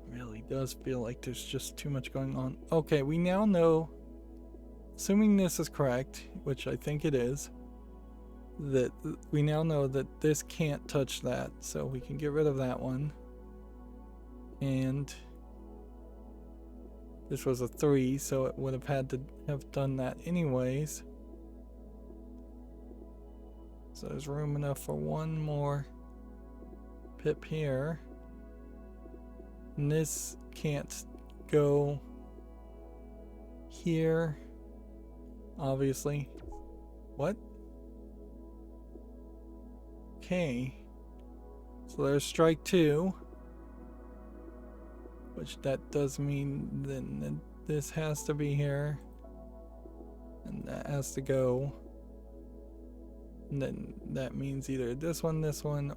Really does feel like there's just too much going on. Okay, we now know, assuming this is correct, which I think it is, that we now know that this can't touch that, so we can get rid of that one. And this was a 3, so it would have had to have done that anyways. So there's room enough for one more pip here. And this can't go here, obviously. What? Okay. So there's strike 2. Which that does mean then this has to be here. And that has to go. And then that means either this one,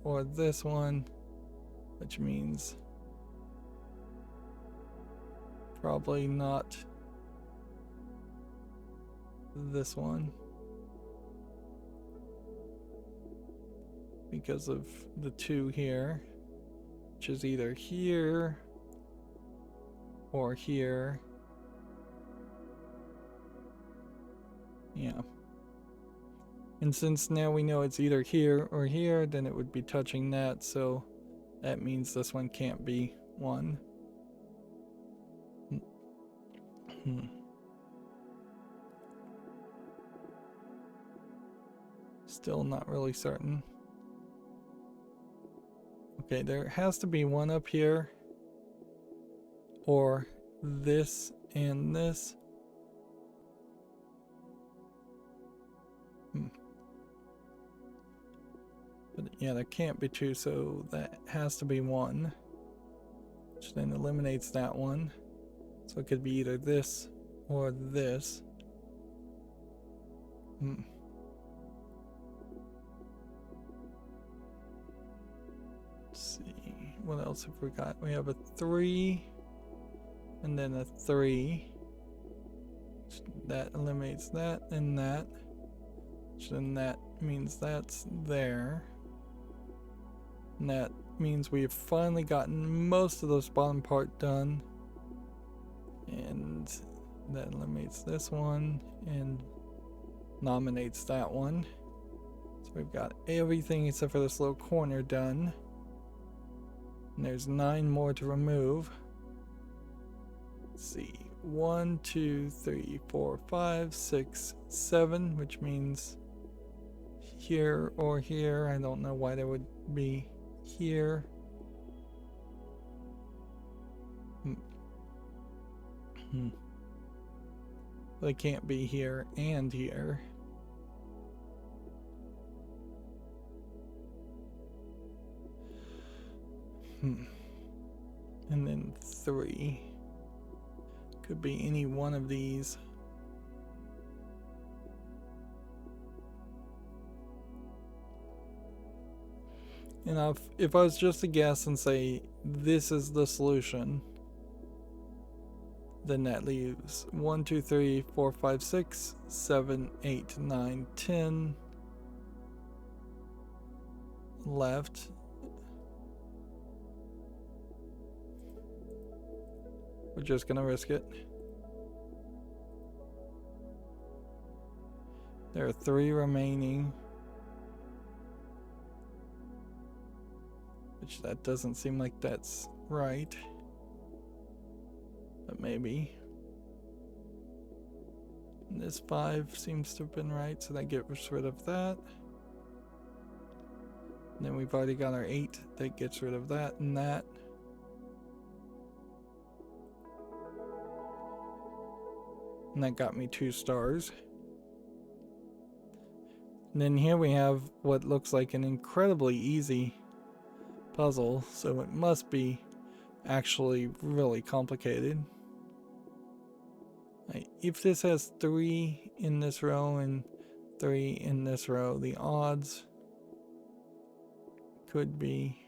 or this one. Which means probably not this one. because of the 2 here, which is either here or here. Yeah. And since now we know it's either here or here, then it would be touching that, so that means this one can't be 1. Still not really certain. Okay, there has to be one up here, or this and this. But yeah, there can't be 2, so that has to be 1, which then eliminates that one. So it could be either this or this. Let's see, what else have we got? We have a 3 and then a 3. That eliminates that and that. Which then that means that's there. And that means we've finally gotten most of this bottom part done. And that eliminates this one and nominates that one. So we've got everything except for this little corner done. And there's 9 more to remove. Let's see. 1, 2, 3, 4, 5, 6, 7, which means here or here. I don't know why there would be here. They can't be here and here. And then 3. Could be any one of these. And if I was just to guess and say this is the solution, then that leaves 1, 2, 3, 4, 5, 6, 7, 8, 9, 10 left. We're just gonna risk it. There are 3 remaining. Which that doesn't seem like that's right. But maybe. And this 5 seems to have been right, so that gets rid of that. And then we've already got our 8 that gets rid of that and that. And that got me 2 stars. And then here we have what looks like an incredibly easy puzzle, so it must be actually really complicated. If this has 3 in this row and 3 in this row, the odds could be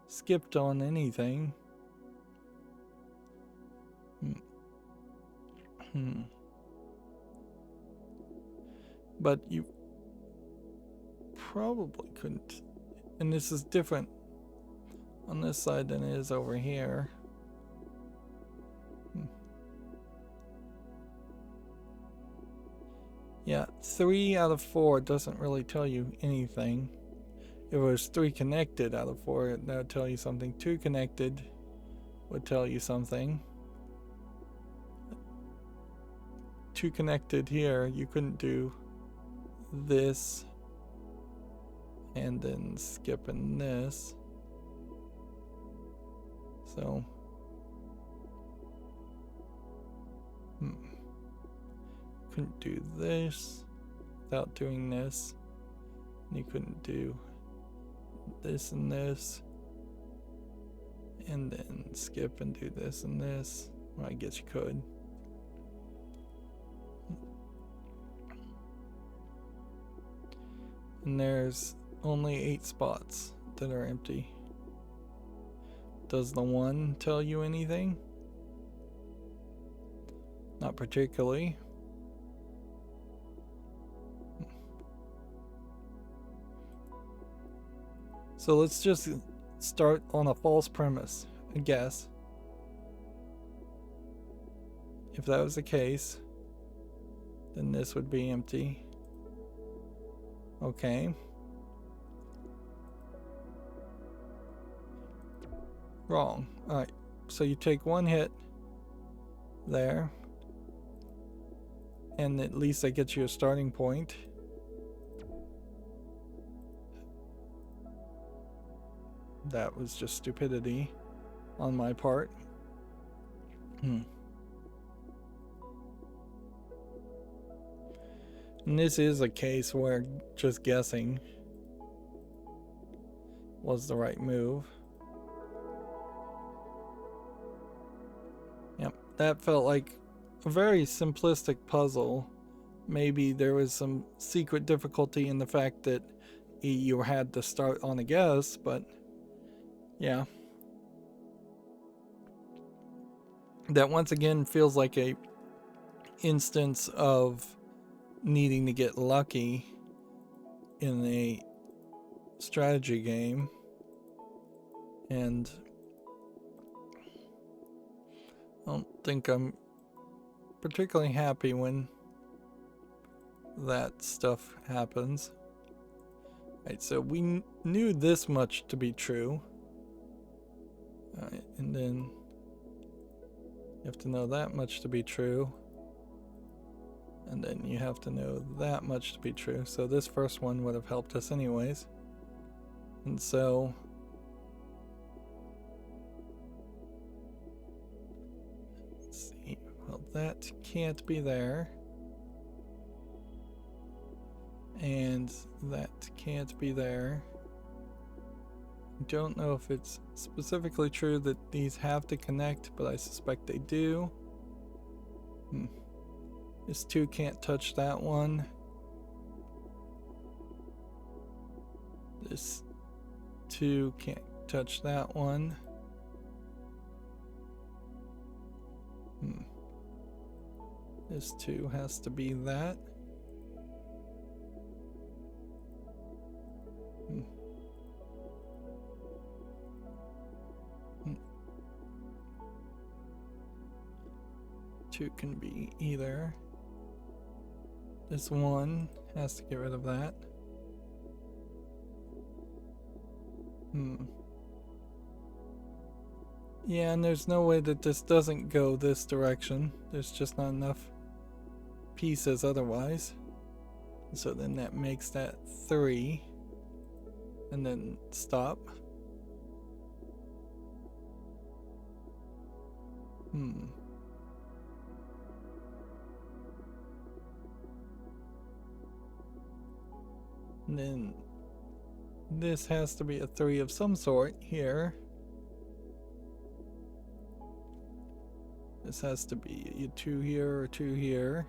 skipped on anything. But you probably couldn't. And this is different on this side than it is over here. Yeah, 3 out of 4 doesn't really tell you anything. If it was 3 connected out of 4, that would tell you something. 2 connected would tell you something. 2 connected here, you couldn't do this and then skipping this. So couldn't do this without doing this. And you couldn't do this and this and then skip and do this and this. Well, I guess you could. And there's only 8 spots that are empty. Does the 1 tell you anything? Not particularly. So let's just start on a false premise, I guess. If that was the case, then this would be empty. Okay. Wrong. Alright, so you take one hit there, and at least that gets you a starting point. That was just stupidity on my part. And this is a case where just guessing was the right move. Yep, that felt like a very simplistic puzzle. Maybe there was some secret difficulty in the fact that you had to start on a guess, but yeah. That once again feels like a instance of needing to get lucky in a strategy game, and I don't think I'm particularly happy when that stuff happens. Right, so we knew this much to be true. Alright, and then you have to know that much to be true. And then you have to know that much to be true. So this first one would have helped us anyways. And so let's see. Well, that can't be there. And that can't be there. I don't know if it's specifically true that these have to connect, but I suspect they do. This 2 can't touch that one. This 2 can't touch that one. This 2 has to be that. 2 can be either. This 1 has to get rid of that. Yeah, and there's no way that this doesn't go this direction. There's just not enough pieces otherwise. So then that makes that 3. And then stop. And then this has to be a 3 of some sort here. This has to be a 2 here or 2 here.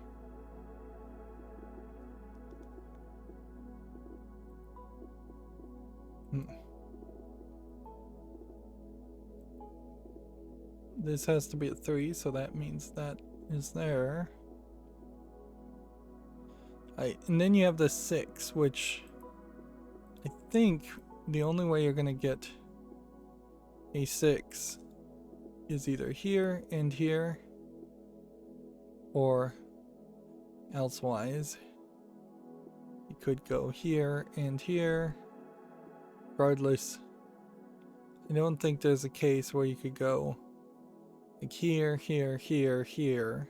This has to be a 3, so that means that is there. And then you have the 6, which I think the only way you're going to get a 6 is either here and here, or elsewise. You could go here and here. Regardless, I don't think there's a case where you could go like here, here, here, here,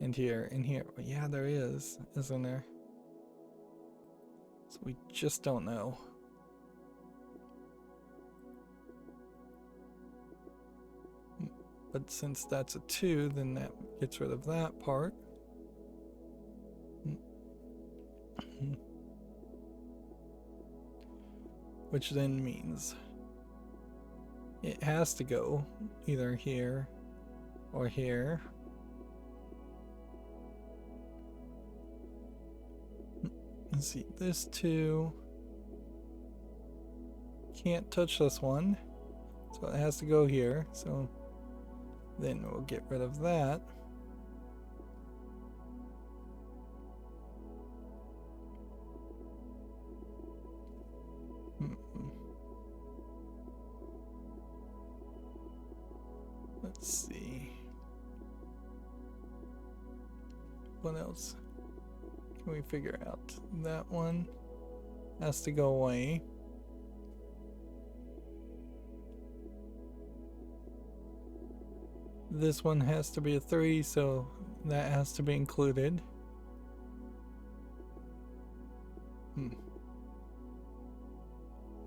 and here, and here. But yeah, there is, isn't there? So we just don't know. But since that's a 2, then that gets rid of that part. Which then means it has to go either here or here. Let's see, this 2 can't touch this one, so it has to go here. So then we'll get rid of that. Let's see. What else can we figure out? That one has to go away. This one has to be a 3, so that has to be included.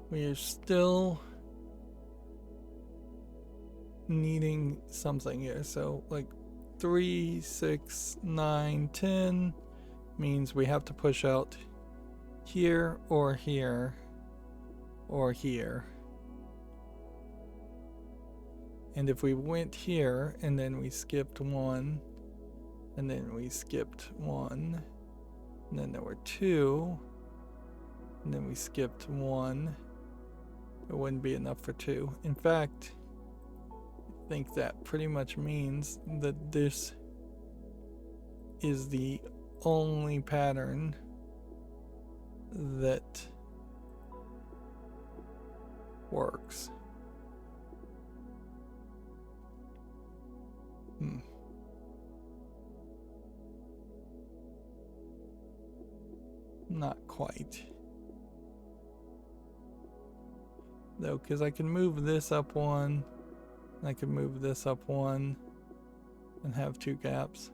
We are still needing something here. So like 3, 6, 9, 10 means we have to push out here or here or here. And if we went here and then we skipped 1 and then we skipped 1 and then there were 2 and then we skipped 1, it wouldn't be enough for 2. In fact, I think that pretty much means that this is the only pattern that works. Not quite. Though, because I can move this up 1, and I can move this up 1, and have 2 gaps.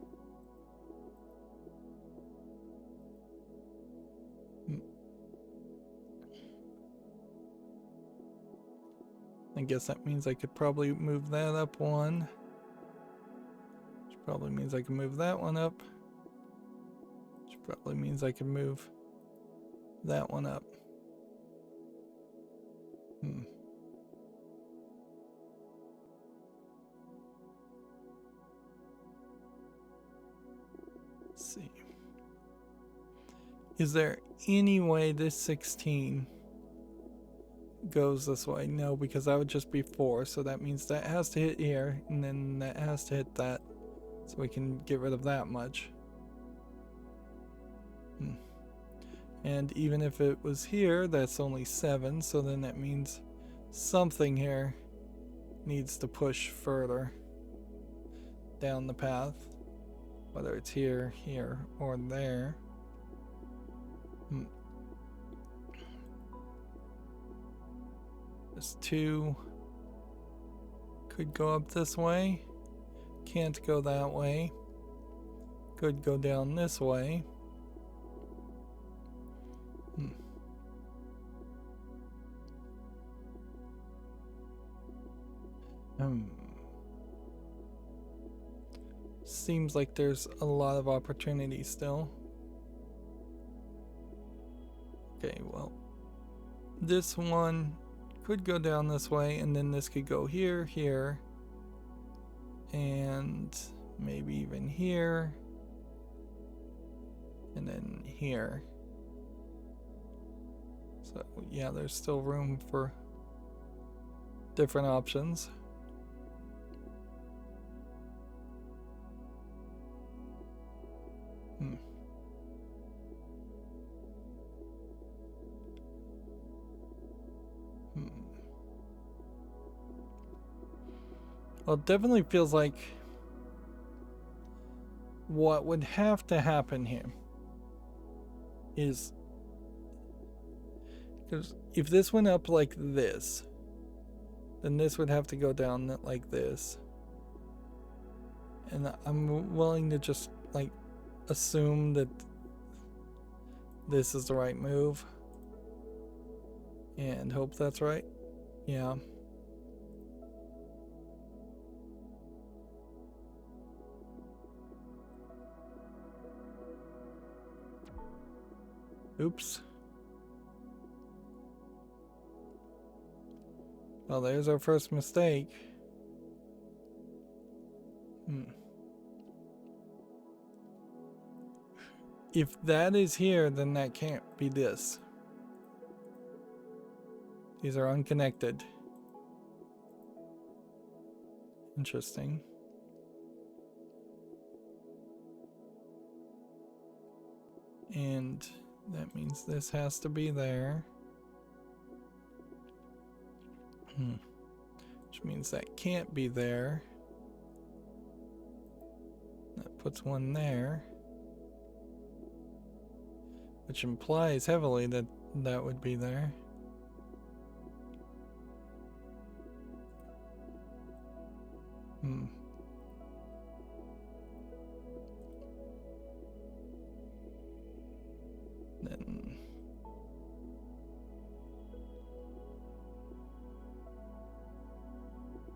I guess that means I could probably move that up 1. Which probably means I can move that one up. Which probably means I can move that one up. Let's see. Is there any way this 16 goes this way? No, because that would just be 4. So that means that has to hit here, and then that has to hit that. So we can get rid of that much. And even if it was here, that's only 7, so then that means something here needs to push further down the path, whether it's here, here, or there. This 2 could go up this way, can't go that way, could go down this way. Seems like there's a lot of opportunity still. Okay, well, this one could go down this way, and then this could go here, here, and maybe even here, and then here. So yeah, there's still room for different options. Well, it definitely feels like what would have to happen here is, because if this went up like this, then this would have to go down like this. And I'm willing to just like assume that this is the right move and hope that's right. Yeah. Oops. Well, there's our first mistake. If that is here, then that can't be this. These are unconnected. Interesting. And that means this has to be there. Which means that can't be there. puts one there, which implies heavily that that would be there. Then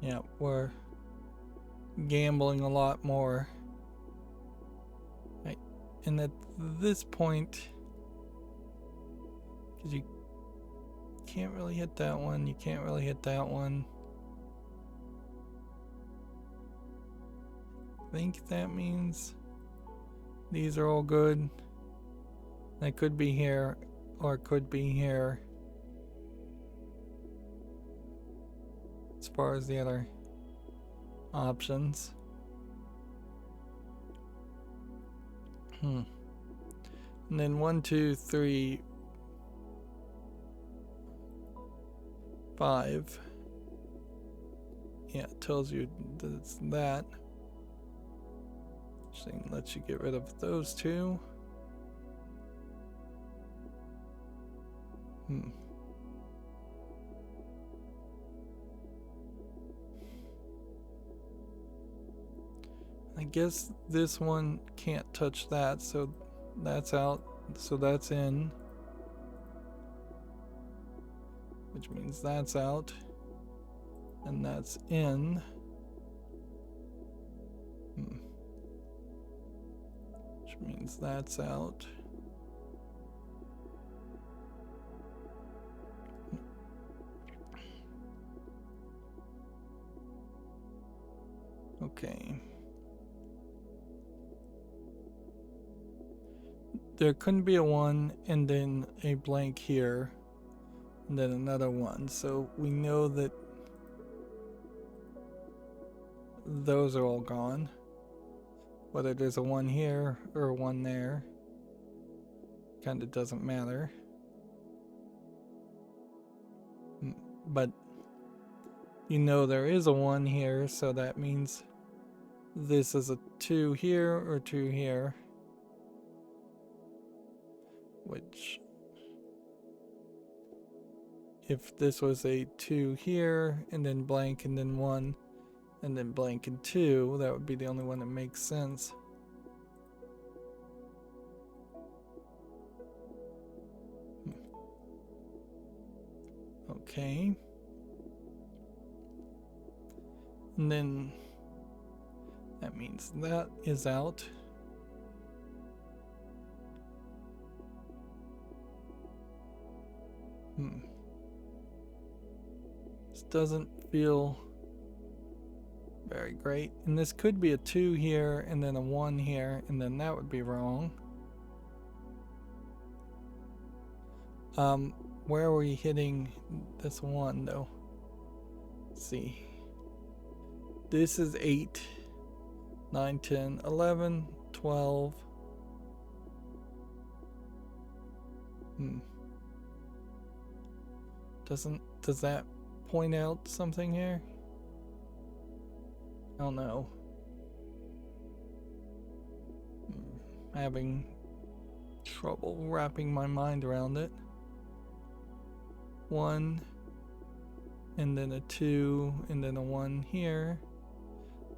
yeah, we're gambling a lot more. Right. And at this point, because you can't really hit that one, you can't really hit that one. I think that means these are all good. That could be here, or it could be here. As far as the other options. And then 1, 2, 3, 5. Yeah, it tells you that it's that. So it lets you get rid of those two. I guess this one can't touch that, so that's out, so that's in. Which means that's out, and that's in. Which means that's out. Okay. There couldn't be a 1 and then a blank here and then another 1. So we know that those are all gone. Whether there's a 1 here or a 1 there kind of doesn't matter. But you know there is a 1 here, so that means this is a 2 here or 2 here. Which, if this was a 2 here and then blank and then 1 and then blank and 2, that would be the only one that makes sense. Okay. And then that means that is out. This doesn't feel very great. And this could be a 2 here and then a 1 here, and then that would be wrong. Where are we hitting this 1 though? Let's see. This is 8, 9, 10, 11, 12. Does that point out something here? I don't know. Having trouble wrapping my mind around it. 1 and then a 2 and then a 1 here.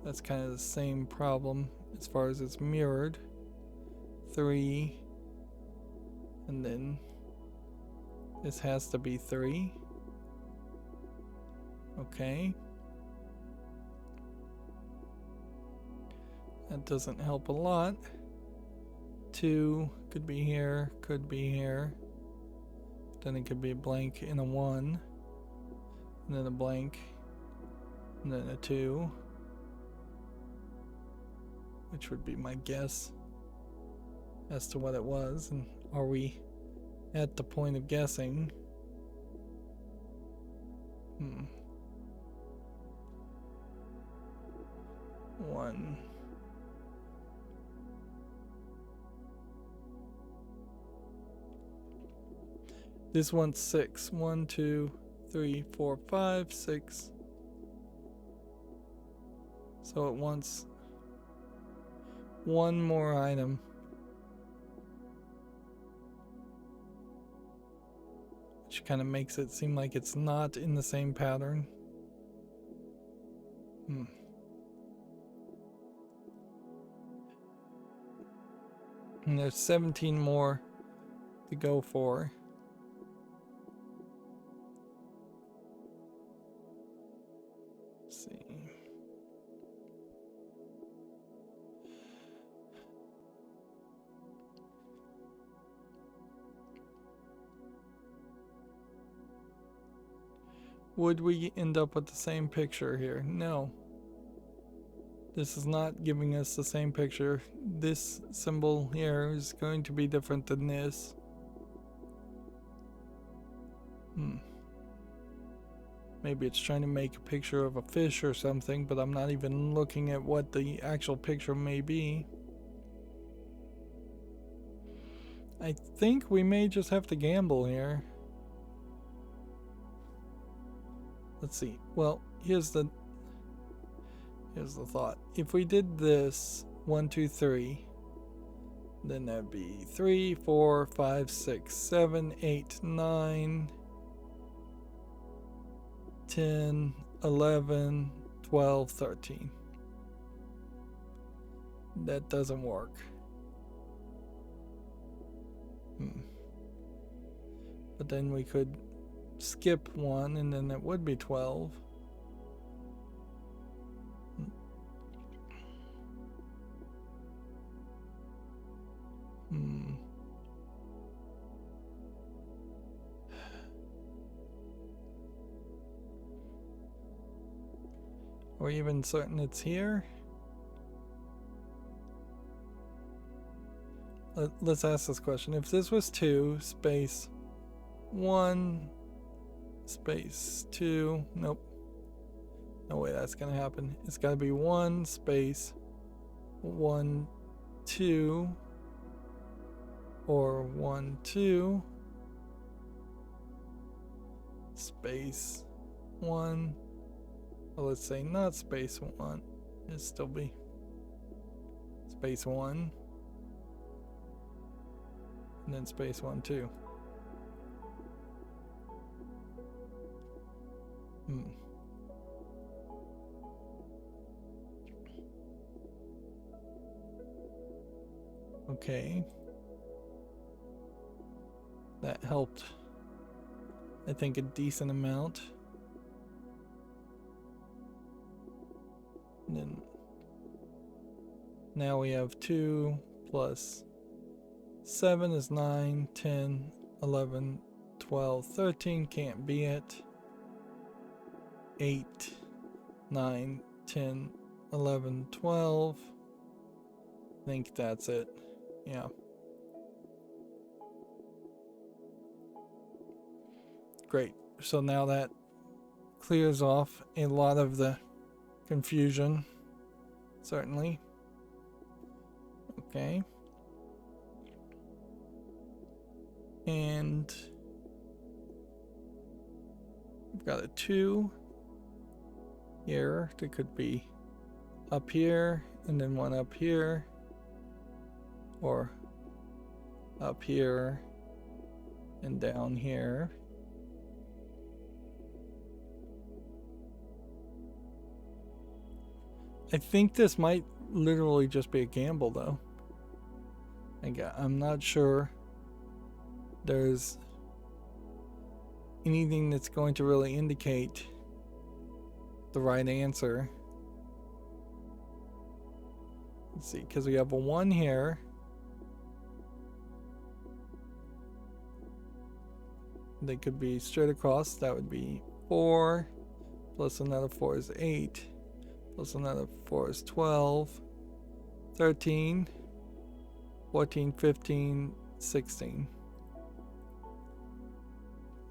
That's kind of the same problem as far as it's mirrored. 3 and then this has to be 3. Okay. That doesn't help a lot. 2 could be here, could be here. Then it could be a blank and a 1. And then a blank. And then a 2. Which would be my guess as to what it was. And are we at the point of guessing? 1. This one's 6. 1, 2, 3, 4, 5, 6. So it wants one more item. Which kind of makes it seem like it's not in the same pattern. And there's 17 more to go for. Let's see. Would we end up with the same picture here? No. This is not giving us the same picture. This symbol here is going to be different than this. Maybe it's trying to make a picture of a fish or something, but I'm not even looking at what the actual picture may be. I think we may just have to gamble here. Let's see. Well, here's the thought. If we did this 1, 2, 3, then that'd be 3, 4, 5, 6, 7, 8, 9, 10, 11, 12, 13. That doesn't work. But then we could skip 1 and then it would be 12. Are we even certain it's here? Let's ask this question. If this was 2 space 1 space 2, nope. No way that's gonna happen. It's gotta be 1 space 1, 2, or 1, 2 space 1. Well, let's say not space 1. It'd still be space 1. And then space 1, 2. Okay. That helped, I think, a decent amount. And then now we have 2 plus 7 is 9, 10, 11, 12, 13, can't be it. 8, 9, 10, 11, 12. I think that's it. Yeah. Great. So now that clears off a lot of the confusion. Certainly. Okay. And we've got a 2 here that could be up here and then one up here, or up here and down here. I think this might literally just be a gamble though. I'm not sure there's anything that's going to really indicate the right answer. Let's see, because we have a 1 here. They could be straight across. That would be 4 plus another 4 is 8 plus another 4 is 12, 13, 14, 15, 16.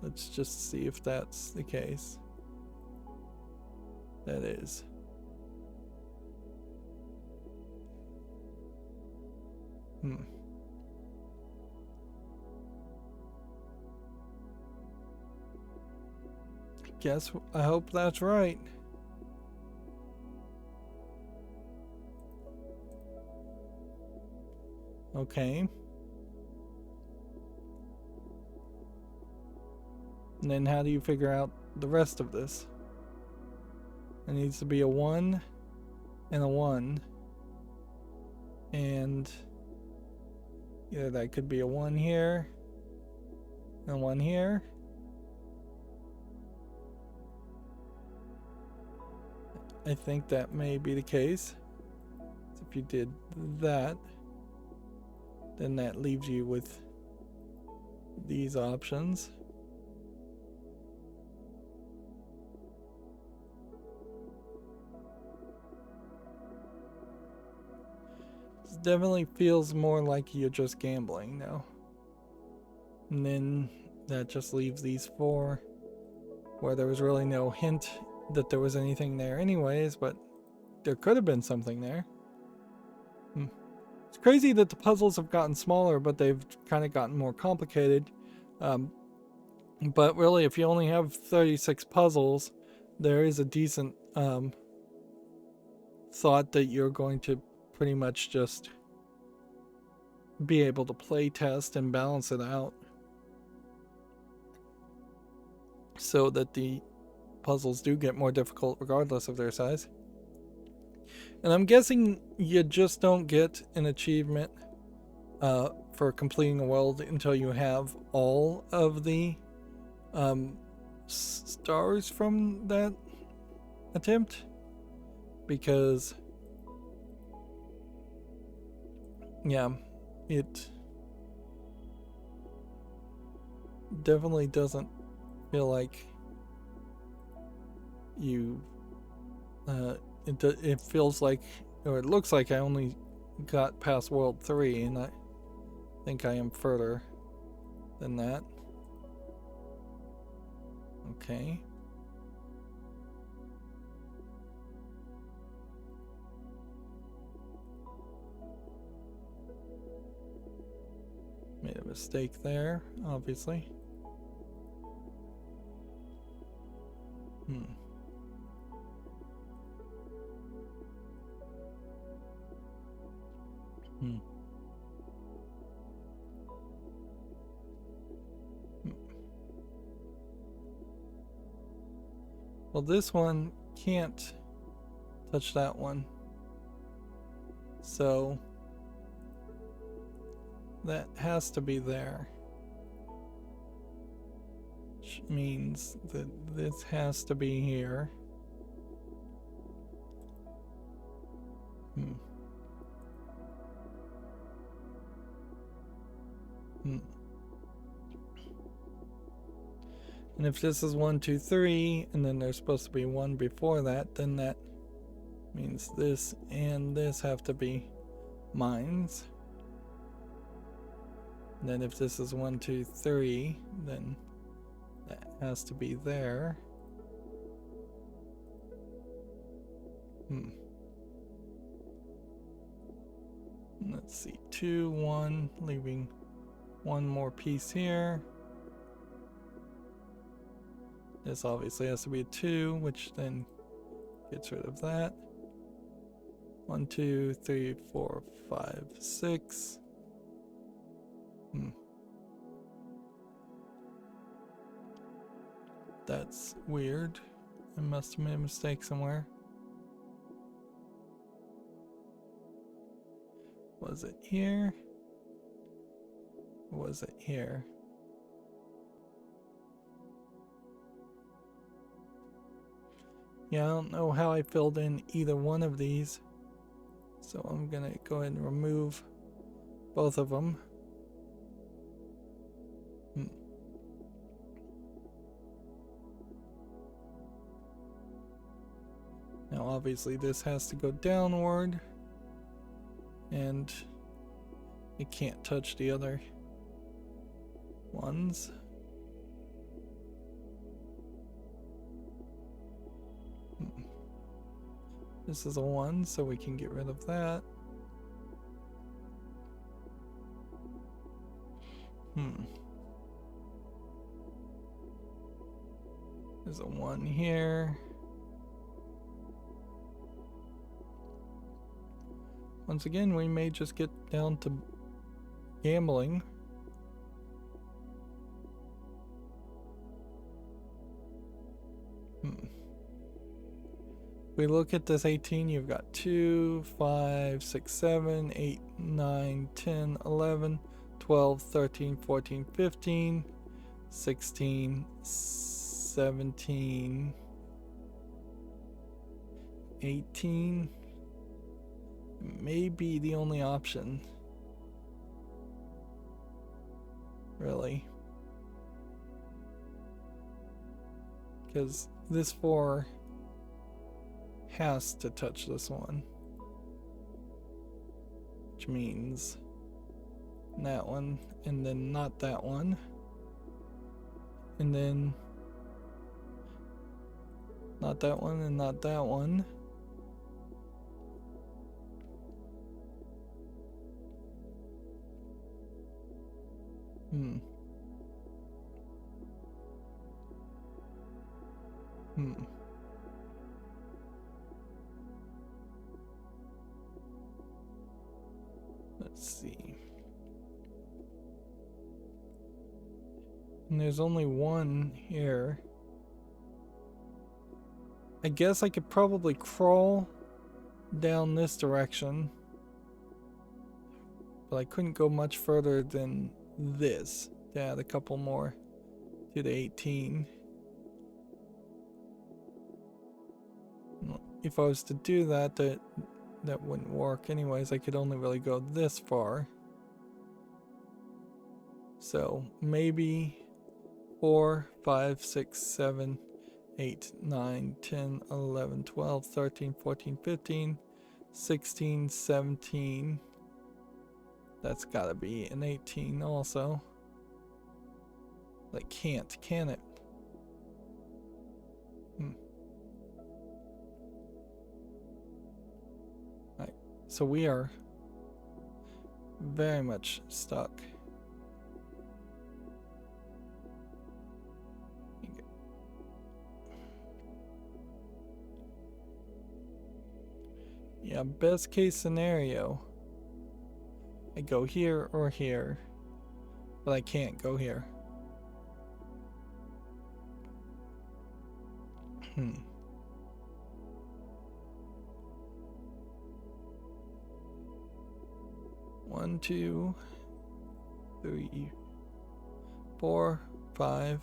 Let's just see if that's the case. That is. I hope that's right. Okay. And then how do you figure out the rest of this? It needs to be a 1 and a 1. And yeah, that could be a 1 here and a 1 here. I think that may be the case. So if you did that, then that leaves you with these options. This definitely feels more like you're just gambling now. And then that just leaves these 4 where there was really no hint that there was anything there anyways, but there could have been something there. It's crazy that the puzzles have gotten smaller, but they've kind of gotten more complicated. But really, if you only have 36 puzzles, there is a decent thought that you're going to pretty much just be able to play test and balance it out so that the puzzles do get more difficult regardless of their size. And I'm guessing you just don't get an achievement for completing a world until you have all of the stars from that attempt, because yeah, it definitely doesn't feel like you it feels like, or it looks like I only got past world 3, and I think I am further than that. Okay. Made a mistake there, obviously. Well, this one can't touch that one, so that has to be there, which means that this has to be here. And if this is 1, 2, 3, and then there's supposed to be 1 before that, then that means this and this have to be mines. And then if this is 1, 2, 3, then that has to be there. Let's see, 2, 1, leaving 1 more piece here. This obviously has to be a 2, which then gets rid of that. 1, 2, 3, 4, 5, 6. That's weird. I must have made a mistake somewhere. Was it here? Or was it here? Yeah, I don't know how I filled in either one of these, so I'm gonna go ahead and remove both of them. Now obviously this has to go downward, and it can't touch the other ones. This is a 1, so we can get rid of that. There's a 1 here. Once again, we may just get down to gambling. We look at this 18, you've got 2, 5, 6, 7, 8, 9, 10, 11, 12, 13, 14, 15, 16, 17, 18. May be the only option. Really. Because this 4 has to touch this one, which means that one, and then not that one, and then not that one, and not that one. Let's see. And there's only one here. I guess I could probably crawl down this direction, but I couldn't go much further than this to add a couple more to the 18. If I was to do that, that wouldn't work anyways. I could only really go this far. So maybe 4, 5, 6, 7, 8, 9, 10, 11, 12, 13, 14, 15, 16, 17. That's gotta be an 18 also. Like, can't, can it? Alright, so we are very much stuck. Yeah, best case scenario, I go here or here, but I can't go here. 1, 2, 3, 4, 5,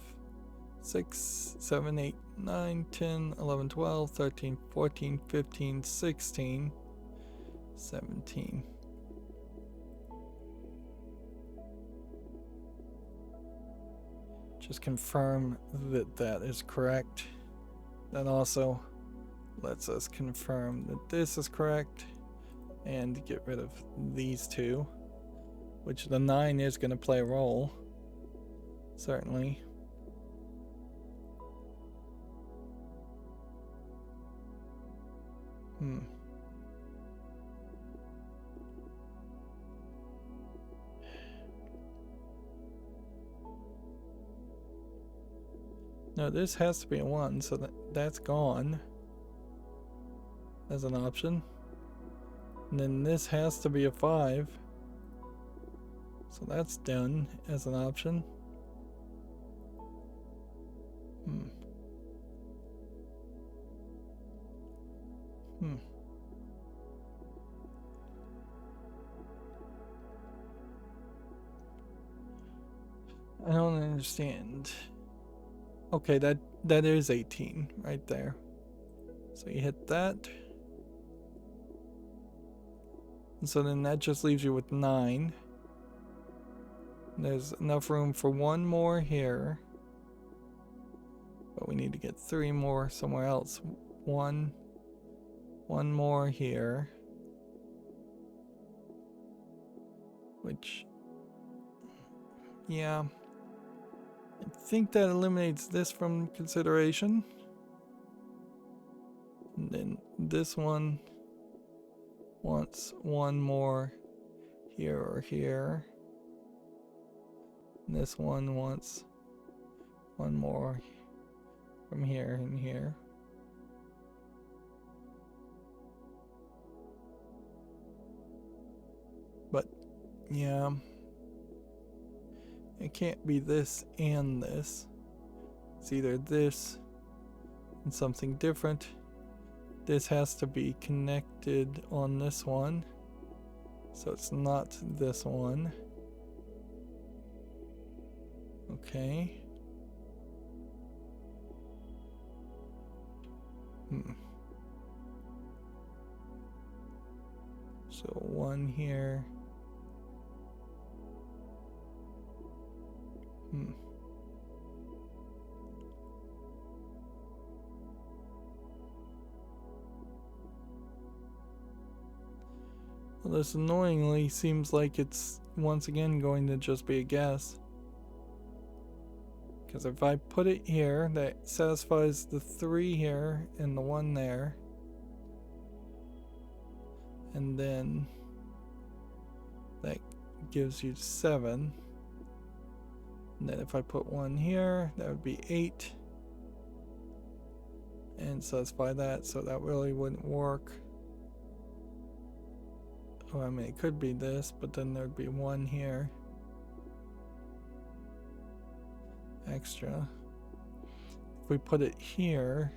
6, 7, 8, 9, 10, 11, 12, 13, 14, 15, 16, 17. Just confirm that that is correct. That also lets us confirm that this is correct and get rid of these two, which the 9 is going to play a role, certainly. No, this has to be a 1, so that's gone as an option. And then this has to be a 5, so that's done as an option. I don't understand. Okay, that is 18 right there. So you hit that. And so then that just leaves you with 9. There's enough room for one more here. But we need to get 3 more somewhere else. One more here. Which, yeah. I think that eliminates this from consideration. And then this one wants one more here or here. And this one wants one more from here and here. But yeah, It can't be this and this. It's either this and something different. This has to be connected on this one. So it's not this one. Okay. So one here. Well, this annoyingly seems like it's once again going to just be a guess. Because if I put it here, that satisfies the 3 here and the 1 there. And then that gives you 7. And then if I put 1 here, that would be 8. And satisfy that, so that really wouldn't work. Oh, I mean, it could be this, but then there'd be 1 here. Extra. If we put it here,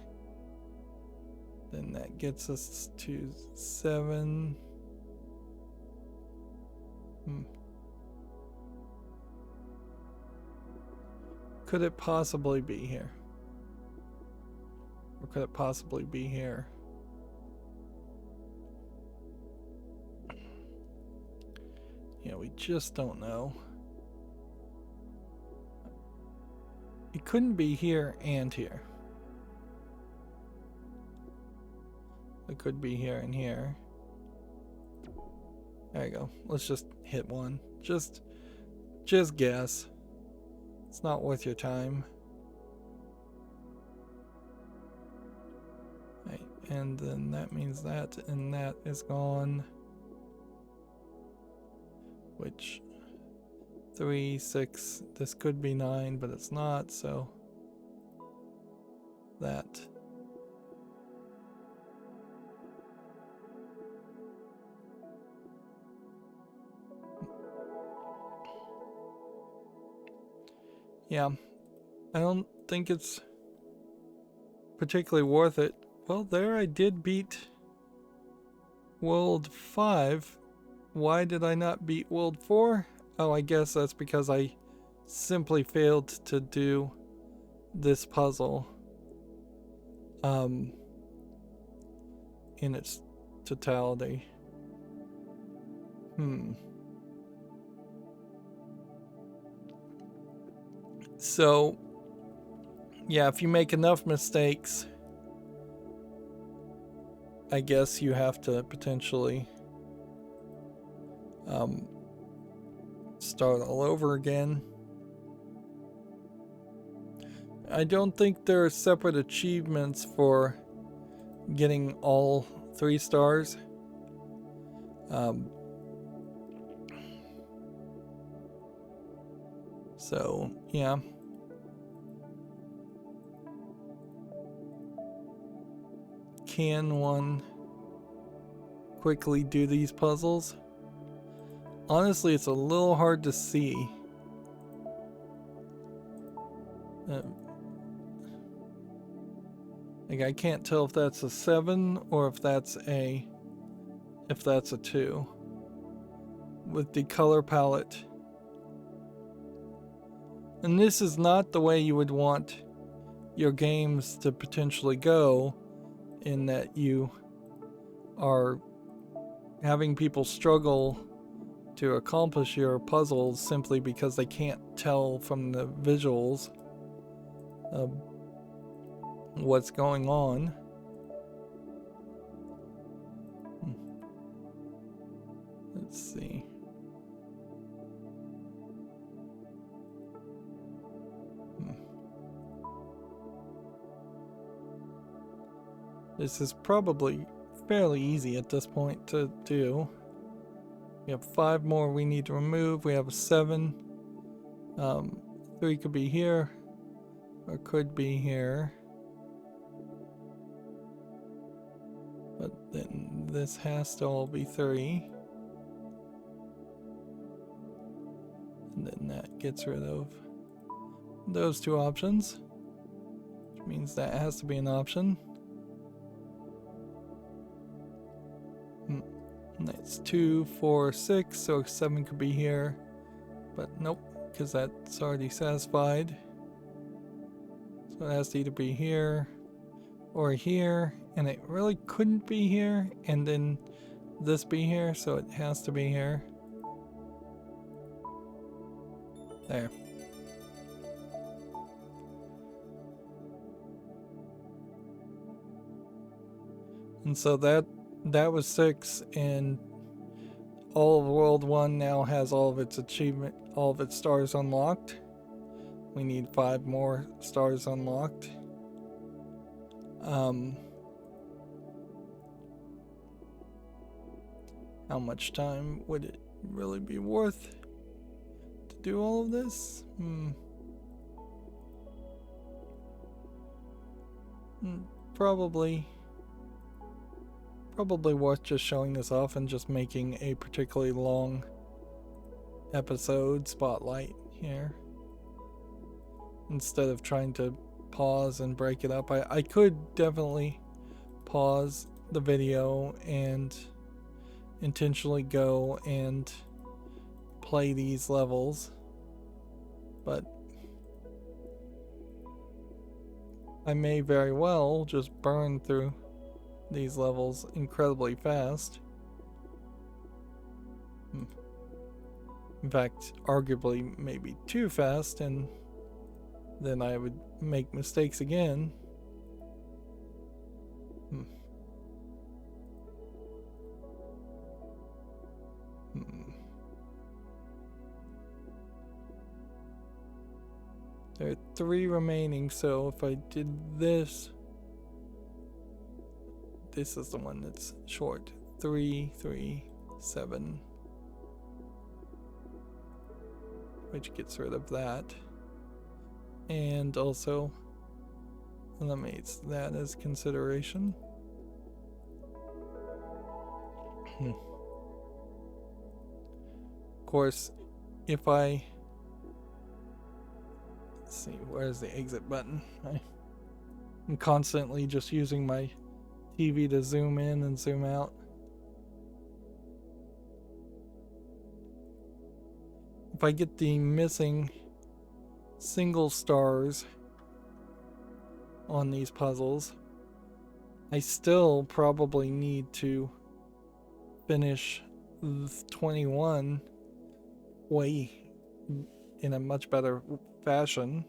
then that gets us to 7. Could it possibly be here? Or could it possibly be here? Yeah, we just don't know. It couldn't be here and here. It could be here and here. There you go. Let's just hit 1. Just guess. It's not worth your time. Right, and then that means that, and that is gone. Which 3, 6, this could be 9, but it's not, so that. Yeah, I don't think it's particularly worth it. Well, there I did beat World 5. Why did I not beat World 4? Oh, I guess that's because I simply failed to do this puzzle in its totality. So, yeah, if you make enough mistakes, I guess you have to potentially start all over again. I don't think there are separate achievements for getting all 3 stars. So, yeah. Can one quickly do these puzzles? Honestly, it's a little hard to see. Like, I can't tell if that's a 7 or if that's a 2 with the color palette. And this is not the way you would want your games to potentially go, in that you are having people struggle to accomplish your puzzles simply because they can't tell from the visuals what's going on. Let's see. This is probably fairly easy at this point to do. We have 5 more we need to remove. We have a 7. 3 could be here, or could be here. But then this has to all be 3. And then that gets rid of those two options, which means that has to be an option. That's 2, 4, 6, so 7 could be here, but nope, because that's already satisfied. So it has to either be here or here, and it really couldn't be here, and then this be here, so it has to be here. There. And so that was 6, and all of World 1 now has all of its all of its stars unlocked. We need 5 more stars unlocked. How much time would it really be worth to do all of this? Probably worth just showing this off and just making a particularly long episode spotlight here, instead of trying to pause and break it up. I could definitely pause the video and intentionally go and play these levels, but I may very well just burn through these levels incredibly fast. In fact, arguably maybe too fast, and then I would make mistakes again. There are 3 remaining, so if I did this, this is the one that's short. 3, 3, 7. Which gets rid of that. And also eliminates that as consideration. Of course, if I... Let's see, where's the exit button? I'm constantly just using my TV to zoom in and zoom out. If I get the missing single stars on these puzzles, I still probably need to finish 21 way in a much better fashion.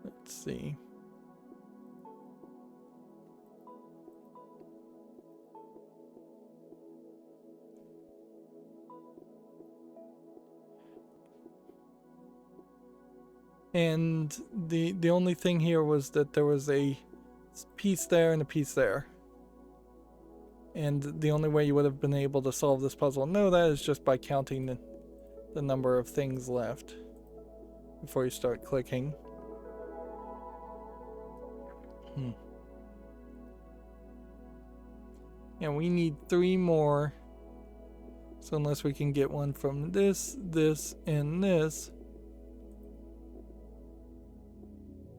Let's see. And the only thing here was that there was a piece there and a piece there. And the only way you would have been able to solve this puzzle, no, that is just by counting the number of things left before you start clicking. Yeah, we need 3 more. So unless we can get one from this, this, and this,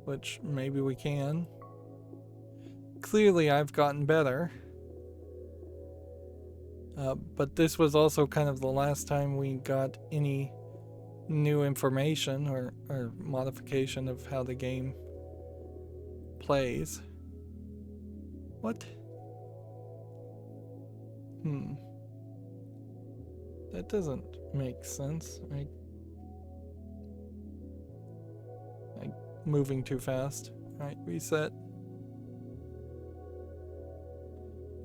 which maybe we can. Clearly I've gotten better. But this was also kind of the last time we got any new information or modification of how the game plays. What? That doesn't make sense. Moving too fast. Alright, reset.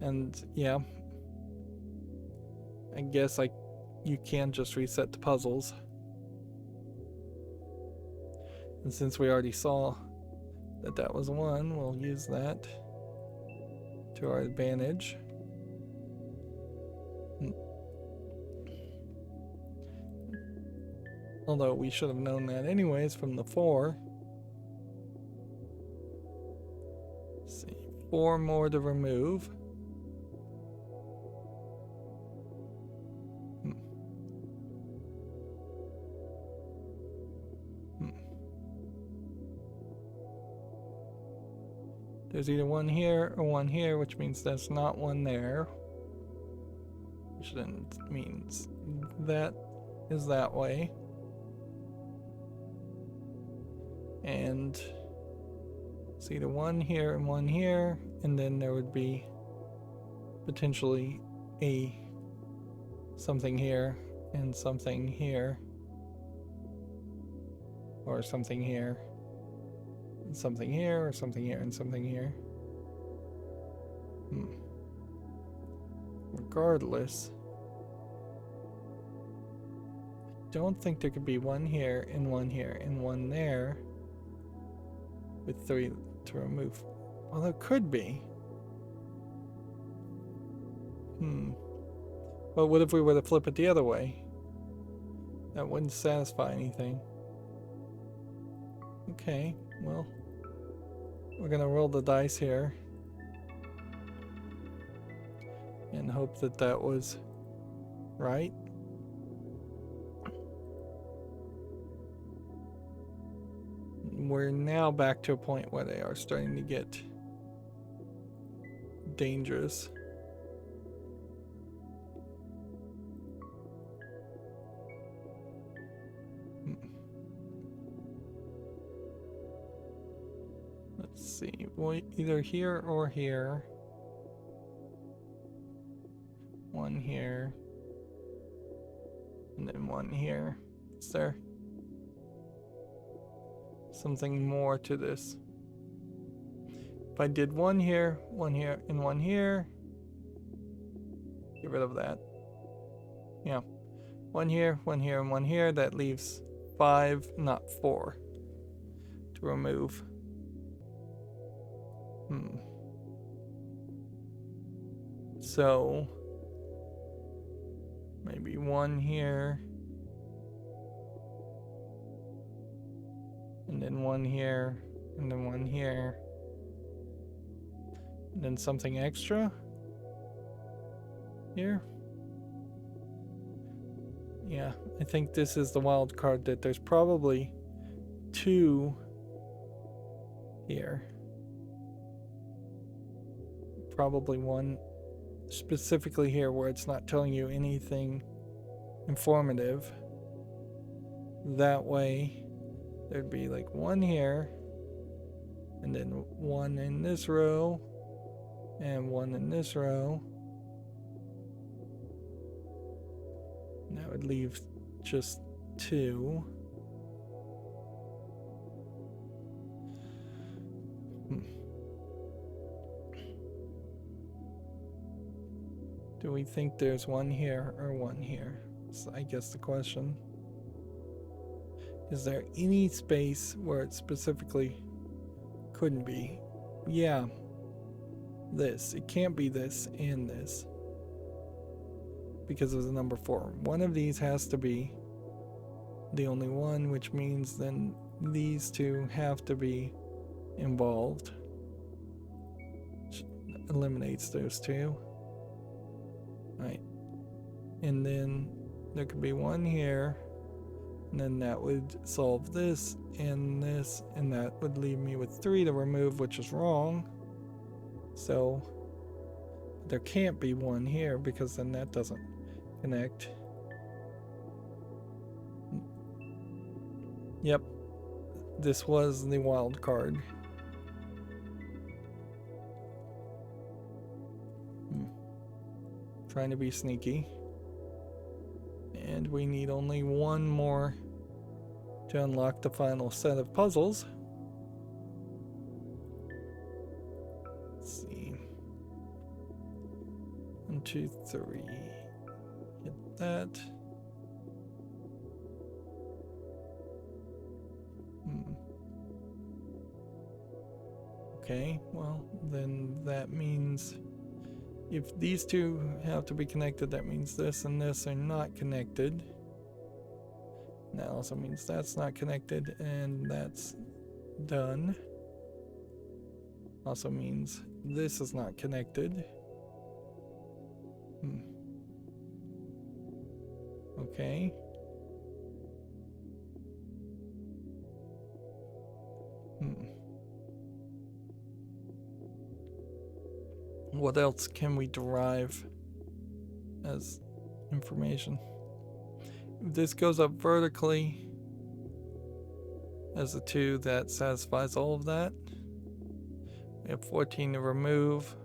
And yeah, I guess you can just reset the puzzles. And since we already saw that was one, we'll use that to our advantage. Although we should have known that anyways from the 4. Let's see, 4 more to remove. There's either one here or one here, which means there's not one there. Which then means that is that way. And it's either one here and one here, and then there would be potentially a something here and something here. Or something here. Something here, or something here, and something here. Regardless, I don't think there could be one here, and one here, and one there with 3 to remove. Well, there could be. But what if we were to flip it the other way? That wouldn't satisfy anything. Okay, well, we're gonna roll the dice here and hope that that was right. We're now back to a point where they are starting to get dangerous. Let's see, well, either here or here. One here. And then one here. Is there something more to this? If I did one here, and one here, get rid of that. Yeah. One here, and one here, that leaves 5, not 4 to remove. So maybe one here, and then one here, and then one here, and then something extra here. Yeah, I think this is the wild card, that there's probably 2 here. Probably one specifically here where it's not telling you anything informative. That way there'd be like one here, and then one in this row, and one in this row. And that would leave just 2. Do we think there's one here or one here? That's, I guess, the question. Is there any space where it specifically couldn't be? Yeah. This. It can't be this and this, because of the number 4. One of these has to be the only one, which means then these 2 have to be involved. Which eliminates those 2. Right. And then there could be one here, and then that would solve this, and that would leave me with 3 to remove, which is wrong. So there can't be one here, because then that doesn't connect. Yep, this was the wild card. Trying to be sneaky. And we need only one more to unlock the final set of puzzles. Let's see. 1, 2, 3. Hit that. Okay, well, then that means if these 2 have to be connected, that means this and this are not connected. That also means that's not connected, and that's done. Also means this is not connected. Okay. what else can we derive as information? If this goes up vertically as a 2, that satisfies all of that. We have 14 to remove.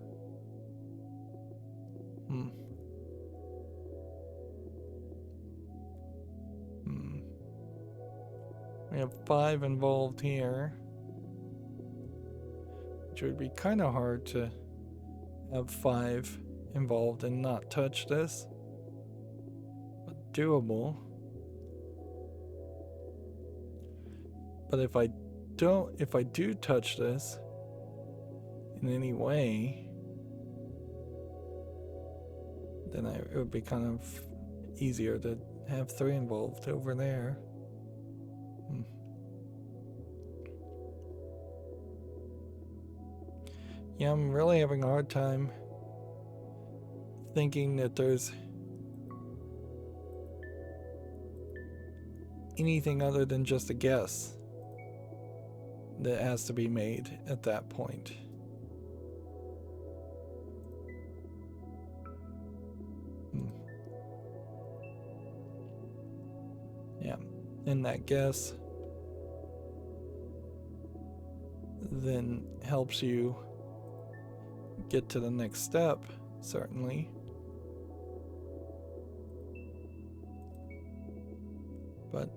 We have 5 involved here, which would be kind of hard to have 5 involved and not touch this, but doable. But if I do touch this in any way, then it would be kind of easier to have 3 involved over there. Yeah, I'm really having a hard time thinking that there's anything other than just a guess that has to be made at that point. Yeah, and that guess then helps you get to the next step, certainly. But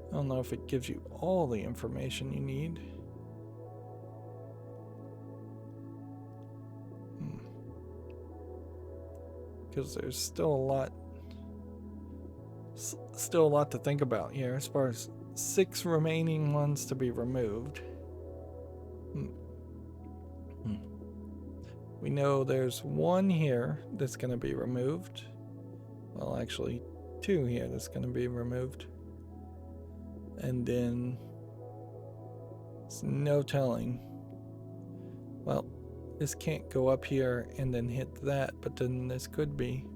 I don't know if it gives you all the information you need. Because there's still a lot to think about here as far as 6 remaining ones to be removed. We know there's 1 here that's going to be removed. Well, actually 2 here that's going to be removed. And then it's no telling. Well, this can't go up here and then hit that, but then this could be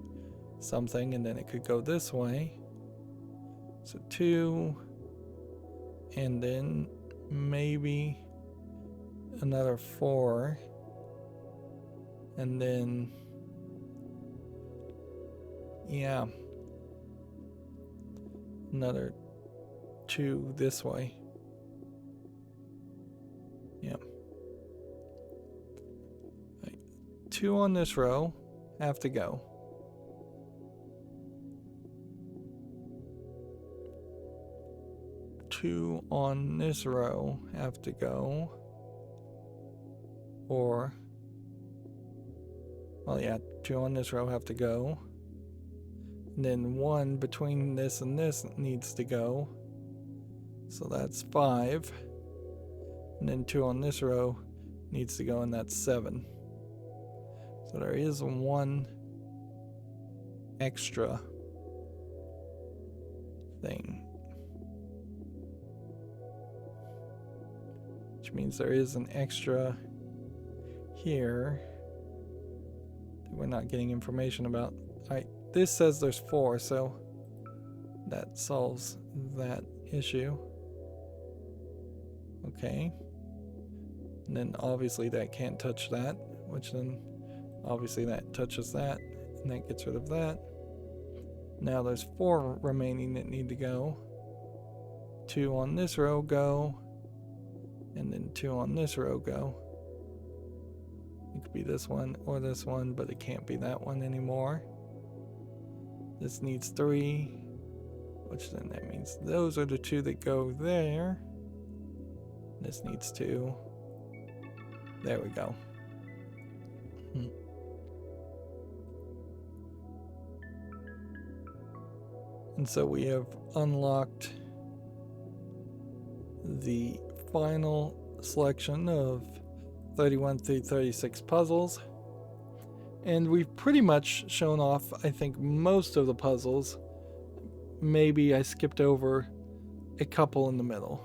something, and then it could go this way. So 2, and then maybe another 4, and then yeah, another 2 this way. Yeah. 2 on this row have to go. 2 on this row have to go. Or, well, yeah, 2 on this row have to go. And then 1 between this and this needs to go. So that's 5. And then 2 on this row needs to go, and that's 7. So there is 1 extra thing. Which means there is an extra here that we're not getting information about. Alright, this says there's 4, so that solves that issue. Okay. And then obviously that can't touch that, which then obviously that touches that, and that gets rid of that. Now there's 4 remaining that need to go. 2 on this row go, and then 2 on this row go. It could be this one or this one, but it can't be that one anymore. This needs 3, which then that means those are the 2 that go there. This needs 2. There we go. And so we have unlocked the final selection of 31 through 36 puzzles. And we've pretty much shown off, I think, most of the puzzles. Maybe I skipped over a couple in the middle.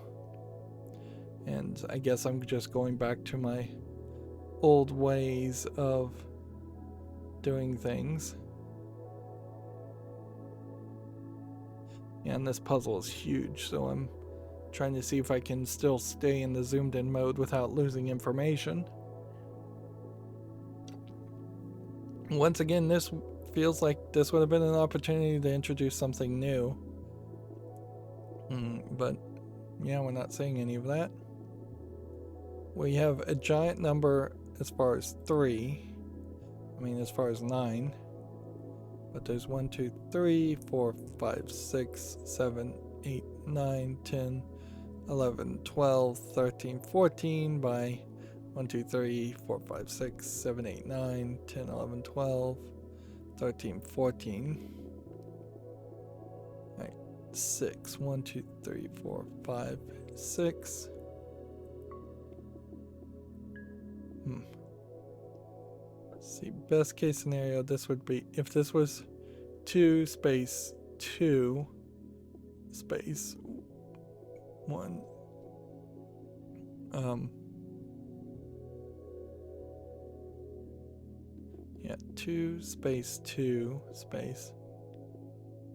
And I guess I'm just going back to my old ways of doing things. And this puzzle is huge, so I'm trying to see if I can still stay in the zoomed in mode without losing information. Once again, this feels like this would have been an opportunity to introduce something new. But yeah, we're not seeing any of that. We have a giant number as far as 3. I mean, as far as 9. But there's 1, 2, 3, 4, 5, 6, 7, 8, 9, 10, 11, 12, 13, 14 by 1, 2, 3, 4, 5, 6, 7, 8, 9, 10, 11, 12, 13, 14. Alright, 6. 1, 2, 3, 4, 5, 6. Let's see, best case scenario, this would be if this was 2 space 2 space 1. Yeah, 2 space 2 space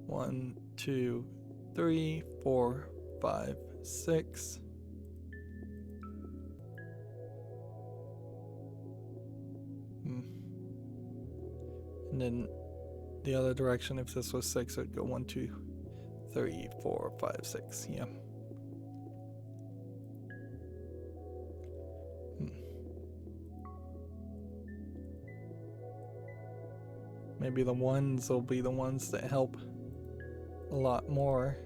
1, 2, 3, 4, 5, 6. And then the other direction, if this was 6, it would go 1, 2, 3, 4, 5, 6. Yeah. Maybe the 1s will be the ones that help a lot more.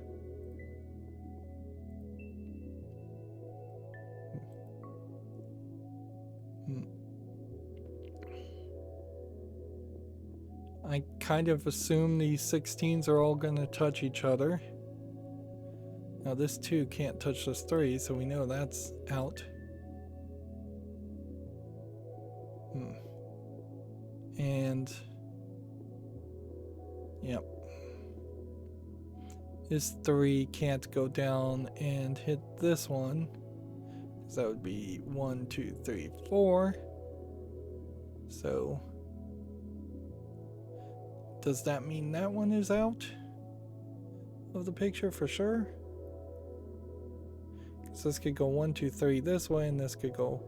I kind of assume these 16s are all going to touch each other. Now this 2 can't touch this 3, so we know that's out. And yep, this 3 can't go down and hit this one, because that would be 1, 2, 3, 4. So does that mean that one is out of the picture for sure? Because this could go 1, 2, 3 this way, and this could go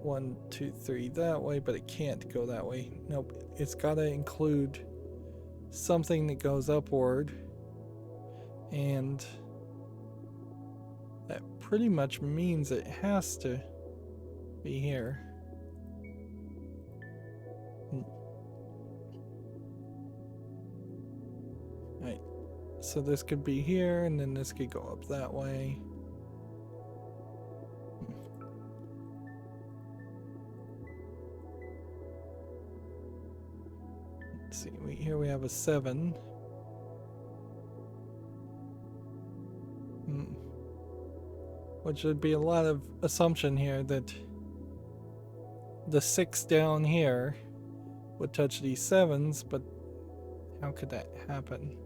1, 2, 3 that way, but it can't go that way. Nope, it's got to include something that goes upward, and that pretty much means it has to be here. Right, so this could be here, and then this could go up that way. Let's see, here we have a 7. Which would be a lot of assumption here that the 6 down here would touch these 7s, but how could that happen?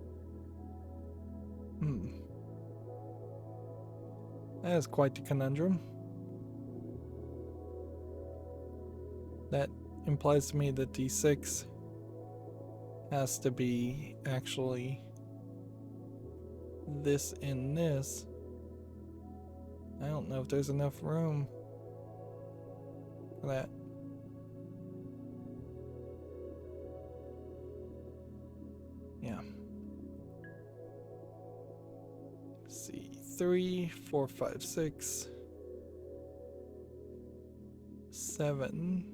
That is quite the conundrum. That implies to me that D6 has to be actually this and this. I don't know if there's enough room for that. Yeah. Let's see, 3, 4, 5, 6, 7.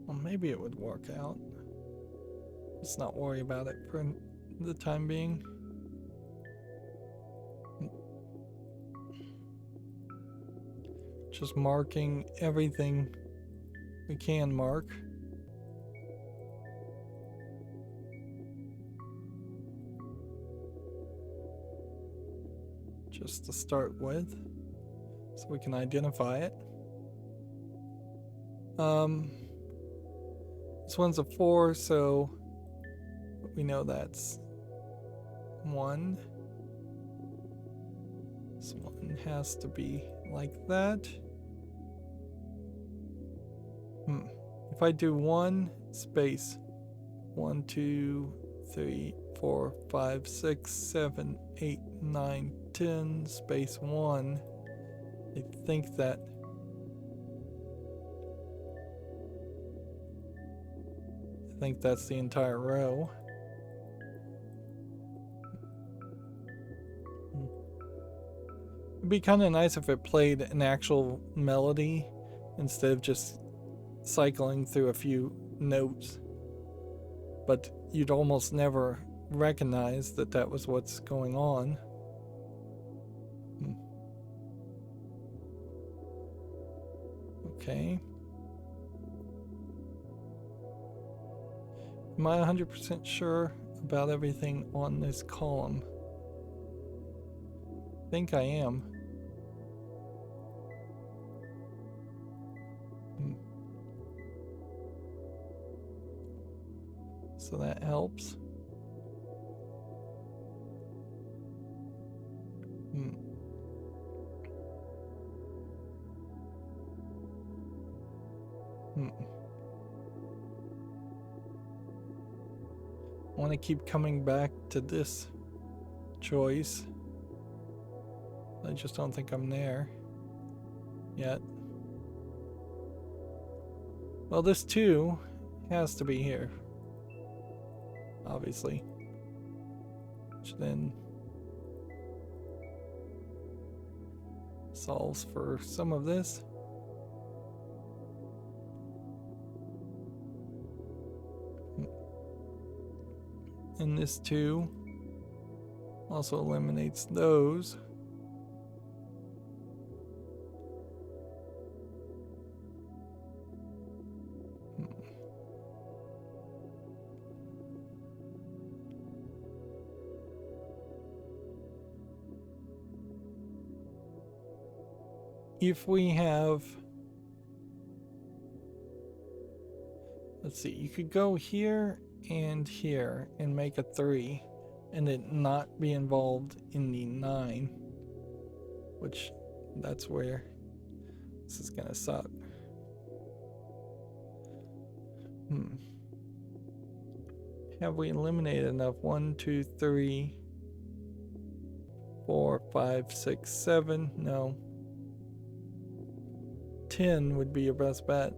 Well, maybe it would work out. Let's not worry about it for the time being. Just marking everything we can mark. Just to start with, so we can identify it. This one's a 4, so we know that's 1. This one has to be like that. If I do 1 space 1, 2, 3, 4, 5, 6, 7, 8, 9, 10, space 1. I think that's the entire row. It'd be kind of nice if it played an actual melody instead of just cycling through a few notes. But you'd almost never recognize that that was what's going on. Okay. Am I 100% sure about everything on this column? I think I am. So that helps. I want to keep coming back to this choice. I just don't think I'm there yet. Well, this 2 has to be here, obviously. Which then solves for some of this. And this 2 also eliminates those. If we have, let's see, you could go here and here and make a 3 and it not be involved in the 9, which that's where this is gonna suck. Have we eliminated enough? 1, 2, 3, 4, 5, 6, 7? No. 10 would be your best bet.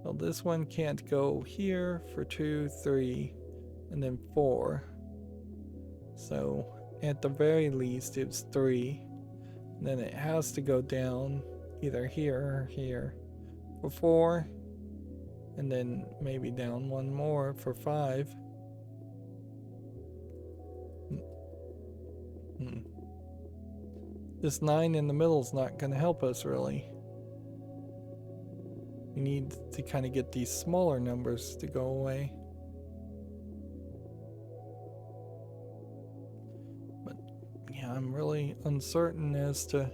Well, this one can't go here for 2, 3, and then 4. So at the very least it's 3. And then it has to go down either here or here for 4. And then maybe down one more for 5. This 9 in the middle is not going to help us really. We need to kind of get these smaller numbers to go away. But yeah, I'm really uncertain as to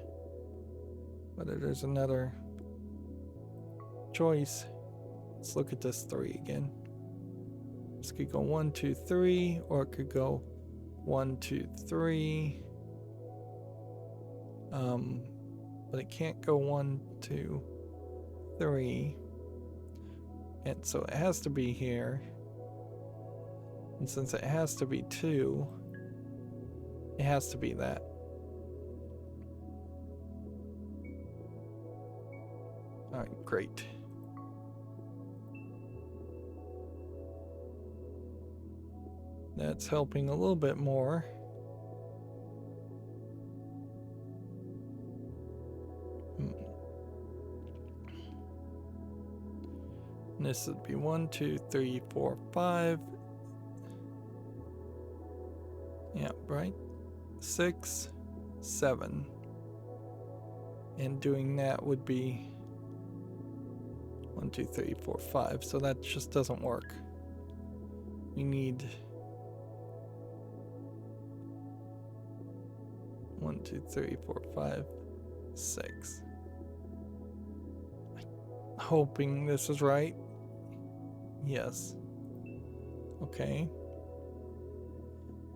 whether there's another choice. Let's look at this 3 again. This could go 1, 2, 3, or it could go 1, 2, 3. But it can't go 1, 2, 3. And so it has to be here. And since it has to be 2, it has to be that. Alright, great. That's helping a little bit more. This would be 1, 2, 3, 4, 5. Yeah, right? 6, 7. And doing that would be 1, 2, 3, 4, 5. So that just doesn't work. We need 1, 2, 3, 4, 5, 6. Hoping this is right. Yes. Okay.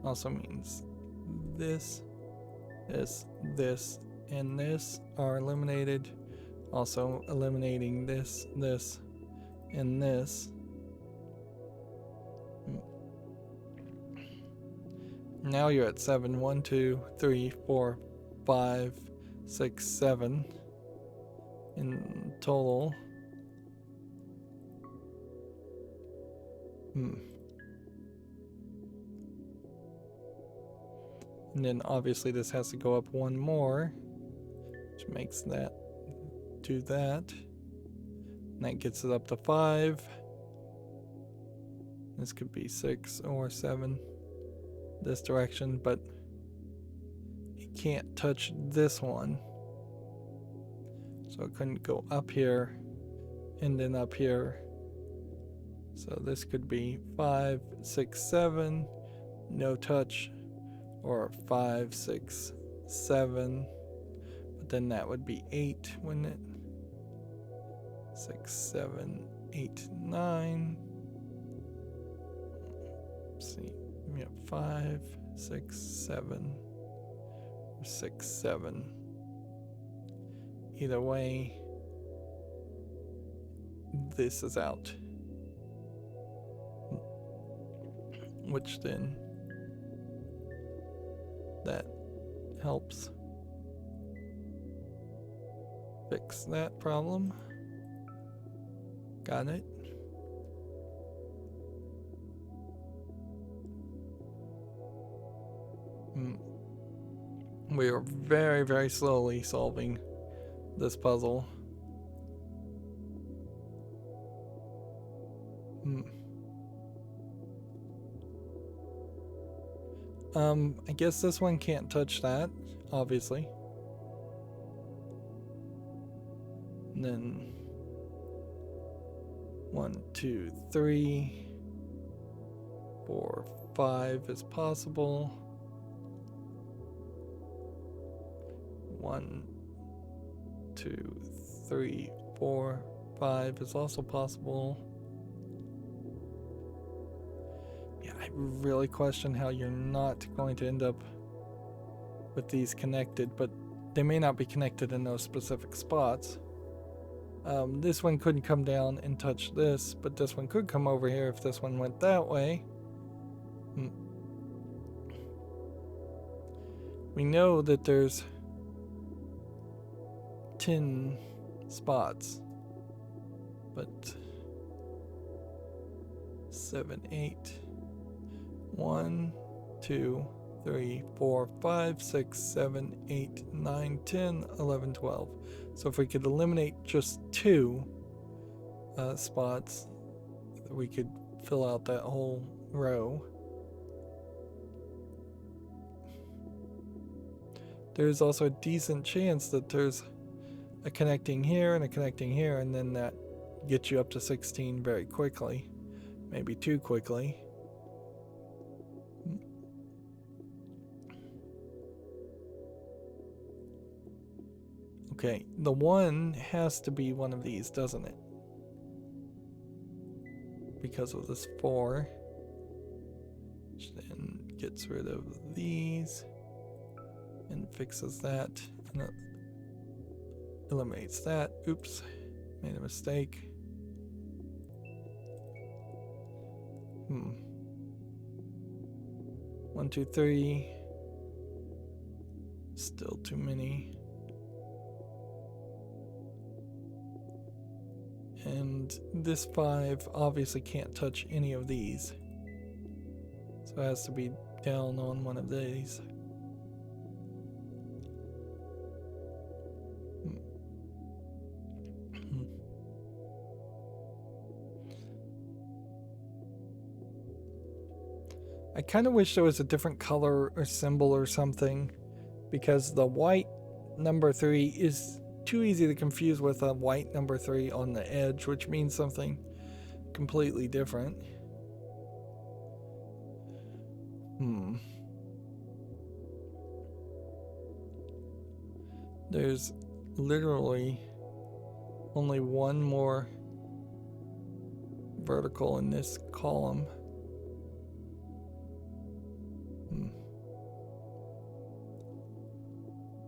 Also means this, this, and this are eliminated. Also eliminating this, and this. Now you're at 7. 1, 2, 3, 4, 5, 6, 7 in total. And then obviously this has to go up one more, which makes that do that. And that gets it up to 5. This could be 6 or 7 this direction, but it can't touch this one. So it couldn't go up here and then up here. So this could be 5, 6, 7, no touch, or 5, 6, 7, but then that would be 8, wouldn't it? 6, 7, 8, 9. Let's see, we have 5, 6, 7, 6, 7. Either way, this is out. Which then, that helps fix that problem. Got it. We are very, very slowly solving this puzzle. I guess this one can't touch that, obviously. And then 1, 2, 3, 4, 5 is possible. 1, 2, 3, 4, 5 is also possible. Yeah, I really question how you're not going to end up with these connected, but they may not be connected in those specific spots. This one couldn't come down and touch this, but this one could come over here if this one went that way. We know that there's 10 spots, but 7, 8, 1, 2, 3, 4, 5, 6, 7, 8, 9, 10, 11, 12. So if we could eliminate just 2 spots, we could fill out that whole row. There's also a decent chance that there's a connecting here and a connecting here, and then that gets you up to 16 very quickly, maybe too quickly. Okay, the 1 has to be one of these, doesn't it? Because of this 4, which then gets rid of these and fixes that, and eliminates that. Oops, made a mistake. 1, 2, 3. Still too many. And this 5 obviously can't touch any of these. So it has to be down on one of these. I kind of wish there was a different color or symbol or something, because the white number 3 is too easy to confuse with a white number 3 on the edge, which means something completely different. There's literally only one more vertical in this column.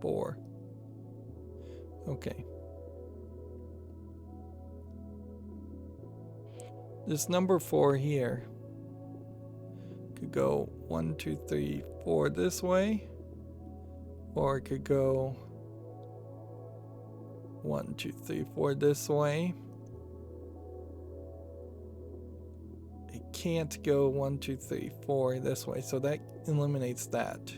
4. Okay. This number 4 here could go 1, 2, 3, 4 this way, or it could go 1, 2, 3, 4 this way. It can't go 1, 2, 3, 4 this way, so that eliminates that.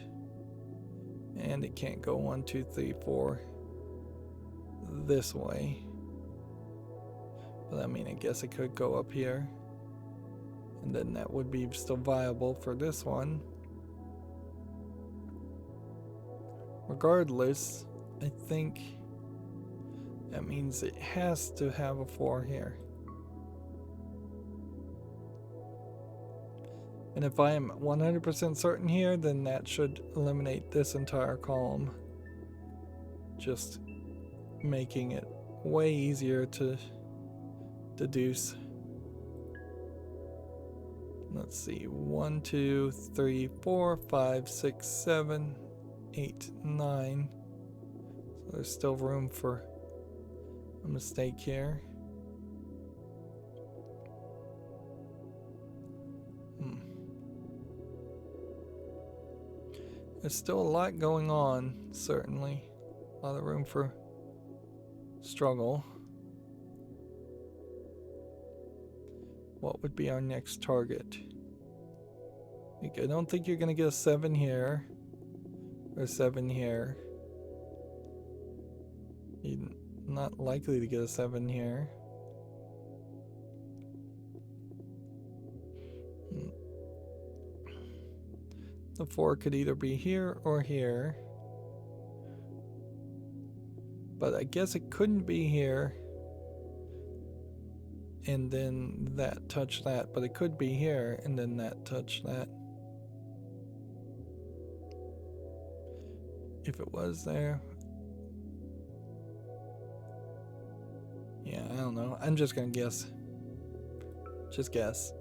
And it can't go 1, 2, 3, 4 this way. But I mean, I guess it could go up here. And then that would be still viable for this one. Regardless, I think that means it has to have a 4 here. And if I am 100% certain here, then that should eliminate this entire column. Just making it way easier to deduce. Let's see, 1, 2, 3, 4, 5, 6, 7, 8, 9. So there's still room for a mistake here. There's still a lot going on, certainly. A lot of room for struggle. What would be our next target? I don't think you're going to get a 7 here. Or a 7 here. You're not likely to get a 7 here. The 4 could either be here or here. But I guess it couldn't be here. And then that touch that. But it could be here and then that touch that. If it was there. Yeah, I don't know. I'm just gonna guess. Just guess.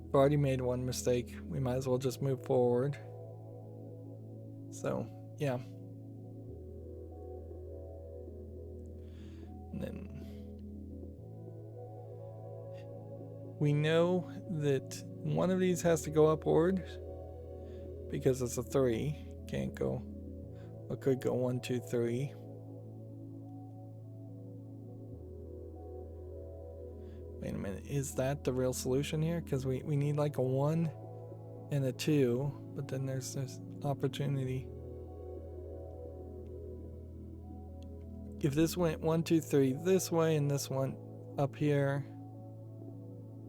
We've already made one mistake. We might as well just move forward. So, yeah. And then we know that one of these has to go upward because it's a 3. Can't go. Or could go 1, 2, 3. Wait a minute, is that the real solution here? Because we need like a 1 and a 2, but then there's this opportunity. If this went 1, 2, 3 this way and this one up here,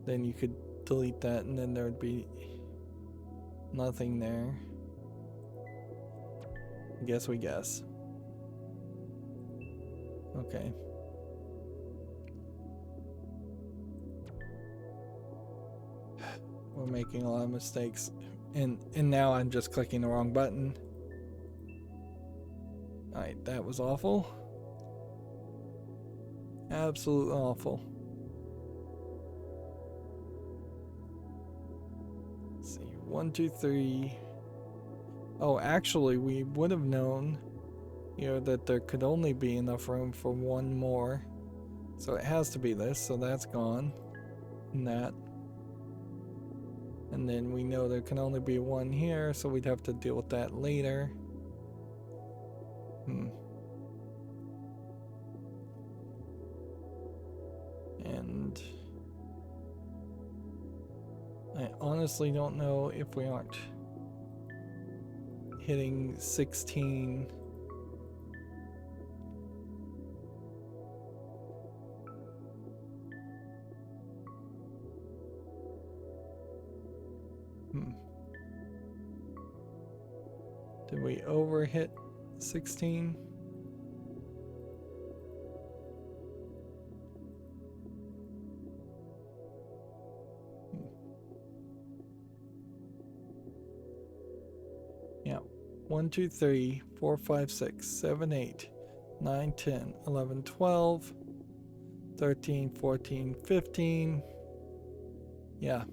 then you could delete that and then there would be nothing there. I guess we guess. Okay. We're making a lot of mistakes. And now I'm just clicking the wrong button. Alright, that was awful. Absolutely awful. Let's see, 1, 2, 3. Oh, actually, we would have known, that there could only be enough room for 1 more. So it has to be this, so that's gone. And that. And then we know there can only be 1 here, so we'd have to deal with that later. And I honestly don't know if we aren't hitting 16. Did we overhit 16? Yeah. 1, 2, 3, 4, 5, 6, 7, 8, 9, 10, 11, 12, 13, 14, 15. Yeah.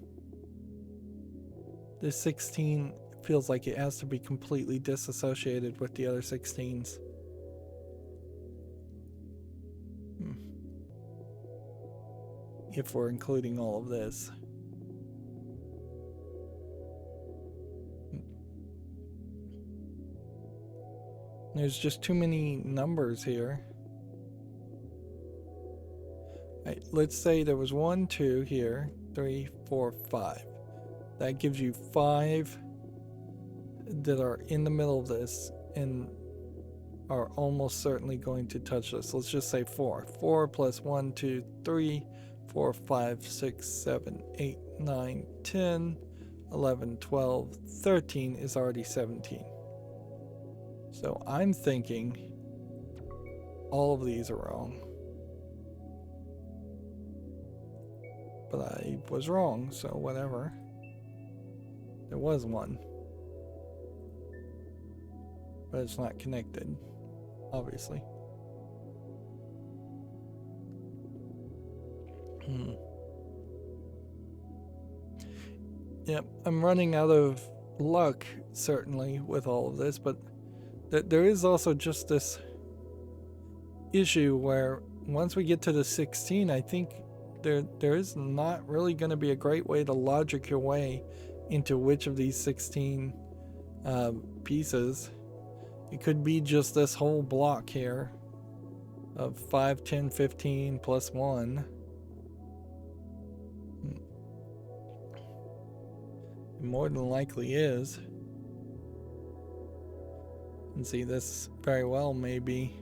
This 16 feels like it has to be completely disassociated with the other 16s. if we're including all of this. There's just too many numbers here. Right, let's say there was 1, 2 here, 3, 4, 5. That gives you 5 that are in the middle of this and are almost certainly going to touch this. Let's just say 4. 4 plus 1, 2, 3, 4, 5, 6, 7, 8, 9, 10, 11, 12, 13 is already 17. So I'm thinking all of these are wrong. But I was wrong, so whatever. There was one. But it's not connected, obviously. Yep, I'm running out of luck, certainly, with all of this, but there is also just this issue where once we get to the 16, I think there is not really going to be a great way to logic your way into which of these 16 pieces. It could be just this whole block here of 5, 10, 15 plus 1. It more than likely is. And see, this very well may be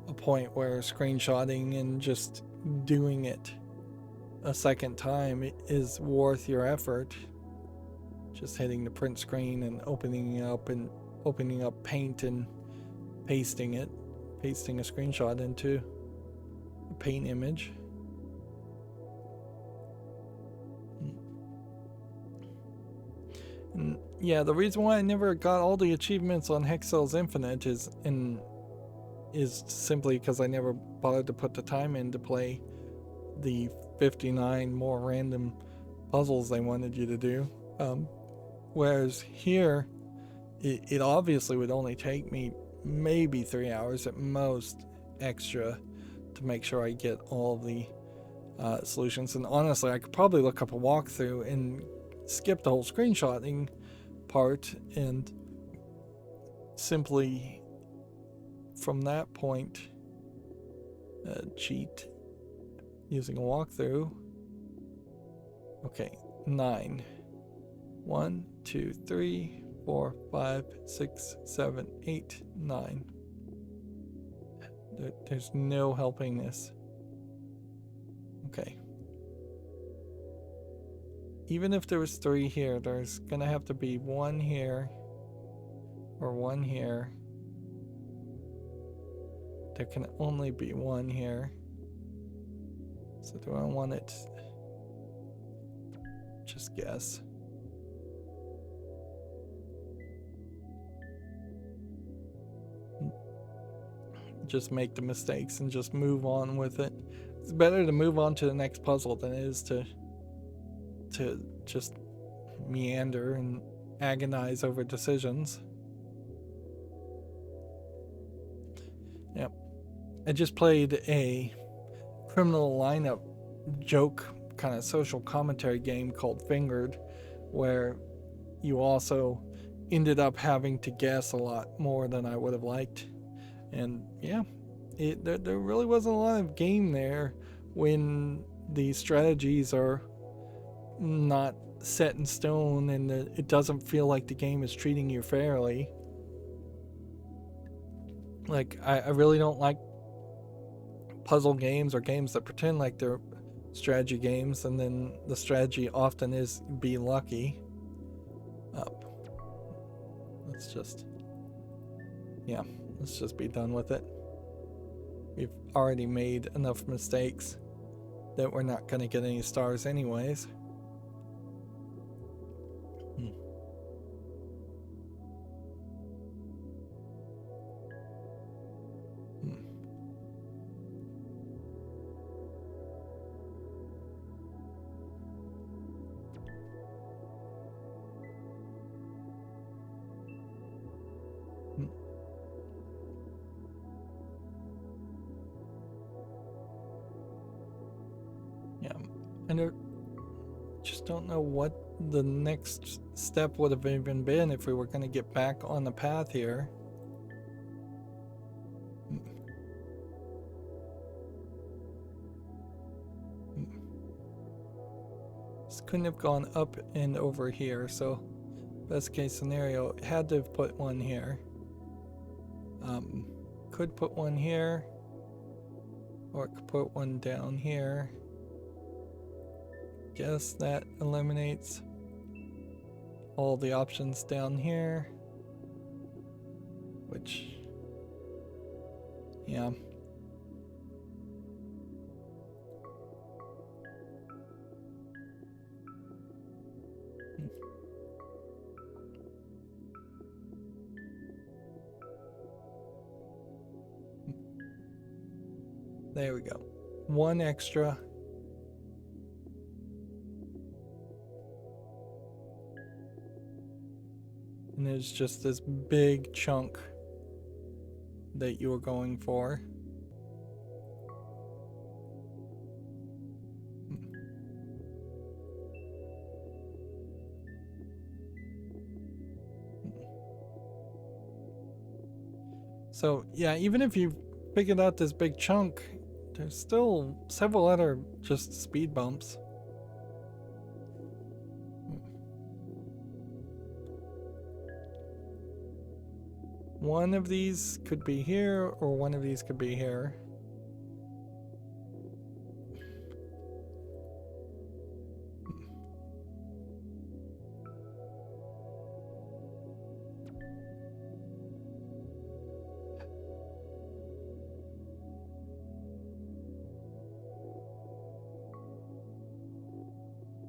a point where screenshotting and just doing it a second time is worth your effort. Just hitting the print screen and opening up Paint and pasting a screenshot into a Paint image. And yeah, the reason why I never got all the achievements on SquareCells Infinite is simply because I never bothered to put the time in to play the 59 more random puzzles they wanted you to do. Whereas here, it obviously would only take me maybe 3 hours at most extra to make sure I get all the solutions. And honestly, I could probably look up a walkthrough and skip the whole screenshotting part and simply from that point cheat using a walkthrough. Okay, 9. 1, 2, 3, 4, 5, 6, 7, 8, 9. There's no helping this. Okay. Even if there was 3 here, there's gonna have to be 1 here or 1 here. There can only be 1 here. So do I want it? Just guess. Just make the mistakes and just move on with it. It's better to move on to the next puzzle than it is to just meander and agonize over decisions. Yep. I just played a criminal lineup joke kind of social commentary game called Fingered, where you also ended up having to guess a lot more than I would have liked. And yeah, there really wasn't a lot of game there when the strategies are not set in stone and it doesn't feel like the game is treating you fairly. Like, I really don't like puzzle games or games that pretend like they're strategy games and then the strategy often is be lucky. Let's just be done with it. We've already made enough mistakes that we're not going to get any stars anyways. Yeah, I just don't know what the next step would have even been if we were going to get back on the path here. This couldn't have gone up and over here, so best case scenario, it had to have put one here. Could put one here, or it could put one down here. Guess that eliminates all the options down here, which, yeah. There we go. One extra. And there's just this big chunk that you were going for. So yeah, even if you figured out this big chunk, there's still several other just speed bumps. One of these could be here, or one of these could be here.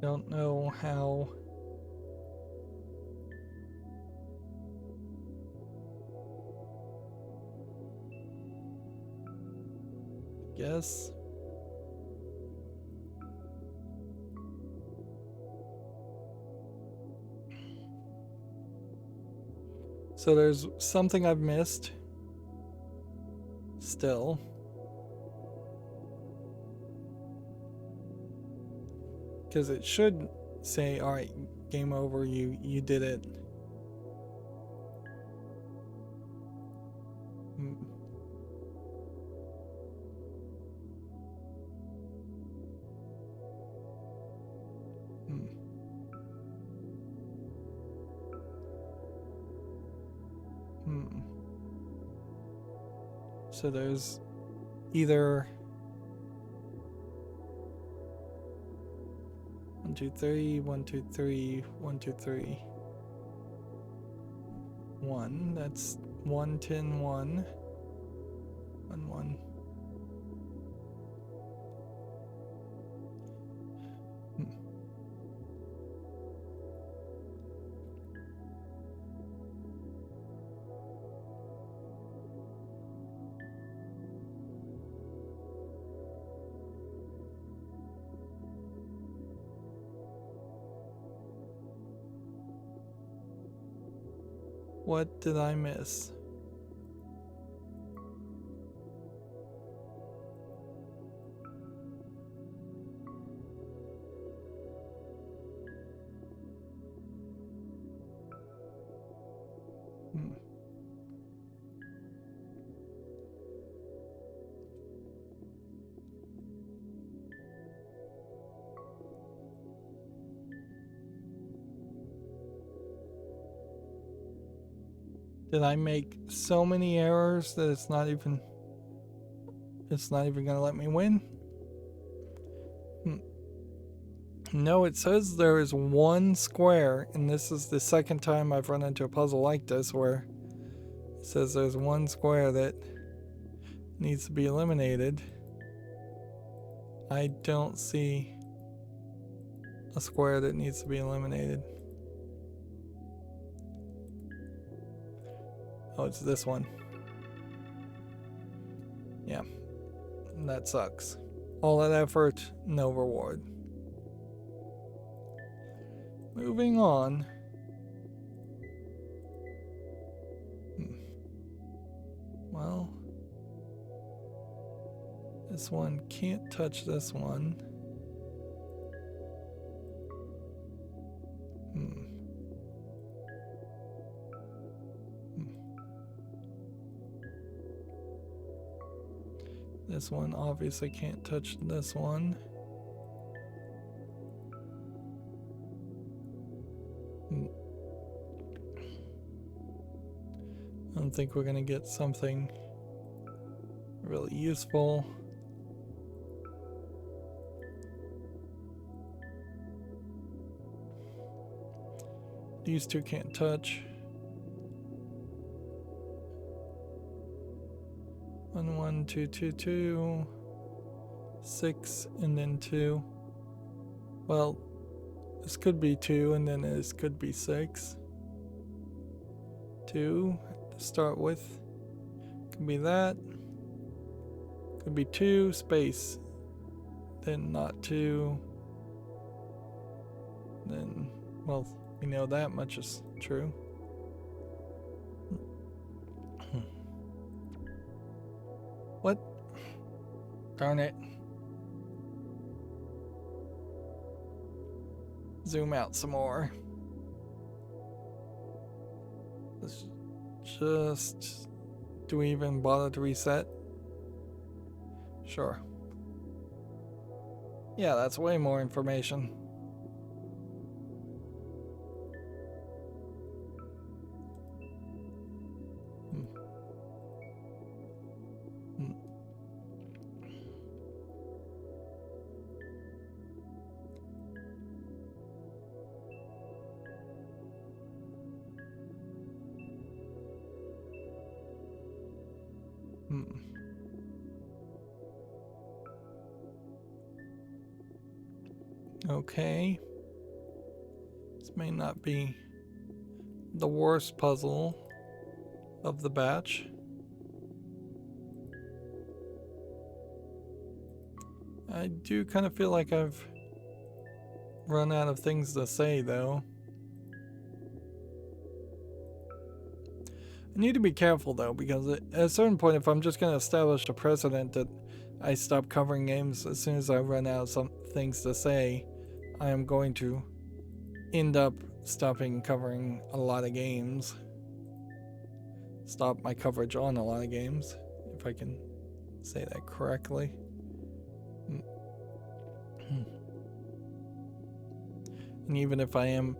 Don't know how. Guess. So there's something I've missed. Still. Because it should say, all right, game over, you did it. So there's either 1, 2, 3, 1, 2, 3, 1, 2, 3. 1. That's 1, 10, 1. 1, 1. What did I miss? Did I make so many errors that it's not even gonna let me win? No, it says there is one square, and this is the second time I've run into a puzzle like this where it says there's one square that needs to be eliminated. I don't see a square that needs to be eliminated. Oh, it's this one. Yeah, that sucks. All that effort, no reward. Moving on. Well, this one can't touch this one. This one obviously can't touch this one. I don't think we're gonna get something really useful. These two can't touch. 1 1 2 2 2 6 and then 2. Well, this could be 2 and then this could be 6. 2 to start with. Could be that. Could be 2 space. Then not 2. Then, well, we know that much is true. What? Darn it. Zoom out some more. Let's just... Do we even bother to reset? Sure. Yeah, that's way more information. Okay. This may not be the worst puzzle of the batch. I do kind of feel like I've run out of things to say, though. I need to be careful, though, because at a certain point, if I'm just going to establish a precedent that I stop covering games as soon as I run out of some things to say, I am going to end up stopping covering a lot of games. Stop my coverage on a lot of games, if I can say that correctly. And even if I am,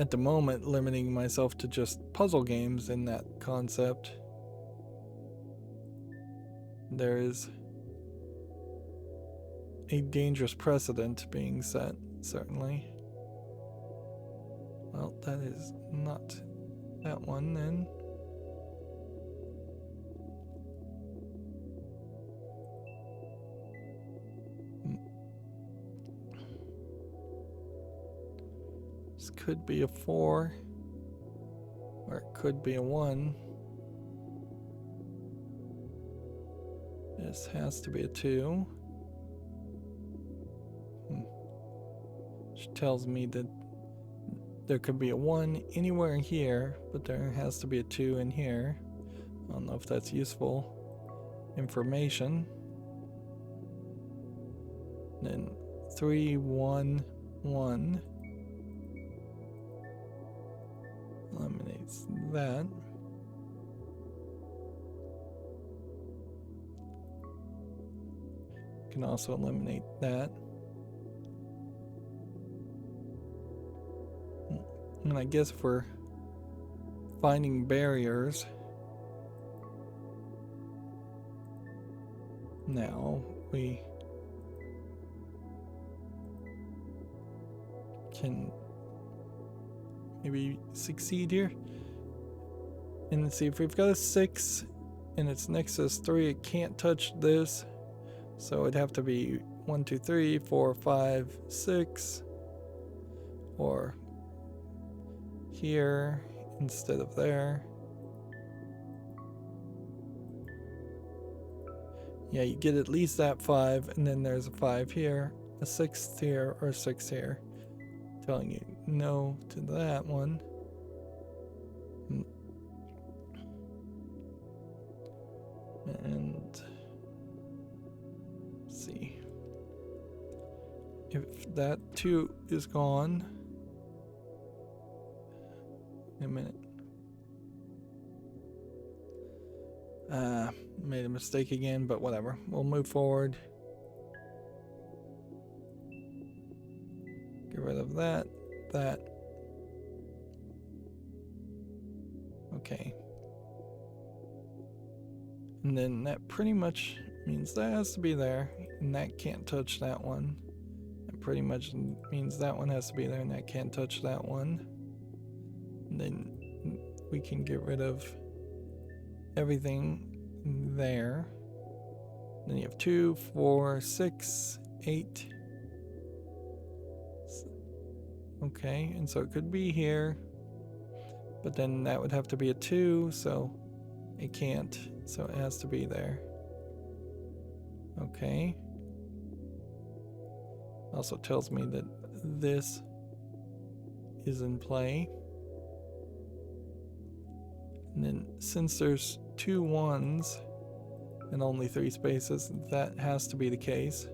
at the moment, limiting myself to just puzzle games in that concept, there is a dangerous precedent being set, certainly. Well, that is not that one, then. This could be a 4, or it could be a 1. This has to be a 2. Which tells me that there could be a 1 anywhere here, but there has to be a 2 in here. I don't know if that's useful information. Then 3 1 1 eliminates that. Can also eliminate that. And I guess if we're finding barriers now, we can maybe succeed here. And let's see, if we've got a 6 and its next is 3, it can't touch this. So it'd have to be 1 2 3 4 5 6, or here instead of there. Yeah, you get at least that 5, and then there's a 5 here, a 6th here, or a 6 here, telling you no to that one. And let's see if that 2 is gone. In a minute. Made a mistake again, but whatever. We'll move forward. Get rid of that. Okay. And then that pretty much means that has to be there, and that can't touch that one. That pretty much means that one has to be there, and that can't touch that one. And then we can get rid of everything there. Then you have 2, 4, 6, 8. Okay, and so it could be here, but then that would have to be a 2, so it can't, so it has to be there. Okay. Also tells me that this is in play. And then since there's 2 1s and only 3 spaces, that has to be the case.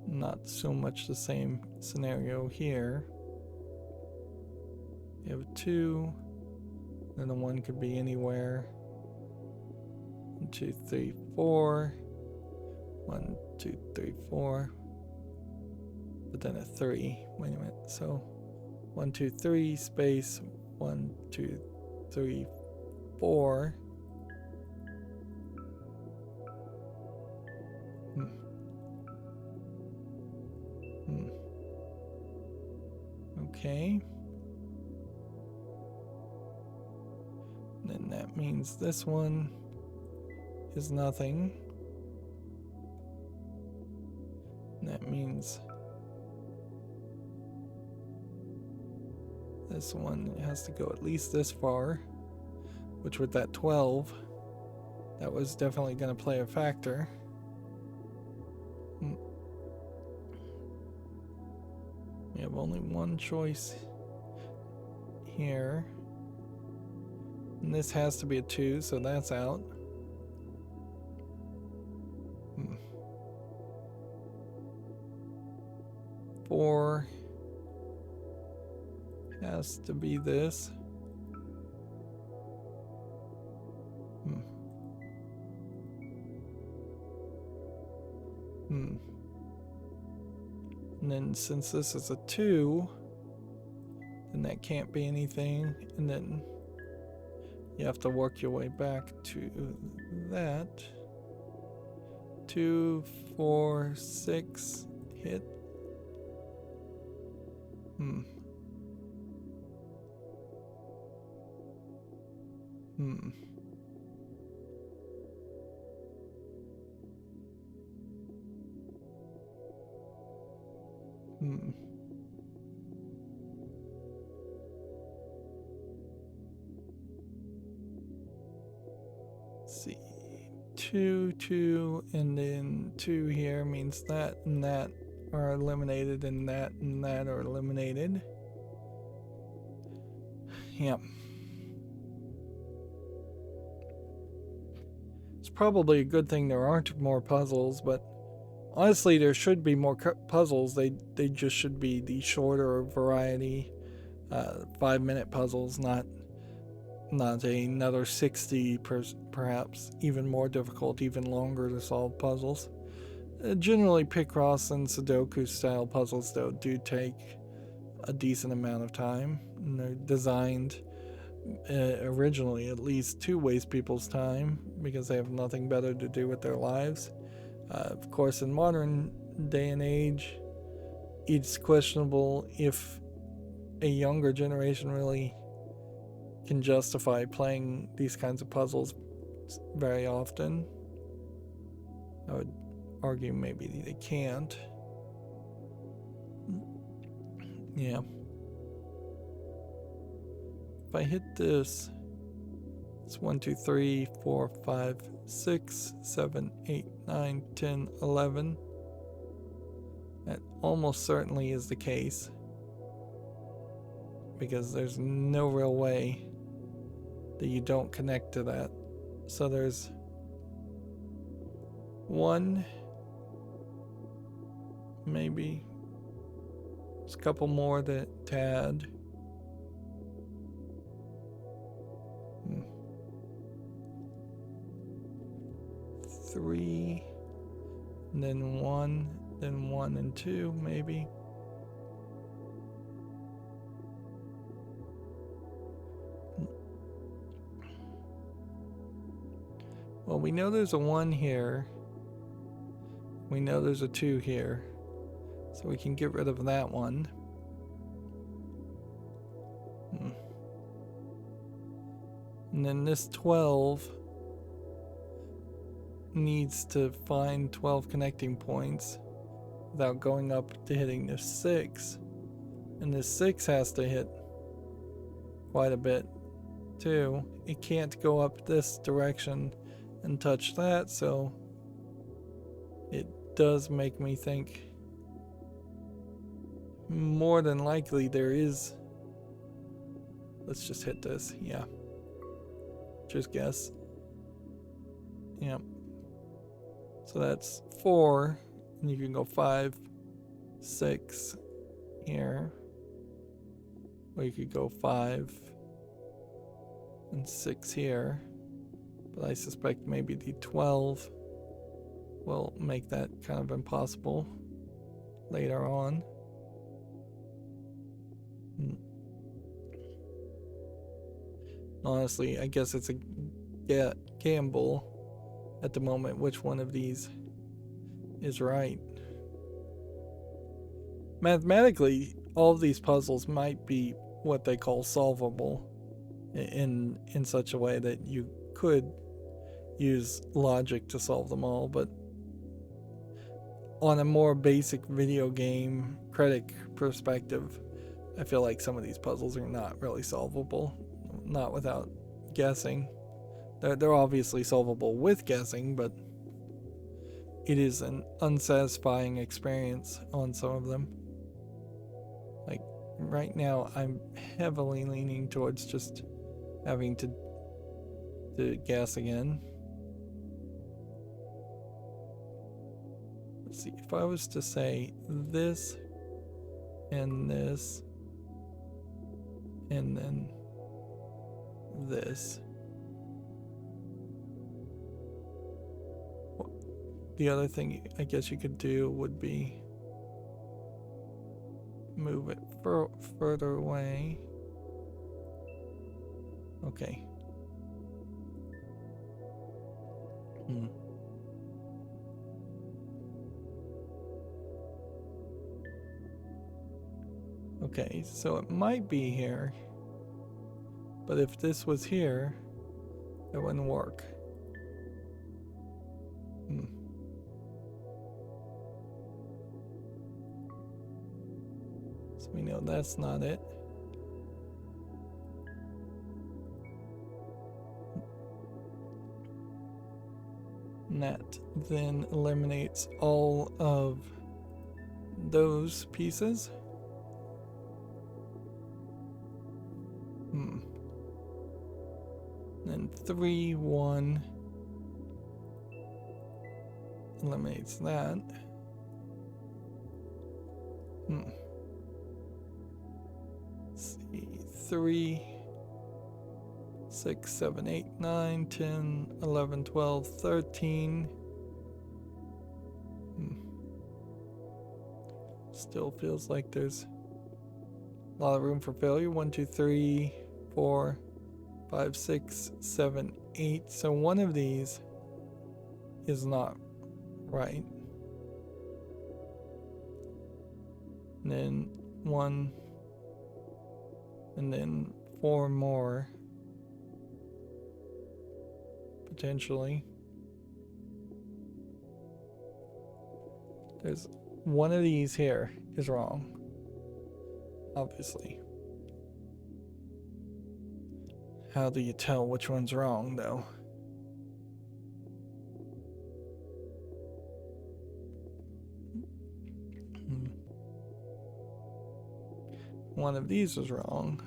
Not so much the same scenario here. You have 2, then the 1 could be anywhere. 1, 2, 3, 4. 1, 2, 3, 4. But then a 3. Wait a minute. So 1, 2, 3 space 1, 2, 3, 4. Okay. Then that means this one is nothing. And that means this one has to go at least this far, which with that 12, that was definitely going to play a factor. We have only one choice here. And this has to be a 2, so that's out. 4 has to be this. And then since this is a 2, then that can't be anything. And then you have to work your way back to that. 2, 4, 6, hit. See, 2, 2, and then 2 here means that and that are eliminated, and that are eliminated. Yep. It's probably a good thing there aren't more puzzles, but honestly, there should be more puzzles. They just should be the shorter variety, 5-minute puzzles, not another 60 perhaps even more difficult, even longer to solve puzzles. Generally, Picross and Sudoku style puzzles though do take a decent amount of time, and they're designed originally at least to waste people's time because they have nothing better to do with their lives. Of course, in modern day and age, it's questionable if a younger generation really can justify playing these kinds of puzzles very often. I would argue maybe they can't. Yeah. If I hit this, it's 1, 2, 3, 4, 5, 6, 7, 8, 9, 10, 11. That almost certainly is the case, because there's no real way that you don't connect to that. So there's 1, maybe there's a couple more to add. 3, and then 1, then 1 and 2, maybe. Well, we know there's a 1 here. We know there's a 2 here. So we can get rid of that one. And then this 12 needs to find 12 connecting points without going up to hitting this 6. And this 6 has to hit quite a bit too. It can't go up this direction and touch that, so it does make me think more than likely there is. Let's just hit this, yeah. Just guess. Yep. So that's 4, and you can go 5, 6 here. Or you could go 5 and 6 here. But I suspect maybe the 12 will make that kind of impossible later on. Honestly, I guess it's a gamble at the moment which one of these is right. Mathematically, all of these puzzles might be what they call solvable in such a way that you could use logic to solve them all, but on a more basic video game critic perspective, I feel like some of these puzzles are not really solvable, not without guessing. They're obviously solvable with guessing, but it is an unsatisfying experience on some of them. Like right now, I'm heavily leaning towards just having to guess again. Let's see, if I was to say this and this and then this, the other thing I guess you could do would be move it further away. Okay. Okay, so it might be here, but if this was here, it wouldn't work. So we know that's not it. And that then eliminates all of those pieces. Then 3, 1 eliminates that. Let's see, 3, 6, 7, 8, 9, 10, 11, 12, 13. Still feels like there's a lot of room for failure. 1, 2, 3, 4, 5, 6, 7, 8. So one of these is not right. And then 1, and then 4 more. Potentially. There's one of these here is wrong. Obviously. How do you tell which one's wrong, though? One of these is wrong.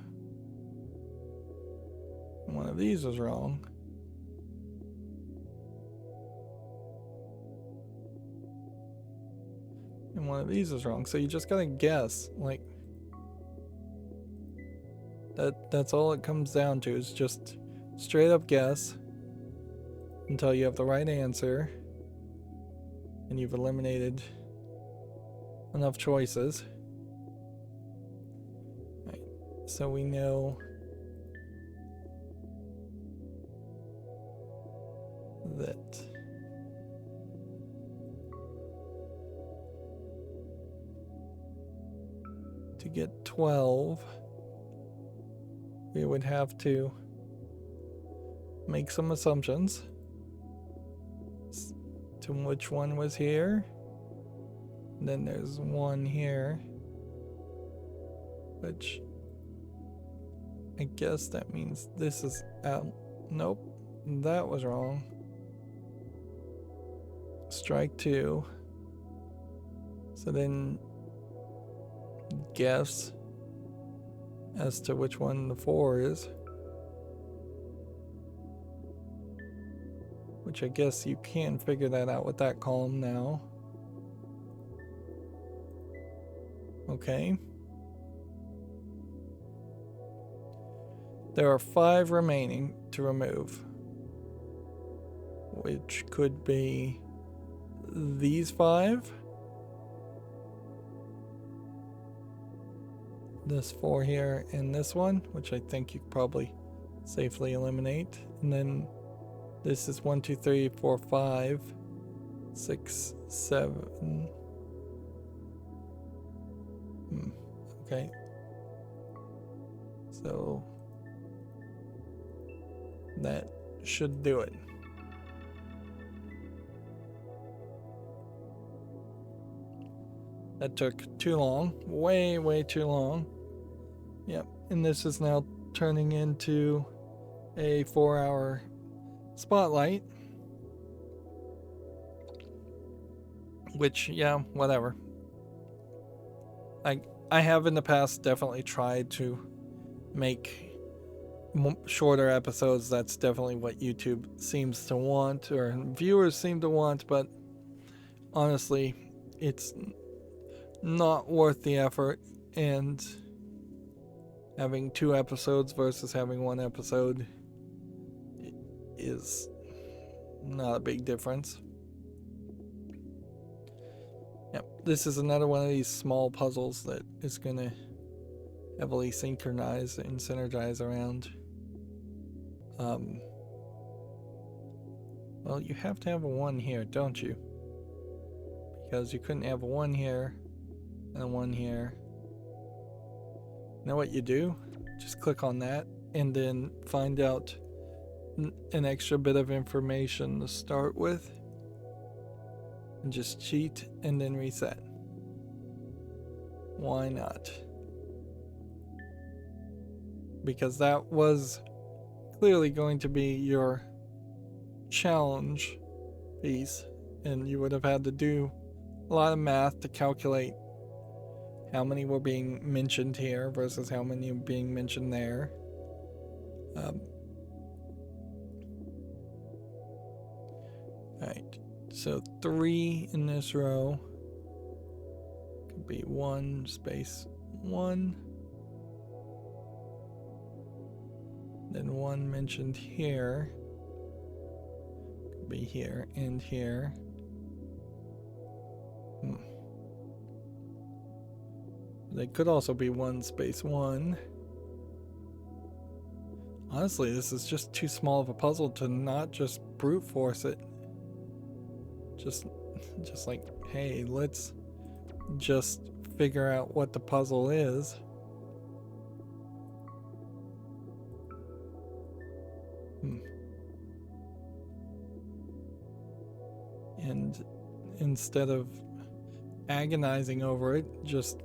One of these is wrong. And one of these is wrong. So you just gotta guess, like, that's all it comes down to, is just straight up guess until you have the right answer. and you've eliminated enough choices. Right. So we know that to get 12, we would have to make some assumptions to which one was here. And then there's one here, which I guess that means this is out. Nope, that was wrong. Strike 2. So then guess as to which one the 4 is. Which I guess you can figure that out with that column now. Okay. There are 5 remaining to remove, which could be these 5, this 4 here, and this one, which I think you could probably safely eliminate. And then this is 1, 2, 3, 4, 5, 6, 7. Okay. So that should do it. That took too long. Way too long. Yep. And this is now turning into a 4-hour spotlight. Which, yeah, whatever. I have in the past definitely tried to make shorter episodes. That's definitely what YouTube seems to want, or viewers seem to want, but honestly, it's not worth the effort, and having 2 episodes versus having 1 episode is not a big difference. Yep, this is another one of these small puzzles that is going to heavily synchronize and synergize around. Well, you have to have a 1 here, don't you? Because you couldn't have a 1 here and a 1 here. You know what you do? Just click on that and then find out an extra bit of information to start with. And just cheat and then reset. Why not? Because that was clearly going to be your challenge piece, and you would have had to do a lot of math to calculate how many were being mentioned here versus how many were being mentioned there. Alright, so 3 in this row could be 1 space 1. Then 1 mentioned here could be here and here. They could also be 1 space 1. Honestly, this is just too small of a puzzle to not just brute force it. Just like, hey, let's just figure out what the puzzle is. And instead of agonizing over it, just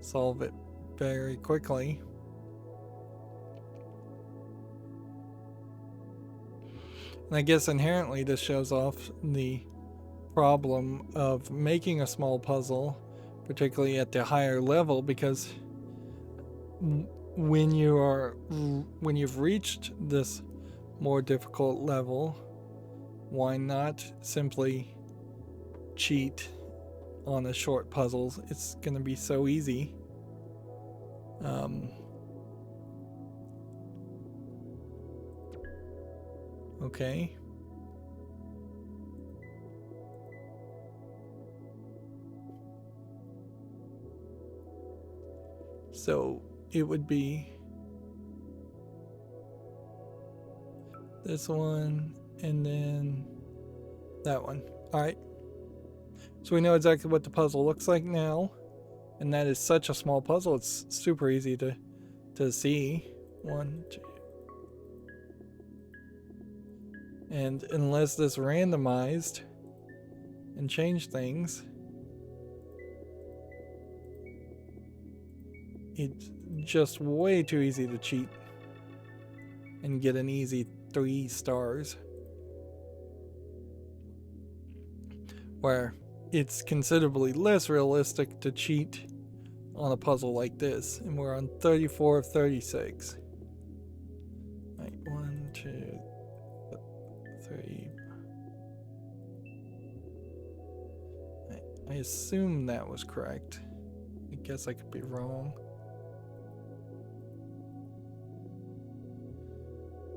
solve it very quickly. And I guess inherently this shows off the problem of making a small puzzle, particularly at the higher level, because when you've reached this more difficult level, why not simply cheat on the short puzzles? It's gonna be so easy. Okay. So it would be this one and then that one. All right. So we know exactly what the puzzle looks like now. And that is such a small puzzle. It's super easy to see. 1, 2. And unless this randomized and changed things, it's just way too easy to cheat and get an easy 3 stars. Where it's considerably less realistic to cheat on a puzzle like this. And we're on 34 of 36. Right, 1, 2, 3. I assume that was correct. I guess I could be wrong.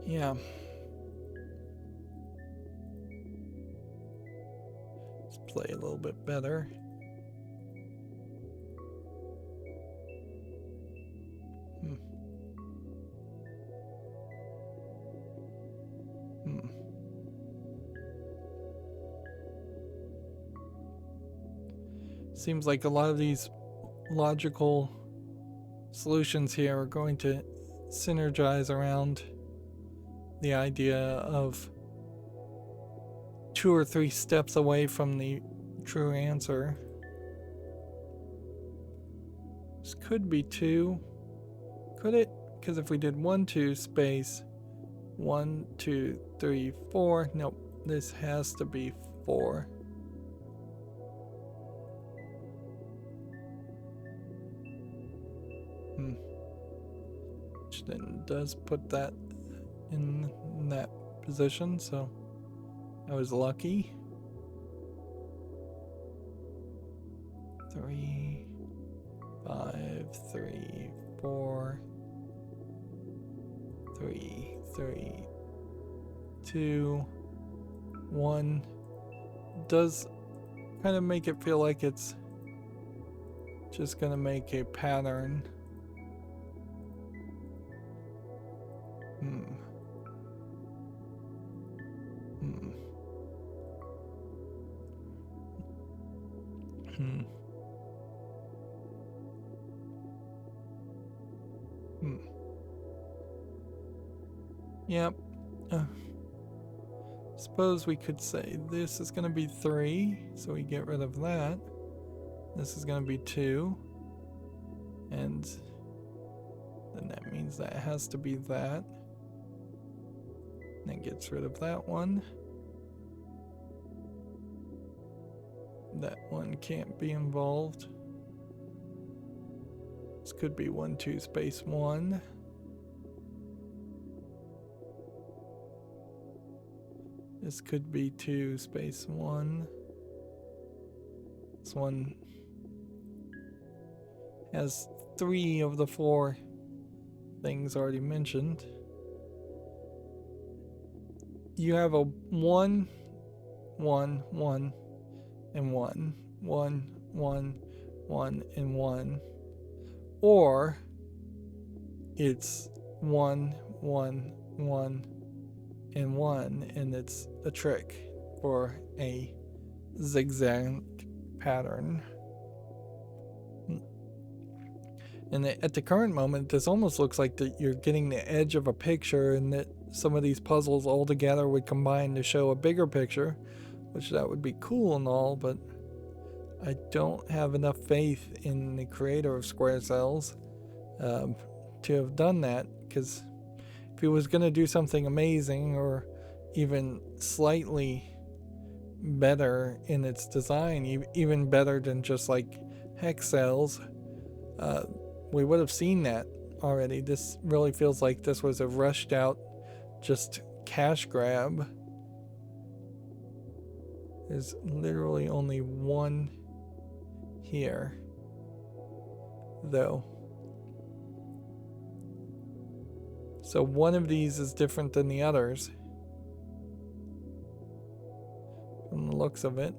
Yeah. Let's play a little bit better. Seems like a lot of these logical solutions here are going to synergize around the idea of 2 or 3 steps away from the true answer. This could be 2. Could it? Because if we did 1, 2 space 1, 2, 3, 4. Nope. This has to be 4. Which then does put that in that position, so I was lucky. 3, 5, 3, 4, 3, 3, 2, 1. Does kind of make it feel like it's just gonna make a pattern. Yep. Suppose we could say this is going to be 3, so we get rid of that. This is going to be 2. And then that means that has to be that. That gets rid of that one. That one can't be involved. This could be 1, 2 space 1. This could be 2 space 1. This one has 3 of the 4 things already mentioned. You have a 1, 1, 1, and 1, 1, 1, 1, and 1. Or it's 1, 1, 1, and 1, and it's a trick for a zigzag pattern. And at the current moment, this almost looks like that you're getting the edge of a picture, and that some of these puzzles all together would combine to show a bigger picture, which that would be cool and all, but I don't have enough faith in the creator of SquareCells to have done that, because if he was going to do something amazing or even slightly better in its design, even better than just like hex cells, we would have seen that already. This really feels like this was a rushed out just cash grab. There's literally only one here, though. So one of these is different than the others, from the looks of it.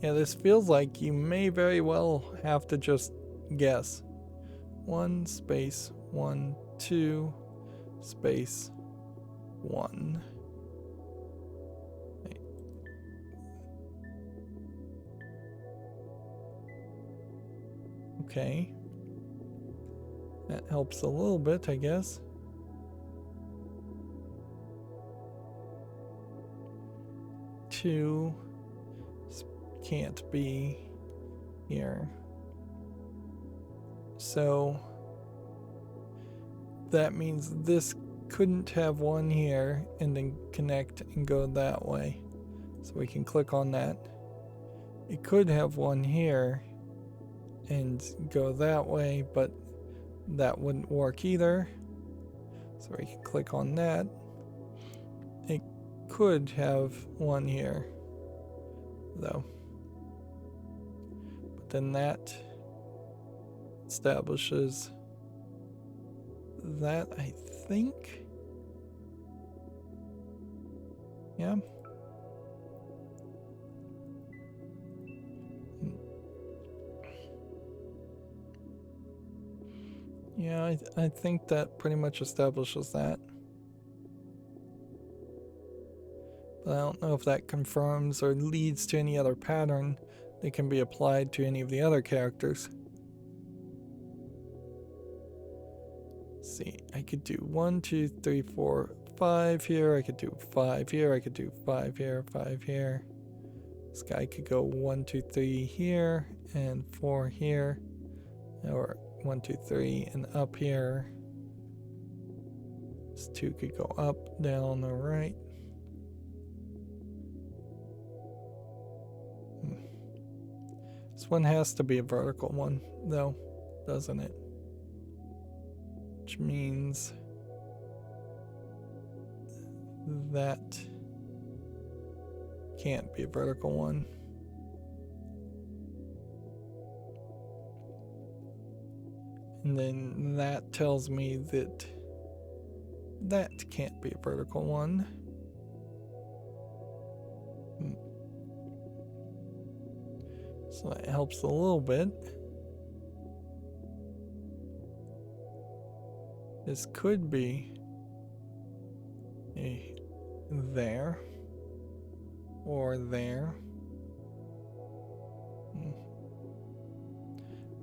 Yeah, this feels like you may very well have to just guess. 1 space 1 2 space 1. Okay. That helps a little bit, I guess. Two can't be here. So that means this couldn't have one here and then connect and go that way. So we can click on that. It could have one here and go that way, but that wouldn't work either. So we can click on that. It could have one here, though. But then that establishes that, I think. Yeah. Yeah, I think that pretty much establishes that. But I don't know if that confirms or leads to any other pattern that can be applied to any of the other characters. Let's see, I could do 1, 2, 3, 4, 5 here. I could do 5 here. I could do 5 here, 5 here. This guy could go 1, 2, 3 here and 4 here. Or 1, 2, 3 and up here. This 2 could go up, down, or right. This one has to be a vertical one, though, doesn't it? Which means that can't be a vertical one. And then that tells me that that can't be a vertical one. So that helps a little bit. This could be a there or there. We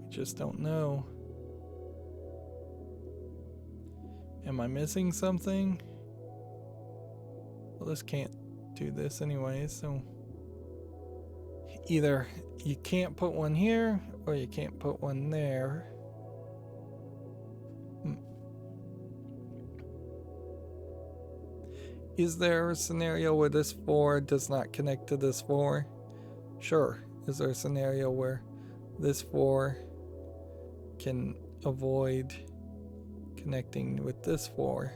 just don't know. Am I missing something? Well, this can't do this anyway, so either you can't put one here or you can't put one there. Is there a scenario where this 4 does not connect to this 4? Sure. Is there a scenario where this 4 can avoid connecting with this 4?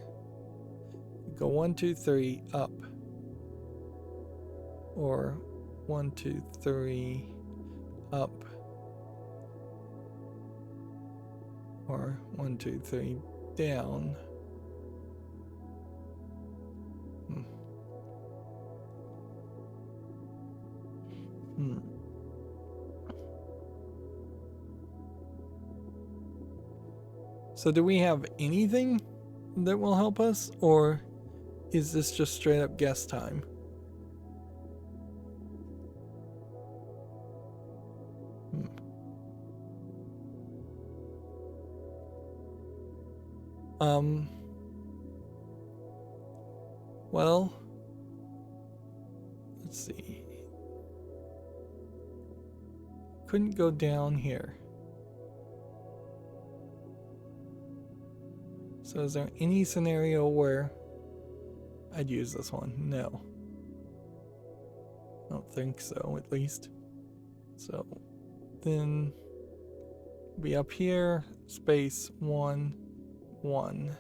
Go 1, 2, 3 up. Or 1, 2, 3 up. Or 1, 2, 3 down. So do we have anything that will help us, or is this just straight up guess time? Well, let's see. Couldn't go down here. So is there any scenario where I'd use this one? No. I don't think so, at least. So then be up here, space 1, 1.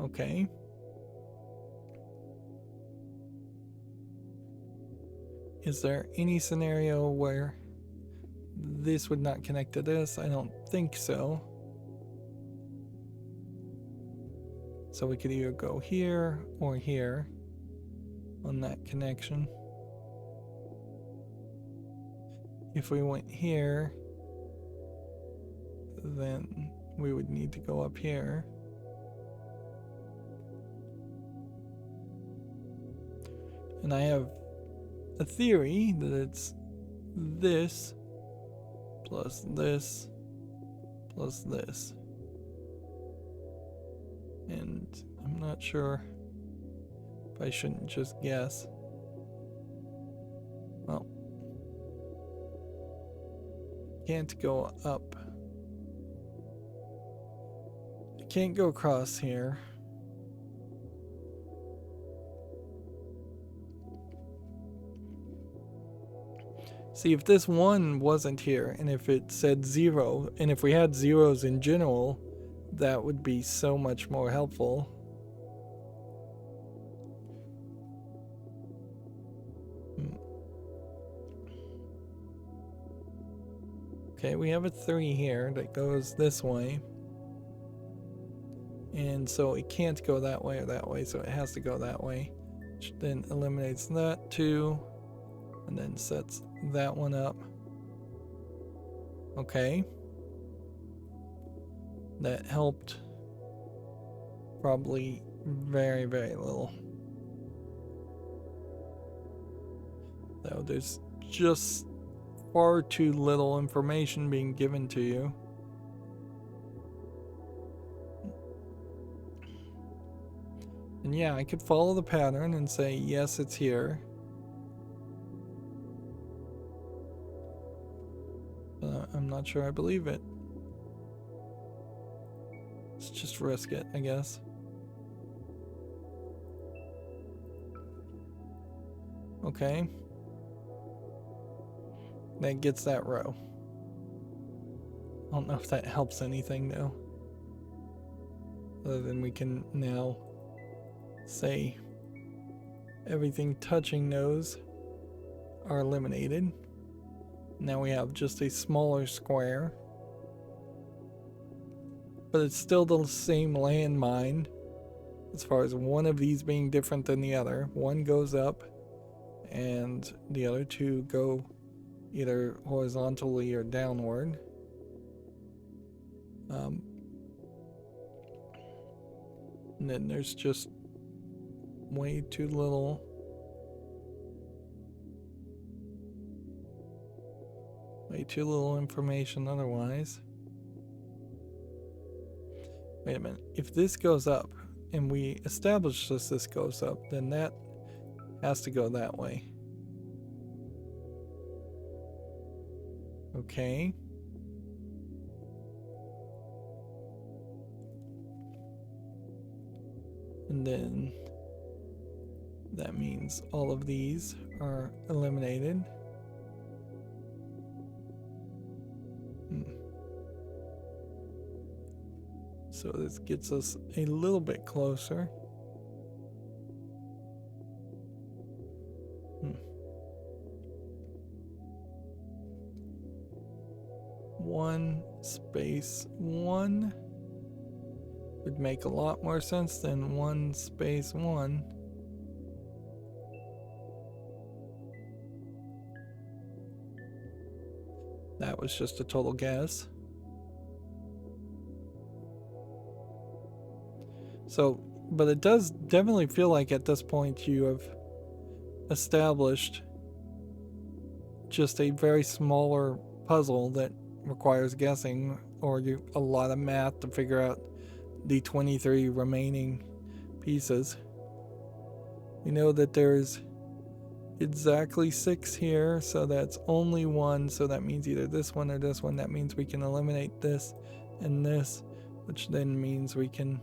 Okay. Is there any scenario where this would not connect to this? I don't think so. So we could either go here or here on that connection. If we went here, then we would need to go up here. And I have a theory that it's this plus this plus this. And I'm not sure if I shouldn't just guess. Well, can't go up. I can't go across here. See, if this one wasn't here, and if it said 0, and if we had zeros in general, that would be so much more helpful. Okay, we have a 3 here that goes this way. And so it can't go that way or that way, so it has to go that way. Which then eliminates that 2, and then sets that one up. Okay. That helped probably very, very little. Though there's just far too little information being given to you. And yeah, I could follow the pattern and say, yes, it's here. But I'm not sure I believe it. Let's just risk it, I guess. Okay. That gets that row. I don't know if that helps anything though. Other than we can now say everything touching those are eliminated. Now we have just a smaller square. But it's still the same landmine as far as one of these being different than the other. One goes up and the other two go either horizontally or downward. And then there's just way too little information otherwise. Wait a minute, if this goes up and we establish this goes up, then that has to go that way. Okay. And then that means all of these are eliminated. So this gets us a little bit closer. One space one would make a lot more sense than 1 space 1. That was just a total guess. So, but it does definitely feel like at this point you have established just a very smaller puzzle that requires guessing, or a lot of math to figure out the 23 remaining pieces. We know that there's exactly 6 here, so that's only 1, so that means either this one or this one. That means we can eliminate this and this, which then means we can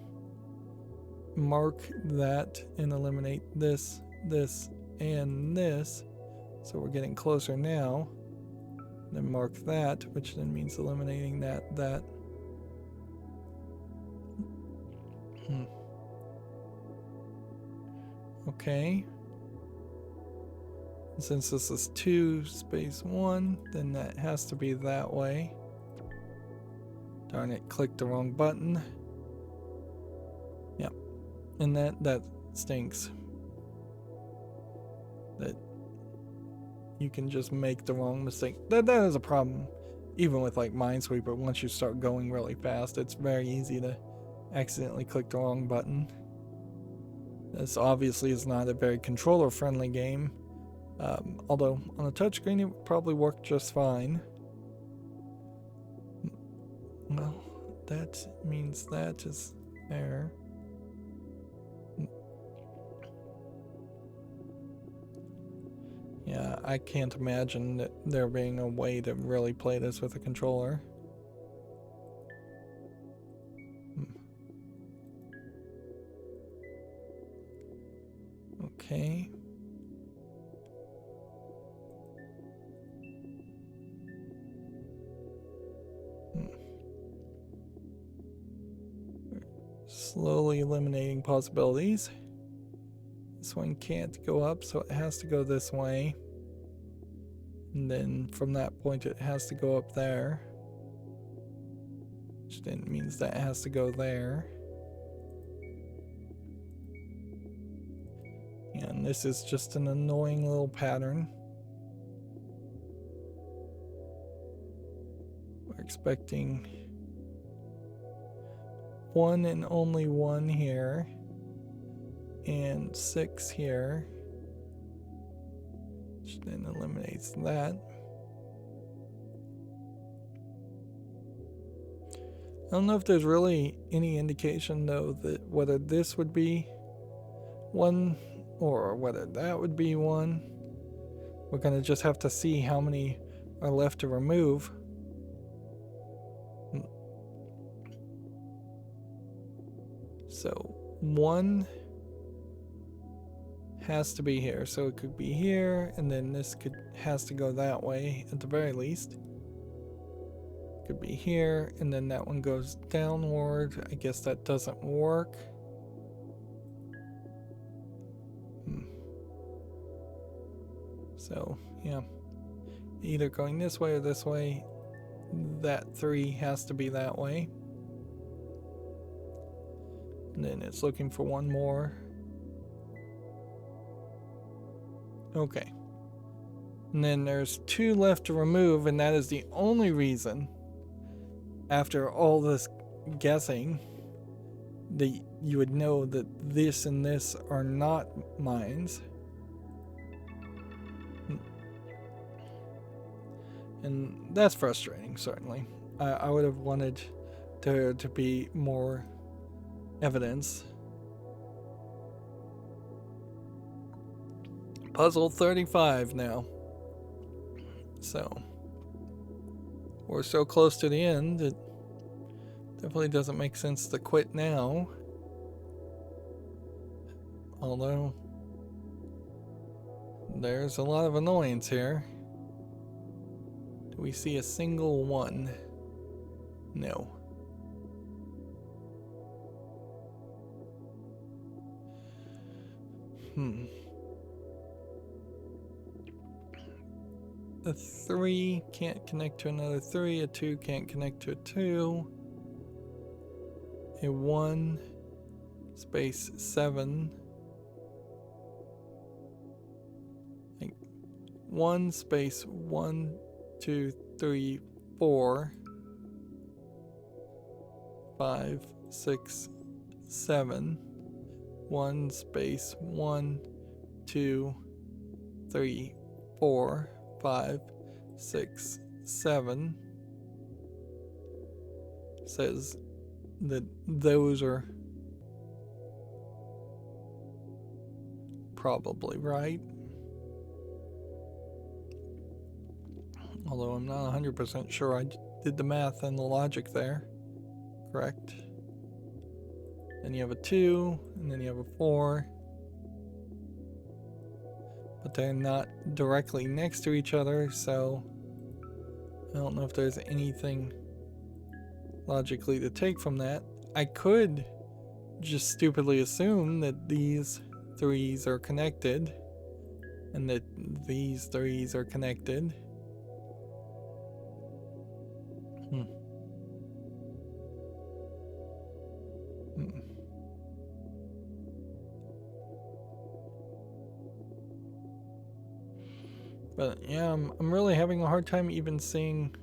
mark that and eliminate this, this, and this. So we're getting closer now. Then mark that, which then means eliminating that. Okay. And since this is 2 space 1, then that has to be that way. Darn it, clicked the wrong button. Yep. And that stinks. That you can just make the wrong mistake. That is a problem. Even with like Minesweeper, once you start going really fast, it's very easy to accidentally click the wrong button. This obviously is not a very controller-friendly game. Although on a touchscreen it would probably work just fine. Well, that means that is there. Yeah, I can't imagine that there being a way to really play this with a controller. Okay. Slowly eliminating possibilities. This one can't go up, so it has to go this way. And then from that point it has to go up there. Which then means that has to go there. And this is just an annoying little pattern. We're expecting one and only one here, and 6 here, which then eliminates that. I don't know if there's really any indication though that whether this would be one or whether that would be one. We're gonna just have to see how many are left to remove. So 1 has to be here, so it could be here, and then this has to go that way at the very least. Could be here, and then that one goes downward. I guess that doesn't work. So yeah, either going this way or this way. That 3 has to be that way. And then it's looking for one more. Okay. And then there's 2 left to remove, and that is the only reason, after all this guessing, that you would know that this and this are not mines. And that's frustrating, certainly. I would have wanted there to be more evidence. Puzzle 35 now. So we're so close to the end, it definitely doesn't make sense to quit now. Although there's a lot of annoyance here. Do we see a single one? No. A 3 can't connect to another 3, a 2 can't connect to a 2, a 1 space 7, like 1 space 1, 2, 3, 4, 5, 6, 7, 1 space 1, 2, 3, 4, 5, 6, 7 says that those are probably right. Although I'm not 100% sure I did the math and the logic there correct. Then you have a 2, and then you have a 4. But they're not directly next to each other, so I don't know if there's anything logically to take from that. I could just stupidly assume that these 3s are connected and that these 3s are connected. But yeah, I'm really having a hard time even seeing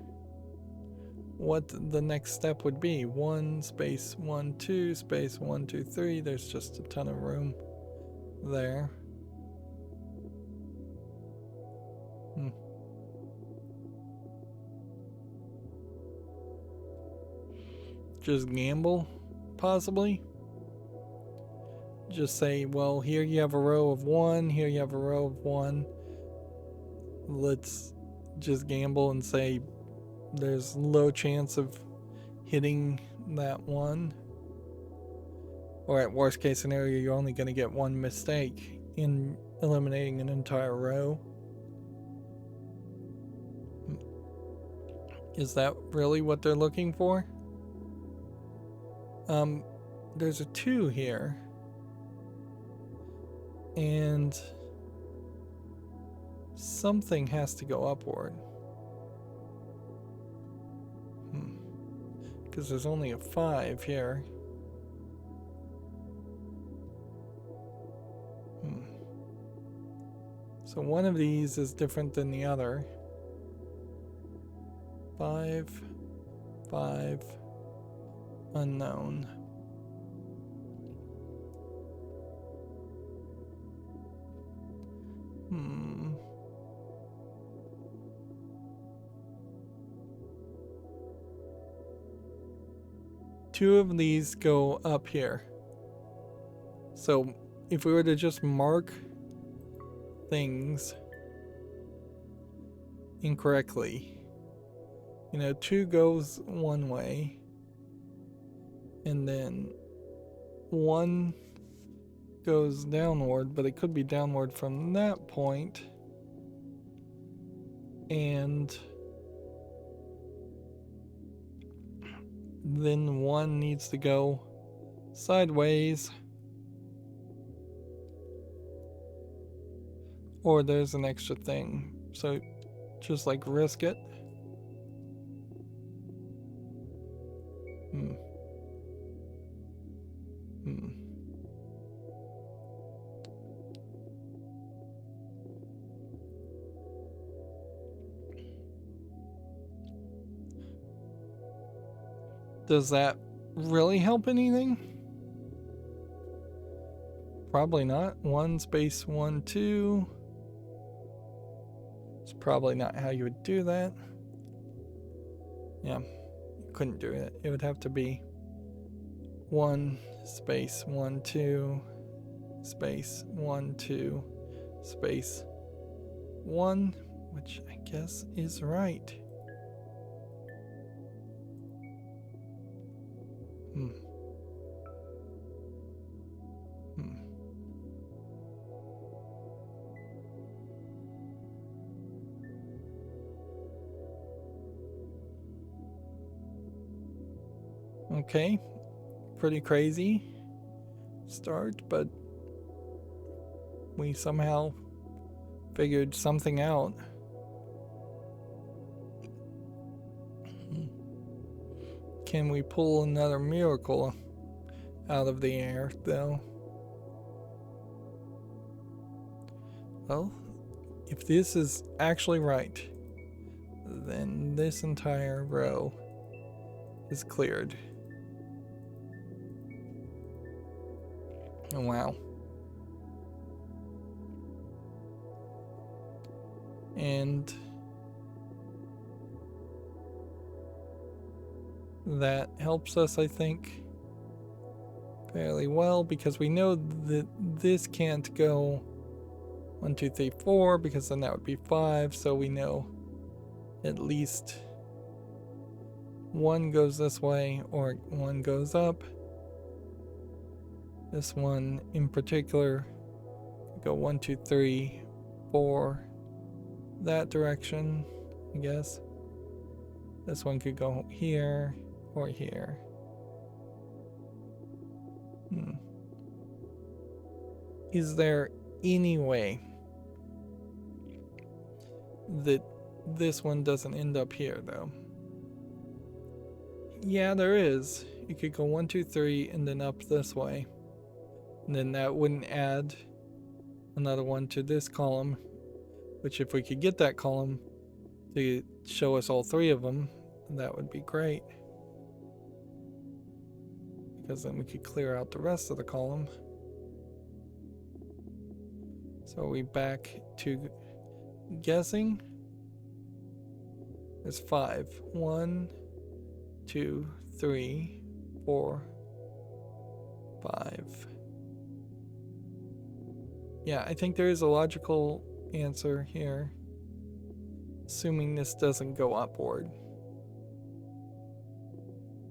what the next step would be. 1 space 1 2 space 1 2 3. There's just a ton of room there. Just gamble, possibly. Just say, well, here you have a row of 1, here you have a row of 1. Let's just gamble and say there's low chance of hitting that 1. Or at worst case scenario, you're only going to get 1 mistake in eliminating an entire row. Is that really what they're looking for? There's a 2 here. And something has to go upward. Because there's only a 5 here. So one of these is different than the other. 5, 5, unknown. Two of these go up here. So if we were to just mark things incorrectly, you know, 2 goes one way, and then 1 goes downward, but it could be downward from that point, and then 1 needs to go sideways, or there's an extra thing. So just like risk it. Does that really help anything? Probably not. 1 space 1 2. It's probably not how you would do that. Yeah, you couldn't do it. It would have to be 1 space 1 2 space 1 2 space 1, which I guess is right. Okay, pretty crazy start, but we somehow figured something out. Can we pull another miracle out of the air, though? Well, if this is actually right, then this entire row is cleared. Oh, wow. And that helps us, I think, fairly well, because we know that this can't go 1 2 3 4, because then that would be 5. So we know at least 1 goes this way or 1 goes up. This one in particular could go 1 2 3 4 that direction, I guess. This one could go here or here. Is there any way that this one doesn't end up here, though? Yeah, there is. You could go 1 2 3 and then up this way. And then that wouldn't add another one to this column, which if we could get that column to show us all three of them, that would be great. Because then we could clear out the rest of the column. So are we back to guessing? There's 5. 1, 2, 3, 4, 5. Yeah, I think there is a logical answer here, assuming this doesn't go upward.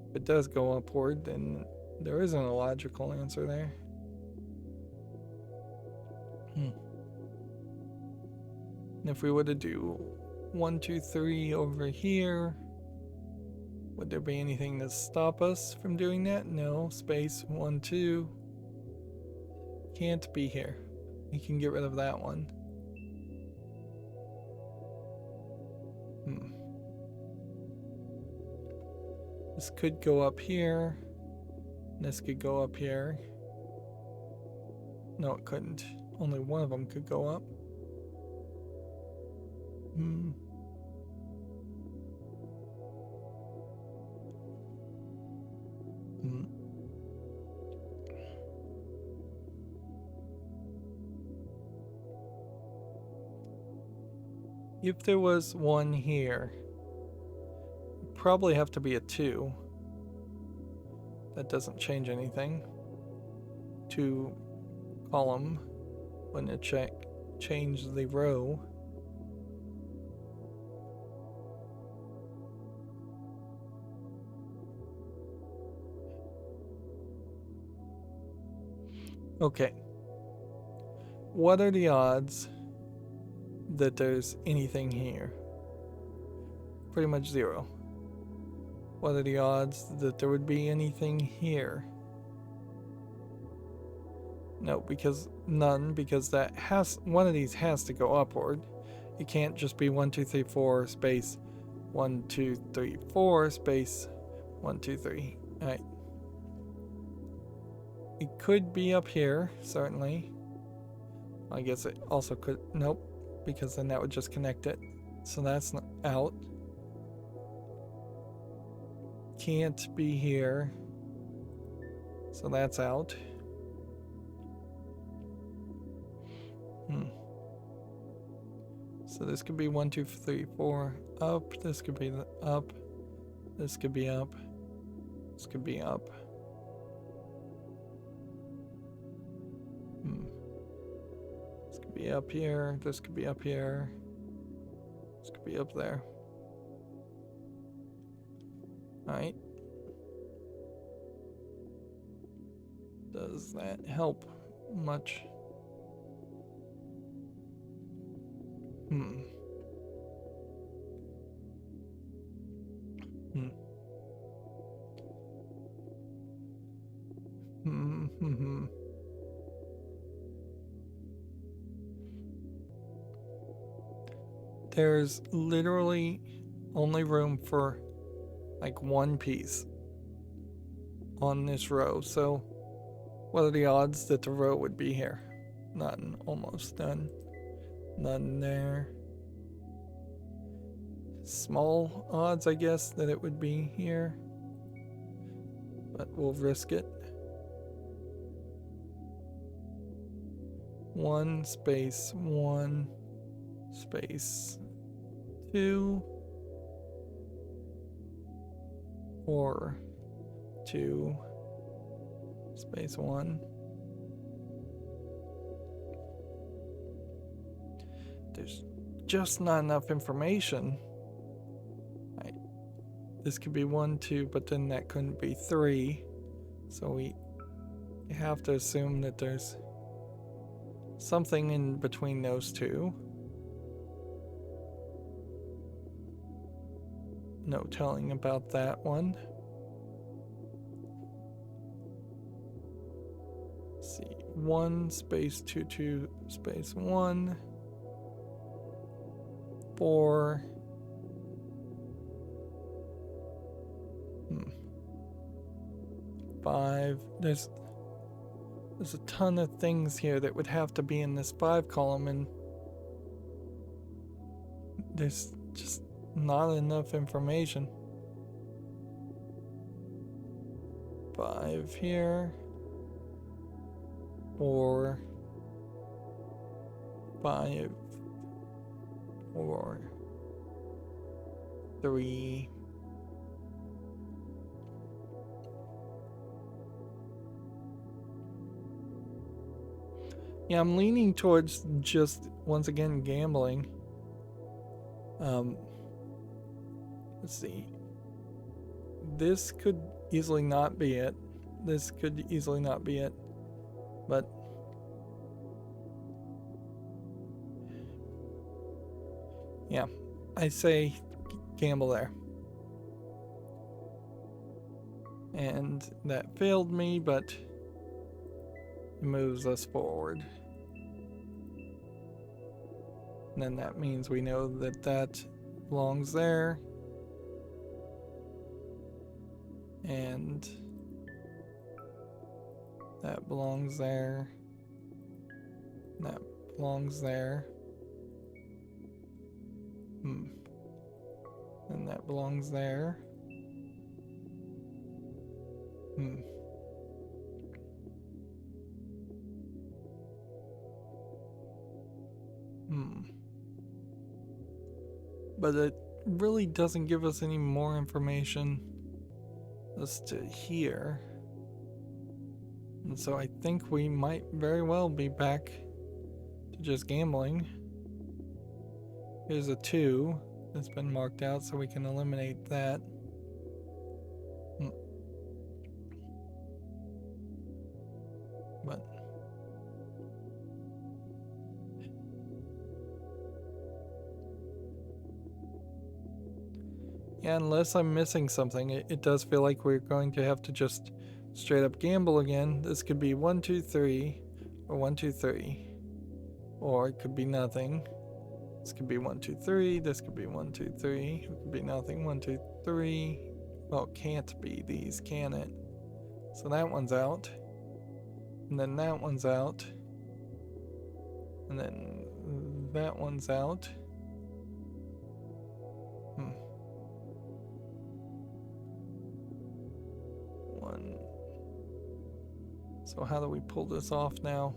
If it does go upward, then there isn't a logical answer there. And if we were to do 1, 2, 3 over here, would there be anything to stop us from doing that? No. Space 1, 2 can't be here. We can get rid of that one. This could go up here. This could go up here. No, it couldn't. Only one of them could go up. If there was one here, it'd probably have to be a 2. That doesn't change anything. 2 column when it change the row. Okay. What are the odds that there's anything here? Pretty much 0. What are the odds that there would be anything here? No, because none, because that one of these has to go upward. It can't just be 1, 2, 3, 4 space 1, 2, 3, 4 space 1, 2, 3. All right. It could be up here, certainly. I guess it also could. Nope. Because then that would just connect it. So that's not out. Can't be here. So that's out. So this could be 1, 2, 3, 4 up. This could be up. This could be up. This could be up. This could be up here. This could be up here. This could be up there. Alright. Does that help much? There's literally only room for like one piece on this row. So what are the odds that the row would be here? None. Almost none. None there. Small odds, I guess, that it would be here. But we'll risk it. 1 space 1 space 2 or 2 space 1. There's just not enough information. Right. This could be 1, 2, but then that couldn't be 3. So we have to assume that there's something in between those two. No telling about that one. Let's see. 1 space 2, 2 space 1. 4. Five. There's a ton of things here that would have to be in this 5 column, and there's just not enough information. 5 here, or 5 or 3. Yeah, I'm leaning towards just, once again, gambling. Let's see. This could easily not be it. This could easily not be it. But yeah, I say gamble there. And that failed me, but it moves us forward. And then that means we know that that belongs there. And that belongs there. That belongs there. And that belongs there. But it really doesn't give us any more information as to here. And so I think we might very well be back to just gambling. Here's a 2 that's been marked out, so we can eliminate that. But yeah, unless I'm missing something, it does feel like we're going to have to just straight up gamble again. This could be 1, 2, 3, or 1, 2, 3, or it could be nothing. This could be 1, 2, 3. This could be 1, 2, 3. It could be nothing. 1, 2, 3. Well, it can't be these, can it? So that one's out. And then that one's out. And then that one's out. One. So how do we pull this off now?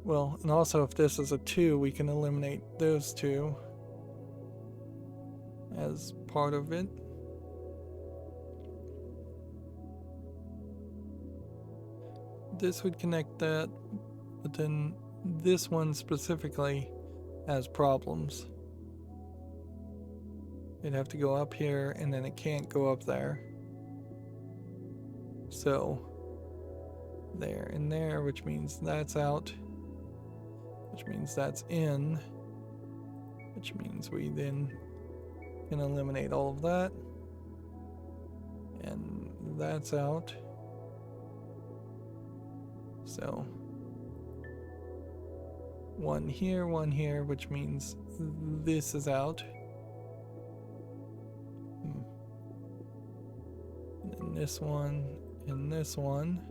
Well, and also if this is a 2, we can eliminate those 2 as part of it. This would connect that, but then this one specifically has problems. It'd have to go up here, and then it can't go up there. So there and there, which means that's out, which means that's in, which means we then can eliminate all of that, and that's out. So 1 here, 1 here, which means this is out. And this one, and this one,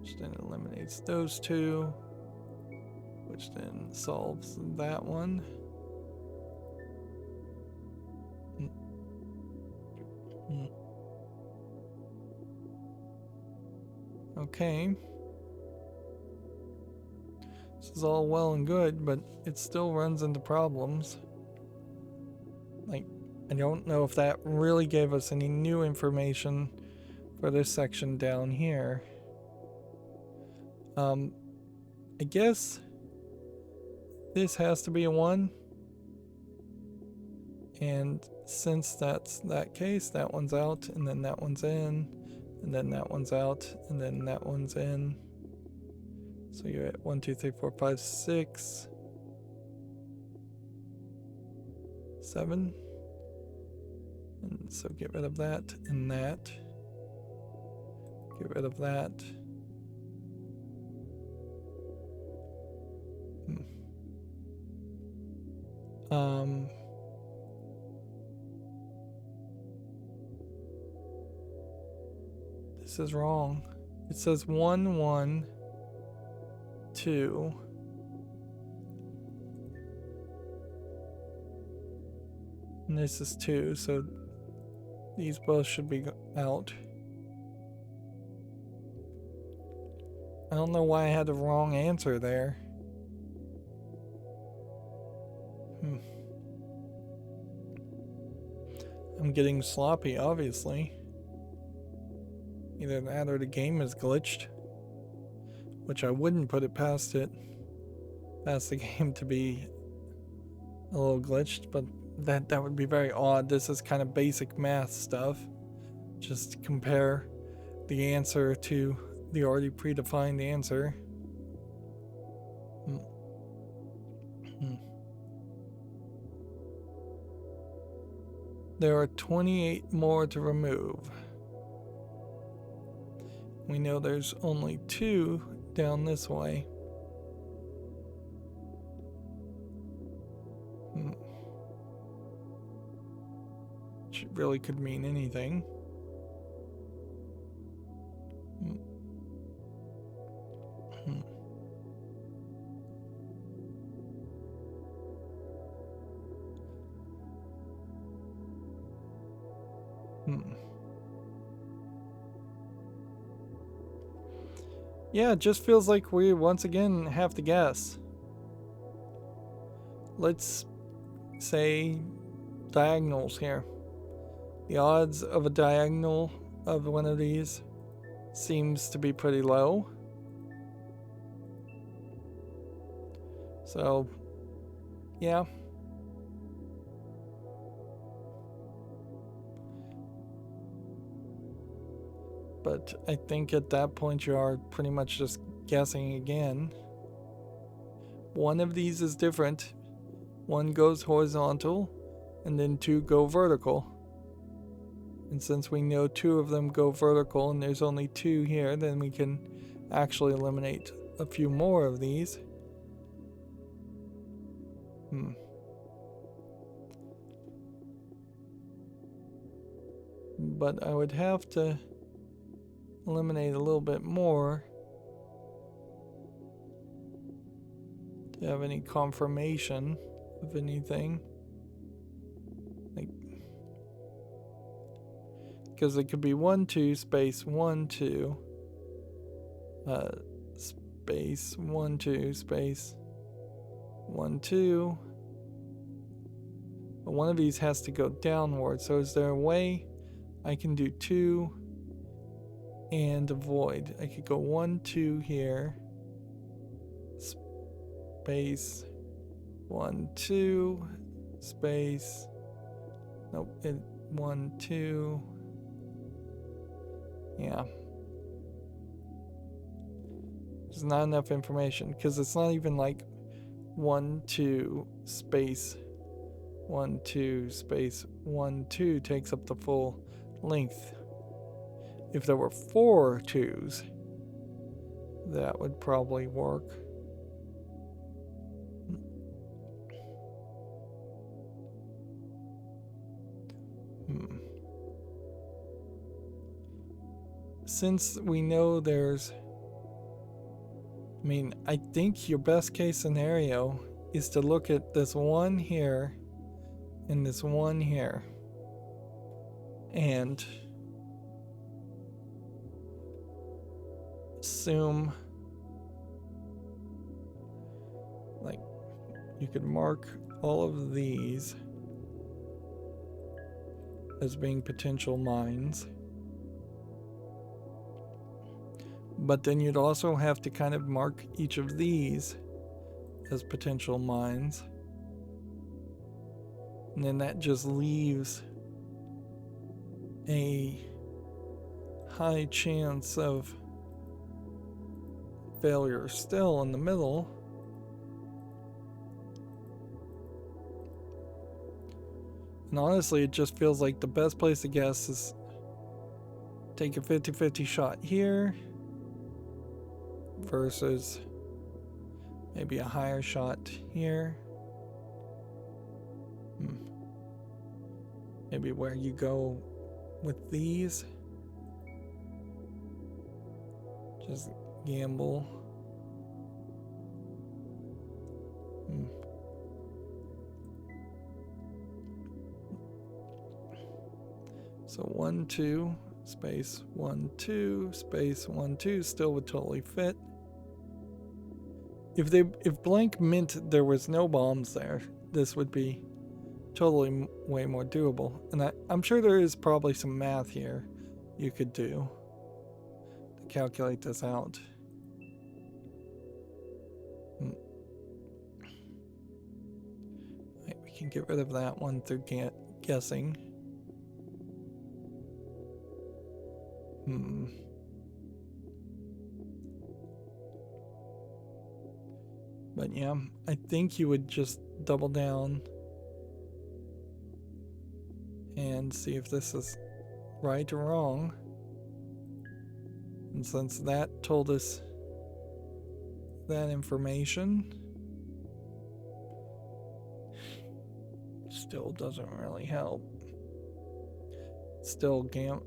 which then eliminates those 2, which then solves that one. Okay. This is all well and good, but it still runs into problems. Like, I don't know if that really gave us any new information for this section down here. I guess this has to be a 1. And since that's that case, that one's out, and then that one's in, and then that one's out, and then that one's in. So you're at 1, 2, 3, 4, 5, 6, 7. And so get rid of that and that. Get rid of that. This is wrong. It says 1, 1, 2. And this is 2, so these both should be out. I don't know why I had the wrong answer there. I'm getting sloppy, obviously. Either that or the game is glitched. Which I wouldn't put it past the game to be a little glitched, but that would be very odd. This is kind of basic math stuff. Just compare the answer to the already predefined answer. There are 28 more to remove. We know there's only 2 down this way. Which really could mean anything. Yeah, it just feels like we once again have to guess. Let's say diagonals here. The odds of a diagonal of one of these seems to be pretty low. So, yeah. But I think at that point you are pretty much just guessing again. One of these is different. One goes horizontal, and then 2 go vertical. And since we know 2 of them go vertical and there's only 2 here, then we can actually eliminate a few more of these. But I would have to eliminate a little bit more to have any confirmation of anything. Like, because it could be 1 2 space 1 2 space 1 2 space 1 2. But one of these has to go downward. So is there a way I can do 2 and avoid? I could go 1 2 here, space 1 2 space, nope, 1 2. Yeah, there's not enough information because it's not even like 1 2 space 1 2 space 1 2 takes up the full length. If there were 4 2s, that would probably work. Since we know there's, I think your best case scenario is to look at this 1 here and this 1 here and assume, like, you could mark all of these as being potential mines, but then you'd also have to kind of mark each of these as potential mines, and then that just leaves a high chance of failure still in the middle. And honestly, it just feels like the best place to guess is take a 50-50 shot here versus maybe a higher shot here. Maybe where you go with these. Just gamble. So 1 2 space 1 2 space 1 2 still would totally fit. If blank meant there was no bombs there, this would be totally way more doable. And I'm sure there is probably some math here you could do to calculate this out. Right, we can get rid of that one through guessing. But yeah, I think you would just double down and see if this is right or wrong. And since that told us that information, still doesn't really help. Still gamble.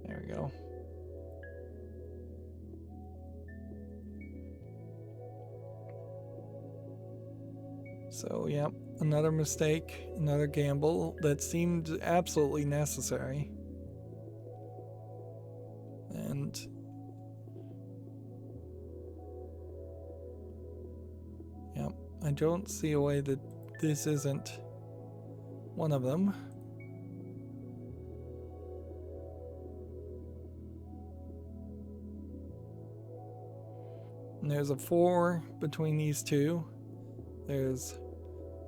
There we go. So, yeah, another mistake, another gamble that seemed absolutely necessary. And yeah, I don't see a way that this isn't one of them. And there's a 4 between these two. There's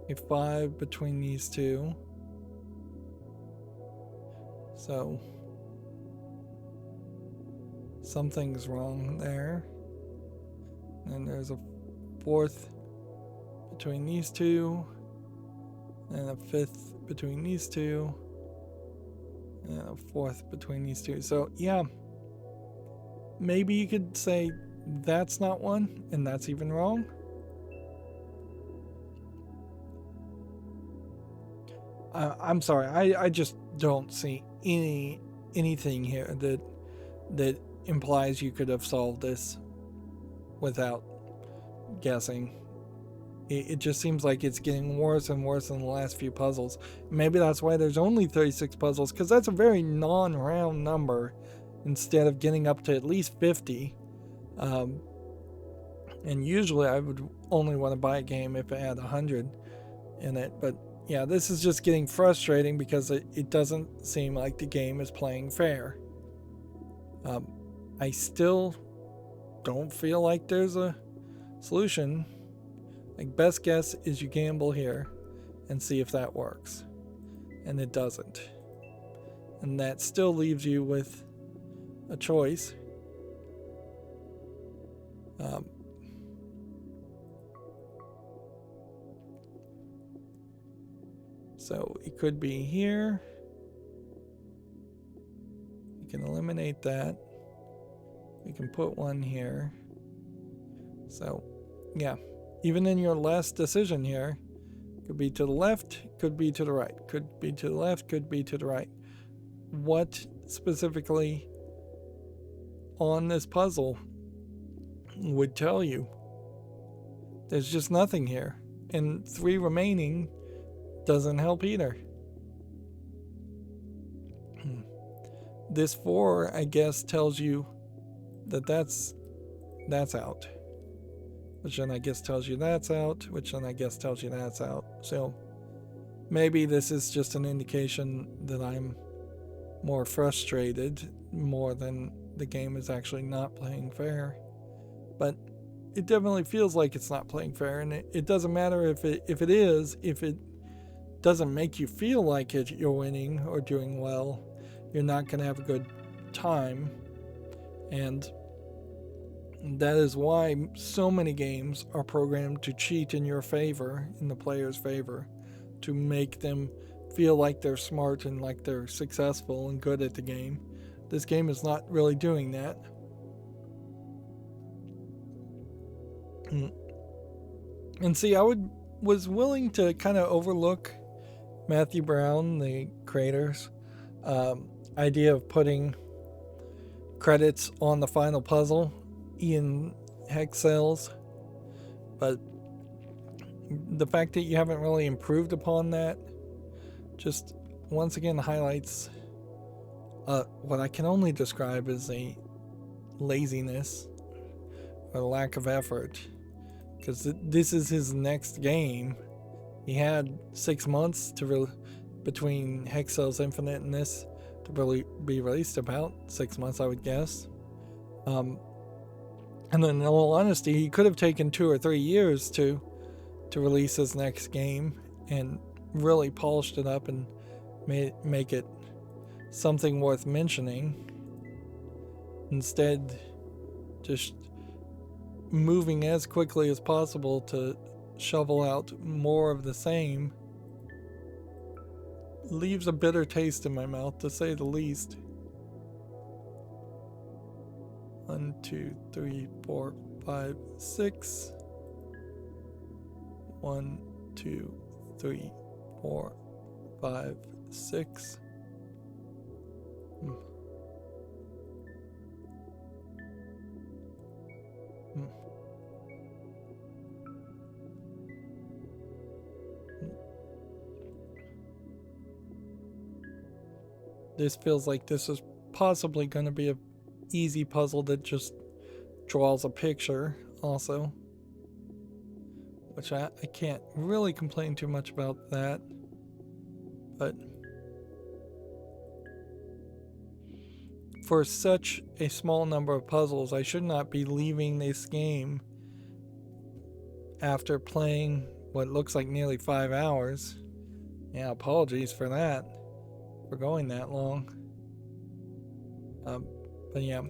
a 5 between these two. So something's wrong there. And there's a 4th between these two, and a 5th between these two, and a 4th between these two. So yeah, maybe you could say that's not one, and that's even wrong. I'm sorry, I just don't see anything here that implies you could have solved this without guessing. It just seems like it's getting worse and worse in the last few puzzles. Maybe that's why there's only 36 puzzles, because that's a very non-round number instead of getting up to at least 50. And usually I would only want to buy a game if it had 100 in it. But yeah, this is just getting frustrating because it doesn't seem like the game is playing fair. I still don't feel like there's a solution. Like, best guess is you gamble here and see if that works. And it doesn't. And that still leaves you with a choice. So it could be here. We can eliminate that. We can put one here. So, yeah. Even in your last decision here, could be to the left, could be to the right, could be to the left, could be to the right. What specifically on this puzzle would tell you? There's just nothing here. And 3 remaining doesn't help either. This 4, I guess, tells you that that's out. Which then I guess tells you that's out, which then I guess tells you that's out. So maybe this is just an indication that I'm more frustrated more than the game is actually not playing fair. But it definitely feels like it's not playing fair, and it doesn't matter if it doesn't make you feel like you're winning or doing well, you're not going to have a good time. And that is why so many games are programmed to cheat in your favor, in the player's favor, to make them feel like they're smart and like they're successful and good at the game. This game is not really doing that. And see, was willing to kind of overlook Matthew Brown, the creator's idea of putting credits on the final puzzle in SquareCells, but the fact that you haven't really improved upon that just once again highlights what I can only describe as a laziness or lack of effort, because this is his next game. He had 6 months between SquareCells Infinite and this to really be released, about 6 months, I would guess. And in all honesty, he could have taken 2 or 3 years to release his next game and really polished it up and make it something worth mentioning. Instead, just moving as quickly as possible to shovel out more of the same leaves a bitter taste in my mouth, to say the least. 1, 2, 3, 4, 5, 6. 1, 2, 3, 4, 5, 6. This feels like this is possibly going to be a easy puzzle that just draws a picture also, which I can't really complain too much about that. But for such a small number of puzzles, I should not be leaving this game after playing what looks like nearly 5 hours. Yeah, apologies for that, for going that long. But yeah,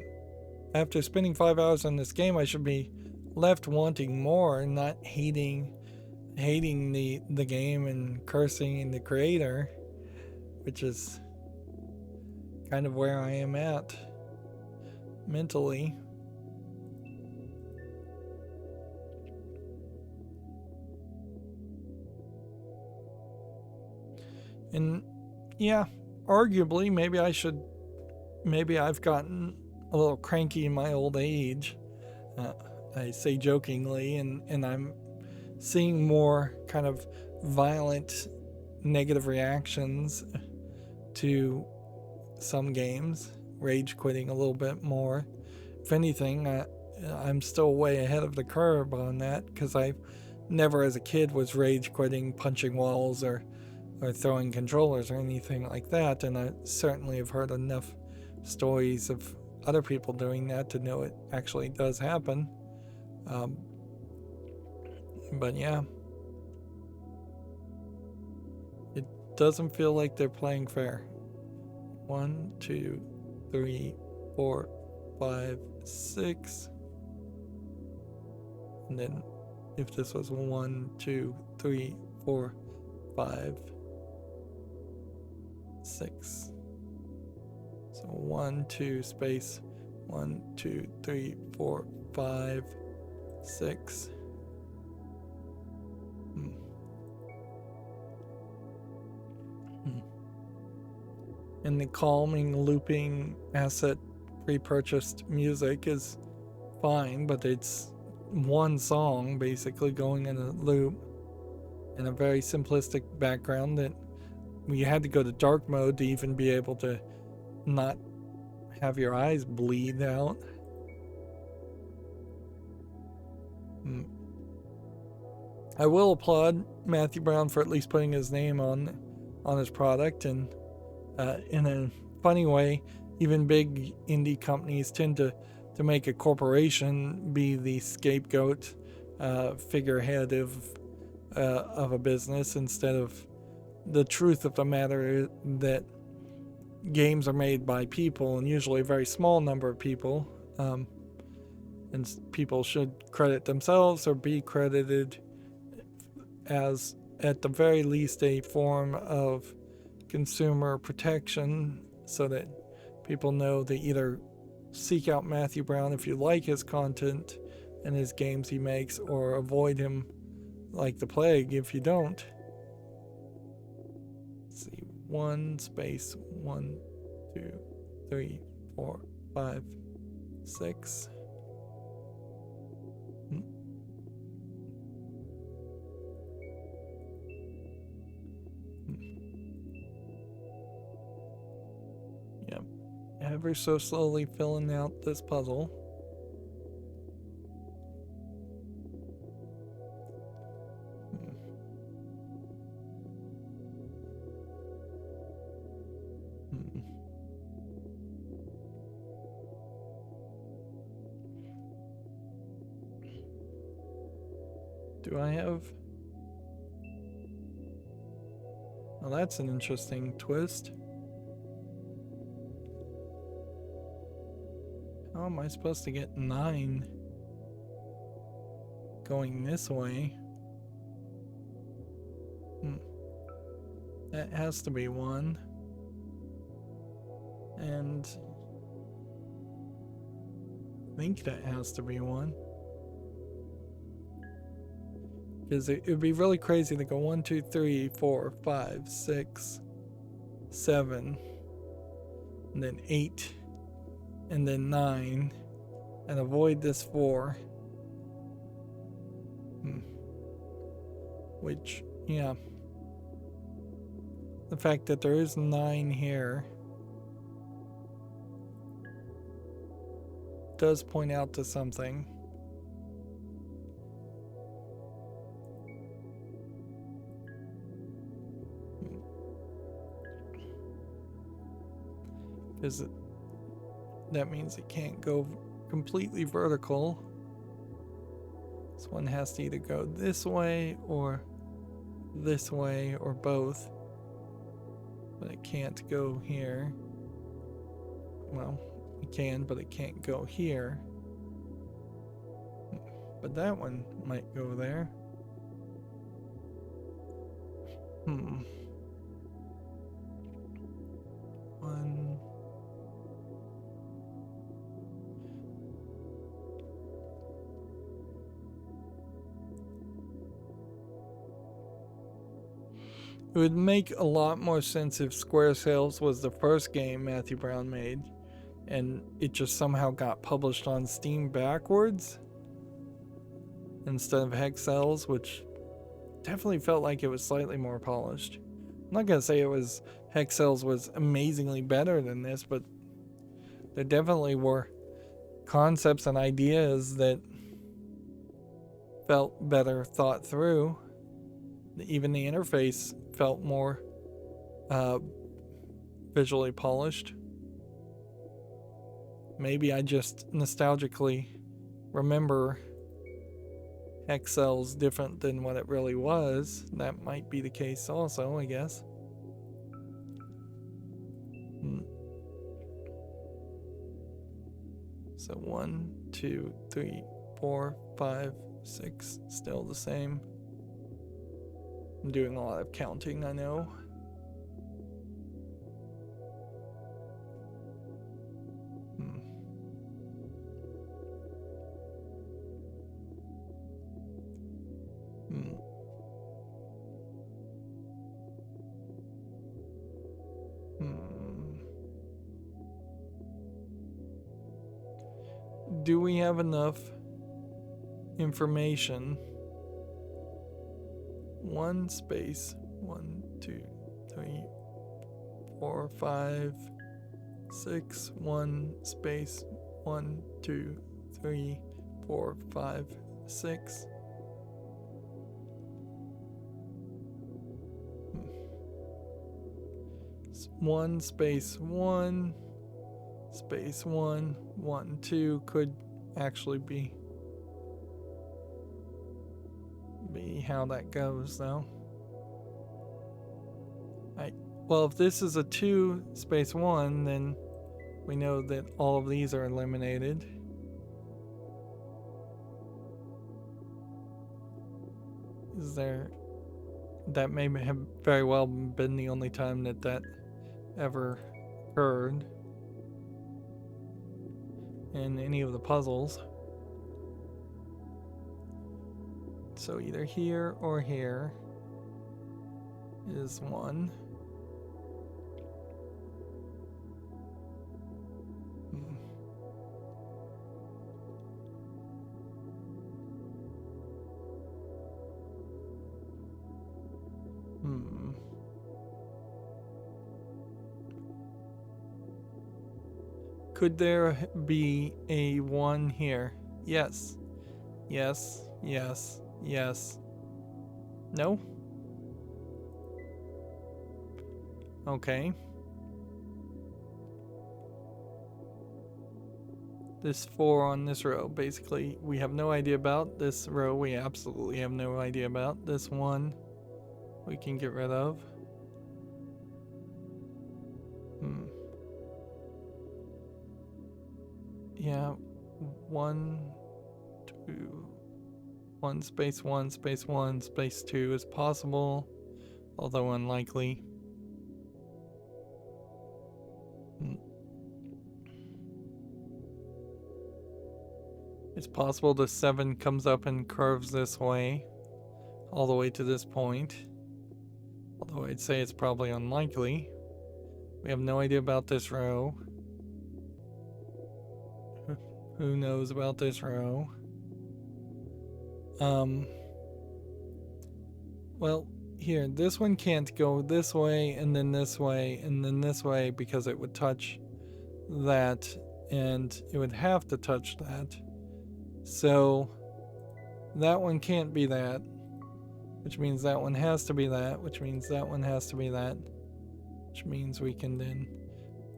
after spending 5 hours on this game, I should be left wanting more and not hating the game and cursing the creator, which is kind of where I am at mentally. And yeah, arguably, maybe I've gotten a little cranky in my old age. I say jokingly, and I'm seeing more kind of violent negative reactions to some games, rage quitting a little bit more. If anything, I'm still way ahead of the curve on that, because I never as a kid was rage quitting, punching walls, or throwing controllers or anything like that, and I certainly have heard enough stories of other people doing that to know it actually does happen. But yeah, it doesn't feel like they're playing fair. 1, 2, 3, 4, 5, 6. And then if this was 1, 2, 3, 4, 5, 6. So 1, 2, space, 1, 2, 3, 4, 5, 6. And the calming, looping asset pre-purchased music is fine, but it's one song basically going in a loop and a very simplistic background that you had to go to dark mode to even be able to not have your eyes bleed out. I will applaud Matthew Brown for at least putting his name on his product, and in a funny way, even big indie companies tend to make a corporation be the scapegoat, figurehead of a business, instead of the truth of the matter that games are made by people, and usually a very small number of people, and people should credit themselves or be credited as, at the very least, a form of consumer protection, so that people know they either seek out Matthew Brown if you like his content and his games he makes, or avoid him like the plague if you don't. Let's see, 1 space 1, 2, 3, 4, 5, 6. Yep, ever so slowly filling out this puzzle. Do I have... Well, that's an interesting twist. How am I supposed to get 9 going this way? That has to be 1. And I think that has to be 1. Because it would be really crazy to go 1, 2, 3, 4, 5, 6, 7, and then 8, and then 9, and avoid this 4. Which, yeah. The fact that there is 9 here does point out to something. Because that means it can't go completely vertical. This one has to either go this way or both. But it can't go here. Well, it can, but it can't go here. But that one might go there. One. It would make a lot more sense if SquareCells was the first game Matthew Brown made, and it just somehow got published on Steam backwards instead of HexCells, which definitely felt like it was slightly more polished. I'm not gonna say HexCells was amazingly better than this, but there definitely were concepts and ideas that felt better thought through. Even the interface felt more visually polished. Maybe I just nostalgically remember HexCells different than what it really was. That might be the case also, I guess. So 1, 2, 3, 4, 5, 6, still the same. I'm doing a lot of counting, I know. Do we have enough information? 1 space 1, 2, 3, 4, 5, 6, 1 space 1, 2, 3, 4, 5, 6. One space 1 space 1, 1, 2 could actually be how that goes, though. Well, if this is a 2 space 1, then we know that all of these are eliminated. That may have very well been the only time that ever occurred in any of the puzzles. So either here or here is one. Could there be a 1 here? Yes. Yes. Yes. Yes. No? Okay. This 4 on this row, basically, we have no idea about. This row, we absolutely have no idea about. This 1, we can get rid of. Yeah, 1, 2, 1 space 1 space 1 space 2 is possible, although unlikely. It's possible the 7 comes up and curves this way, all the way to this point, although I'd say it's probably unlikely. We have no idea about this row. Who knows about this row? Well, here, this one can't go this way and then this way and then this way because it would touch that and it would have to touch that. So that one can't be that, which means that one has to be that, which means that one has to be that, which means we can then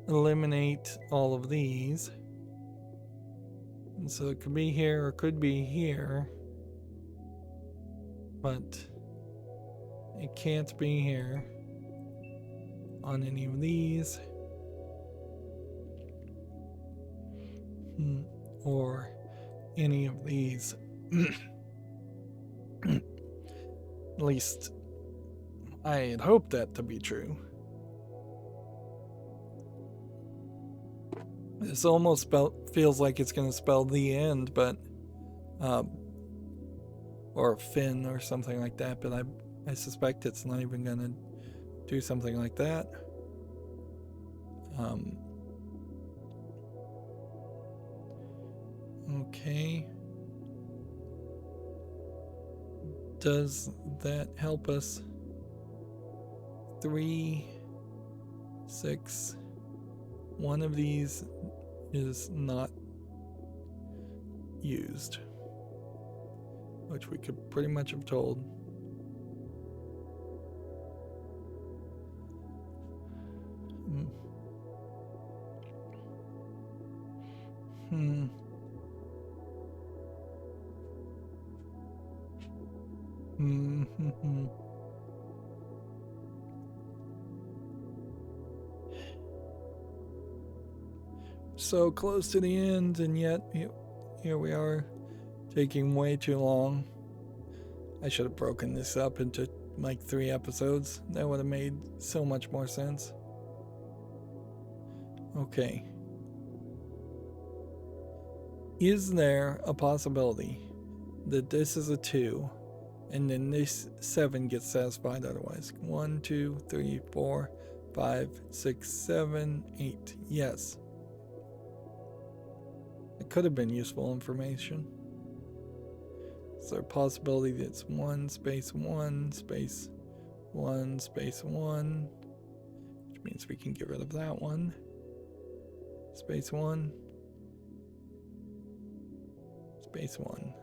eliminate all of these. And so it could be here or could be here, but it can't be here on any of these or any of these. At least I had hoped that to be true. This almost feels like it's going to spell the end, but or fin or something like that, but I suspect it's not even going to do something like that. Okay. Does that help us? 3, 6. One of these is not used, which we could pretty much have told. So close to the end, and yet here we are, taking way too long. I should have broken this up into like 3 episodes. That would have made so much more sense. Okay. Is there a possibility that this is a 2 and then this 7 gets satisfied otherwise? 1, 2, 3, 4, 5, 6, 7, 8. Yes. It could have been useful information. Is there a possibility that it's 1 space 1 space 1 space 1, which means we can get rid of that one. Space 1 space 1.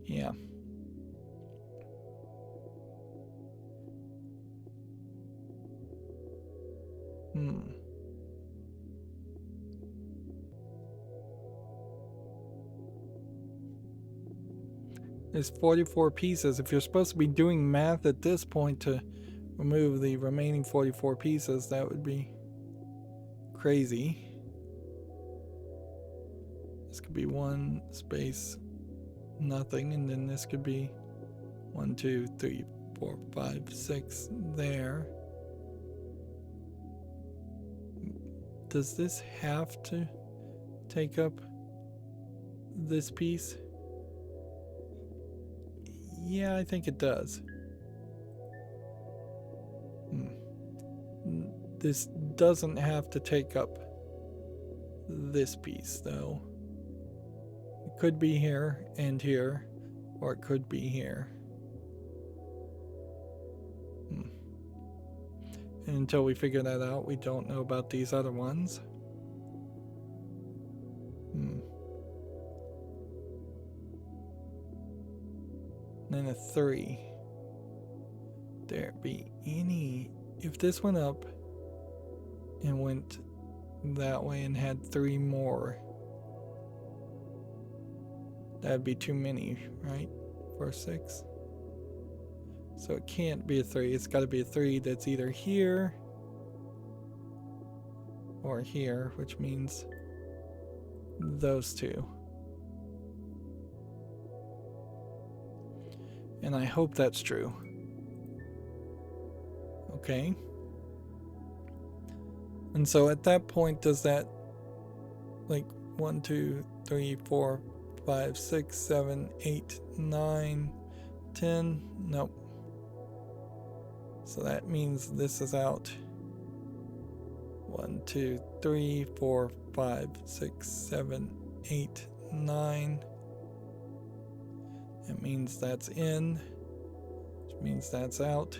Yeah. There's 44 pieces. If you're supposed to be doing math at this point to remove the remaining 44 pieces, that would be crazy. This could be 1 space nothing, and then this could be 1, 2, 3, 4, 5, 6 there. Does this have to take up this piece? Yeah, I think it does. This doesn't have to take up this piece, though. It could be here and here, or it could be here. And until we figure that out, we don't know about these other ones. Then a 3. There be any... If this went up and went that way and had 3 more, that'd be too many, right? For a 6. So it can't be a 3. It's got to be a 3 that's either here or here, which means those two. And I hope that's true. Okay. And so at that point, does that, like, 1, 2, 3, 4, 5, 6, 7, 8, 9, 10? Nope. So that means this is out. 1, 2, 3, 4, 5, 6, 7, 8, 9. That means that's in, which means that's out.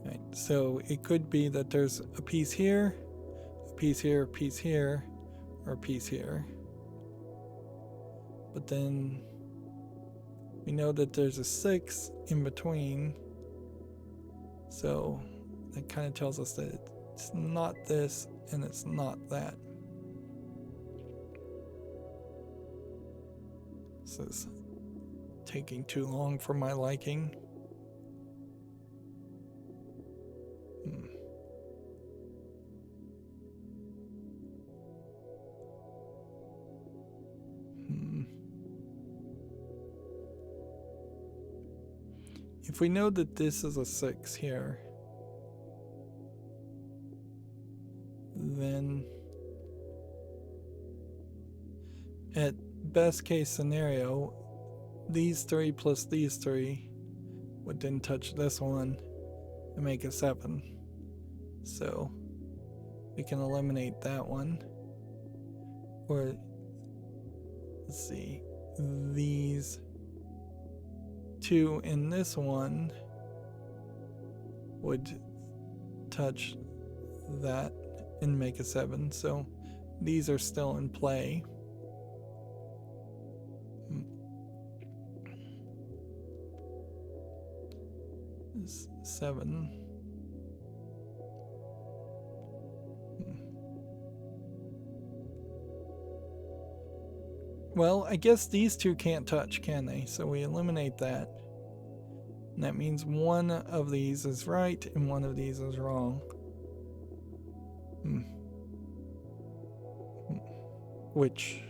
Right, so it could be that there's a piece here, a piece here, a piece here, or a piece here. But then we know that there's a 6 in between. So that kind of tells us that it's not this and it's not that. This is taking too long for my liking. If we know that this is a 6 here, then at best case scenario, these 3 plus these 3 would then touch this one and make a 7. So we can eliminate that one. Or let's see, these 2 in this one would touch that and make a 7. So these are still in play. 7. Well, I guess these 2 can't touch, can they? So we eliminate that. And that means one of these is right and one of these is wrong. Which,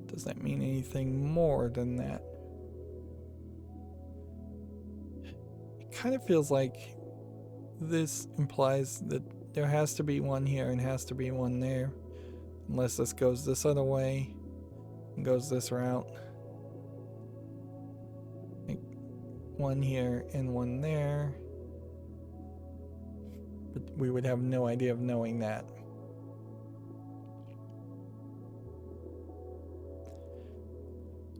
does that mean anything more than that? It kind of feels like this implies that there has to be one here and has to be one there. Unless this goes this other way and goes this route. Like one here and one there. But we would have no idea of knowing that.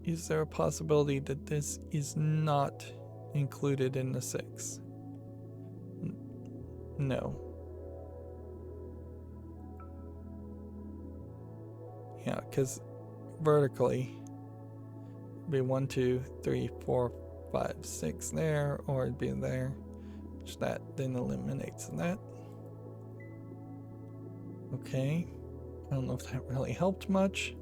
Is there a possibility that this is not included in the 6? No. Yeah, because vertically it'd be 1, 2, 3, 4, 5, 6 there, or it'd be there, which that then eliminates that. Okay, I don't know if that really helped much.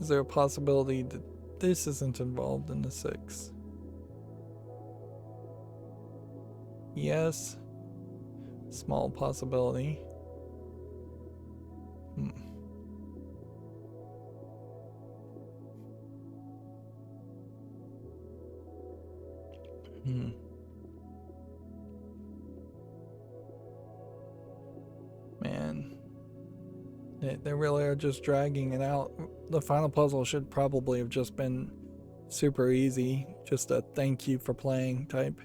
Is there a possibility that this isn't involved in the 6? Yes. Small possibility. Hmm. Hmm. Man, they really are just dragging it out. The final puzzle should probably have just been super easy, just a thank you for playing type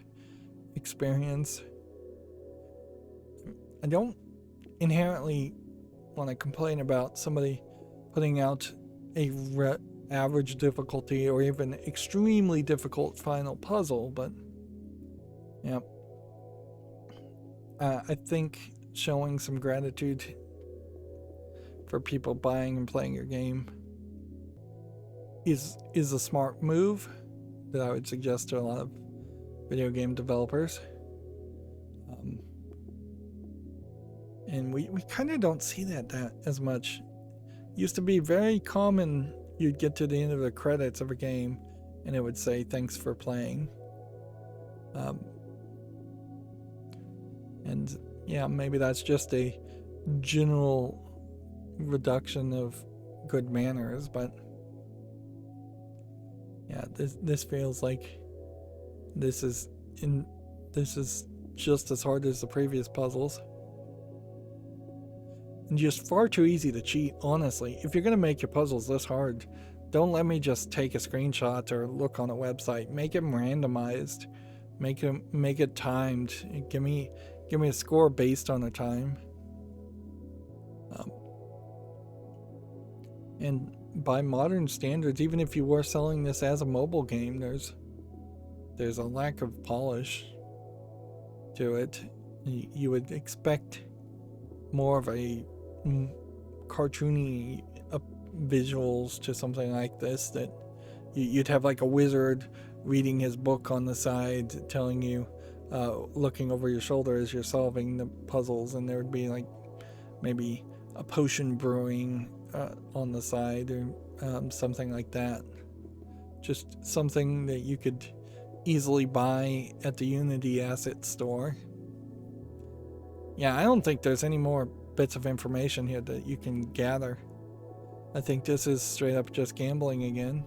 experience. I don't inherently want to complain about somebody putting out a average difficulty or even extremely difficult final puzzle, but yeah, I think showing some gratitude for people buying and playing your game is a smart move that I would suggest to a lot of video game developers. And we kind of don't see that as much. Used to be very common. You'd get to the end of the credits of a game and it would say thanks for playing. And yeah, maybe that's just a general reduction of good manners, but yeah, this feels like this is just as hard as the previous puzzles. And just far too easy to cheat, honestly. If you're gonna make your puzzles this hard, don't let me just take a screenshot or look on a website. Make them randomized. Make it timed. Give me a score based on the time. And by modern standards, even if you were selling this as a mobile game, there's a lack of polish to it. You would expect more of a cartoony visuals to something like this, that you'd have like a wizard reading his book on the side telling you, looking over your shoulder as you're solving the puzzles, and there would be like maybe a potion brewing on the side, or something like that. Just something that you could easily buy at the Unity asset store. Yeah, I don't think there's any more bits of information here that you can gather. I think this is straight up just gambling again.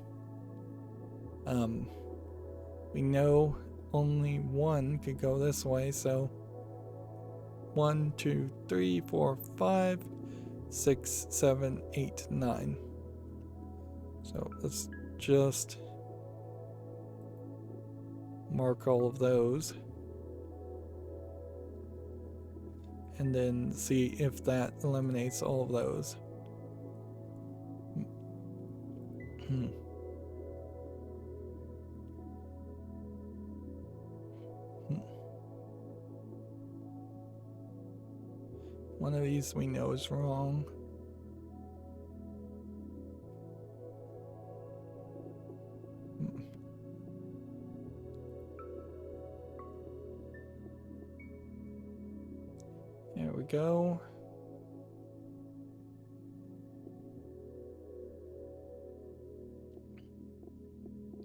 We know only one could go this way, so 1, 2, 3, 4, 5, 6, 7, 8, 9. So let's just mark all of those and then see if that eliminates all of those. One of these we know is wrong. There we go.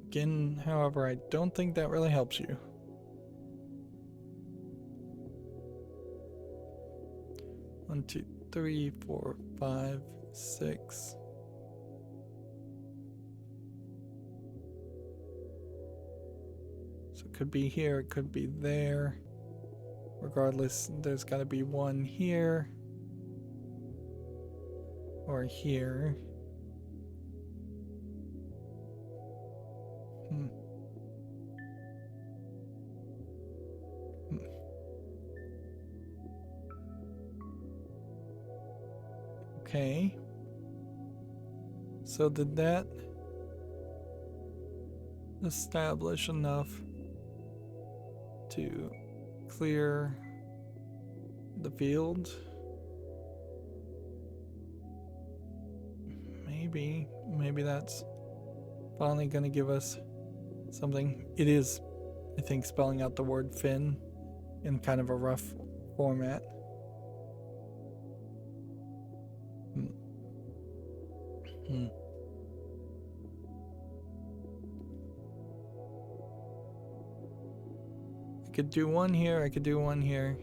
Again, however, I don't think that really helps you. One, 2, 3, 4, 5, 6. So it could be here, it could be there. Regardless, there's got to be one here or here. Okay. So did that establish enough to clear the field? Maybe that's finally going to give us something. It is, I think, spelling out the word fin in kind of a rough format. I could do one here, I could do one here.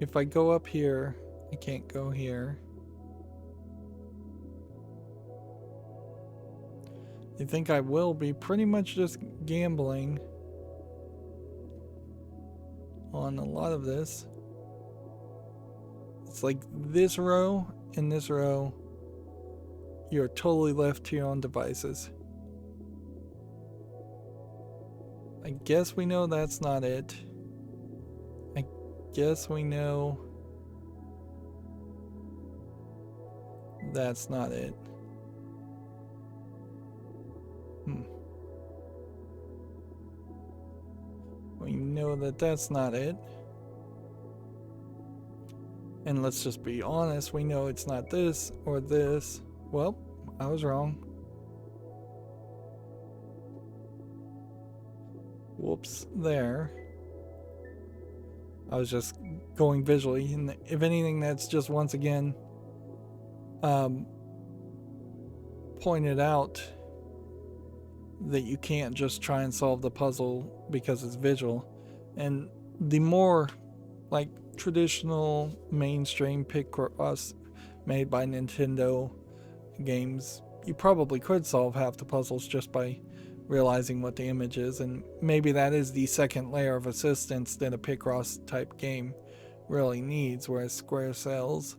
If I go up here, I can't go here. I think I will be pretty much just gambling on a lot of this. It's like this row and this row, you're totally left to your own devices. I guess we know that's not it. I guess we know that's not it. We know that that's not it. And let's just be honest, we know it's not this or this. Well, I was wrong. Whoops, there. I was just going visually, and if anything, that's just once again pointed out that you can't just try and solve the puzzle because it's visual. And the more like traditional mainstream Picross made by Nintendo games, you probably could solve half the puzzles just by realizing what the image is, and maybe that is the second layer of assistance that a Picross type game really needs, whereas SquareCells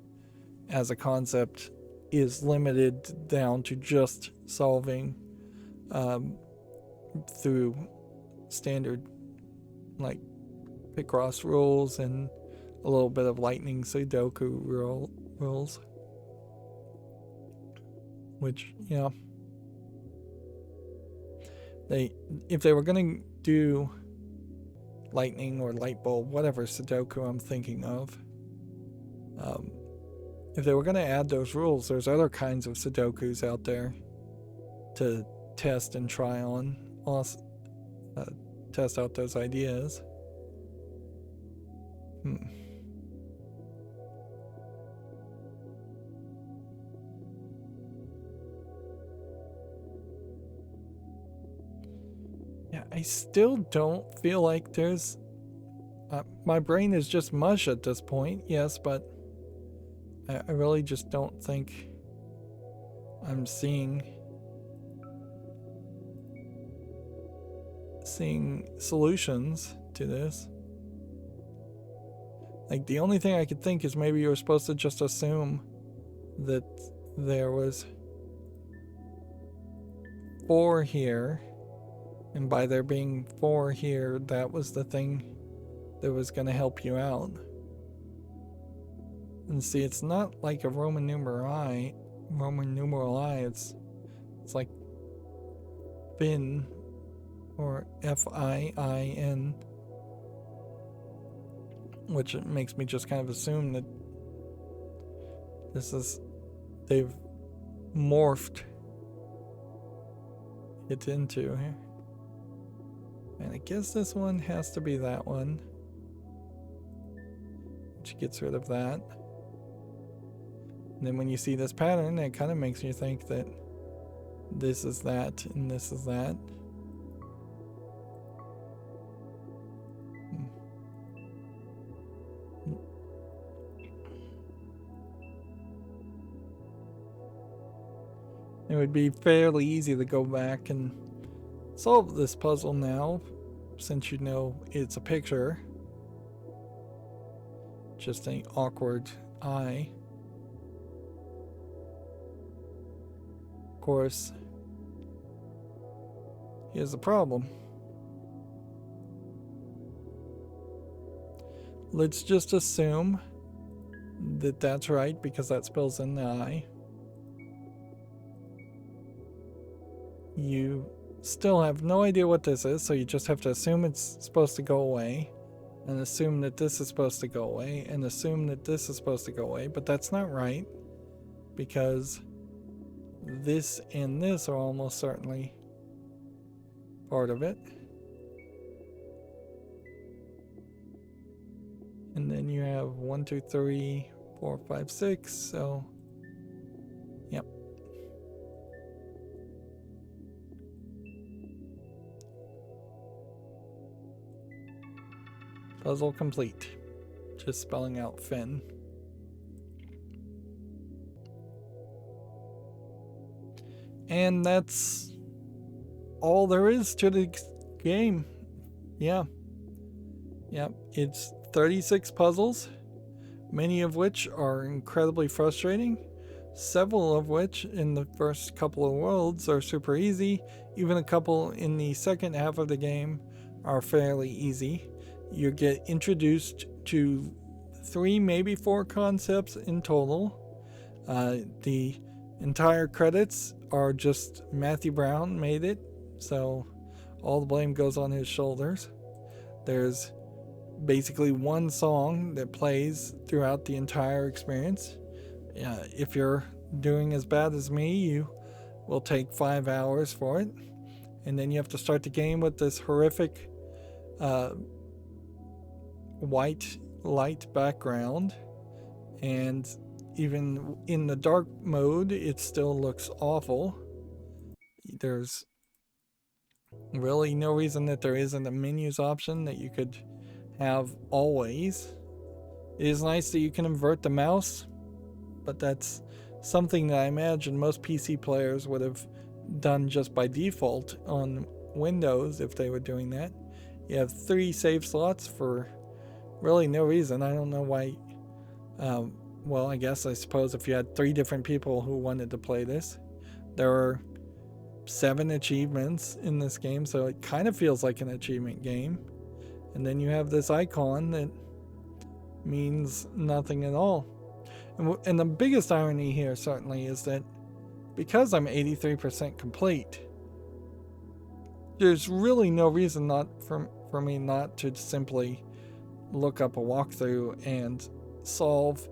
as a concept is limited down to just solving through standard like Picross rules and a little bit of lightning Sudoku rules, which, you know, if they were going to do lightning or light bulb, whatever Sudoku I'm thinking of, if they were going to add those rules, there's other kinds of Sudokus out there to test and try on, test out those ideas. Yeah, I still don't feel like there's... my brain is just mush at this point, yes, but I really just don't think I'm seeing solutions to this. Like, the only thing I could think is maybe you were supposed to just assume that there was 4 here, and by there being 4 here, that was the thing that was going to help you out. And see, it's not like a Roman numeral I, it's like fin, or FIIN, which makes me just kind of assume that they've morphed it into here. And I guess this one has to be that one, which gets rid of that. And then when you see this pattern, it kind of makes you think that this is that and this is that. It would be fairly easy to go back and solve this puzzle now, since you know it's a picture. Just an awkward eye. Of course, here's the problem. Let's just assume that that's right because that spells in the eye. You still have no idea what this is, so you just have to assume it's supposed to go away, and assume that this is supposed to go away, and assume that this is supposed to go away, but that's not right, because this and this are almost certainly part of it. And then you have 1, 2, 3, 4, 5, 6, so yep. Puzzle complete. Just spelling out fin. And that's all there is to the game. Yeah. Yep. It's 36 puzzles, many of which are incredibly frustrating, several of which in the first couple of worlds are super easy. Even a couple in the second half of the game are fairly easy. You get introduced to 3, maybe 4 concepts in total. The entire credits are just Matthew Brown made it, so all the blame goes on his shoulders. There's basically one song that plays throughout the entire experience. If you're doing as bad as me, you will take 5 hours for it, and then you have to start the game with this horrific white light background, and even in the dark mode it still looks awful. There's really no reason that there isn't a menus option that you could have always. It is nice that you can invert the mouse, but that's something that I imagine most PC players would have done just by default on Windows if they were doing that. You have 3 save slots for really no reason. I don't know why. Well, I suppose if you had 3 different people who wanted to play this. There are 7 achievements in this game, so it kind of feels like an achievement game. And then you have this icon that means nothing at all. And the biggest irony here certainly is that because I'm 83% complete, there's really no reason for me not to simply look up a walkthrough and solve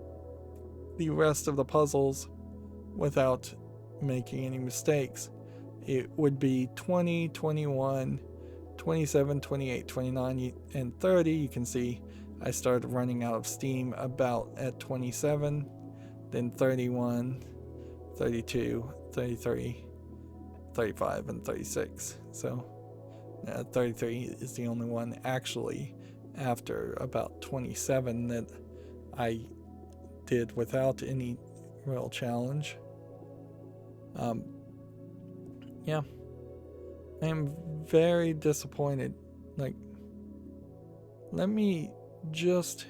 the rest of the puzzles without making any mistakes. It would be 20, 21, 27, 28, 29, and 30. You can see I started running out of steam about at 27, then 31, 32, 33, 35, and 36. So 33 is the only one actually after about 27 that I did without any real challenge. Yeah, I am very disappointed. Like, let me just,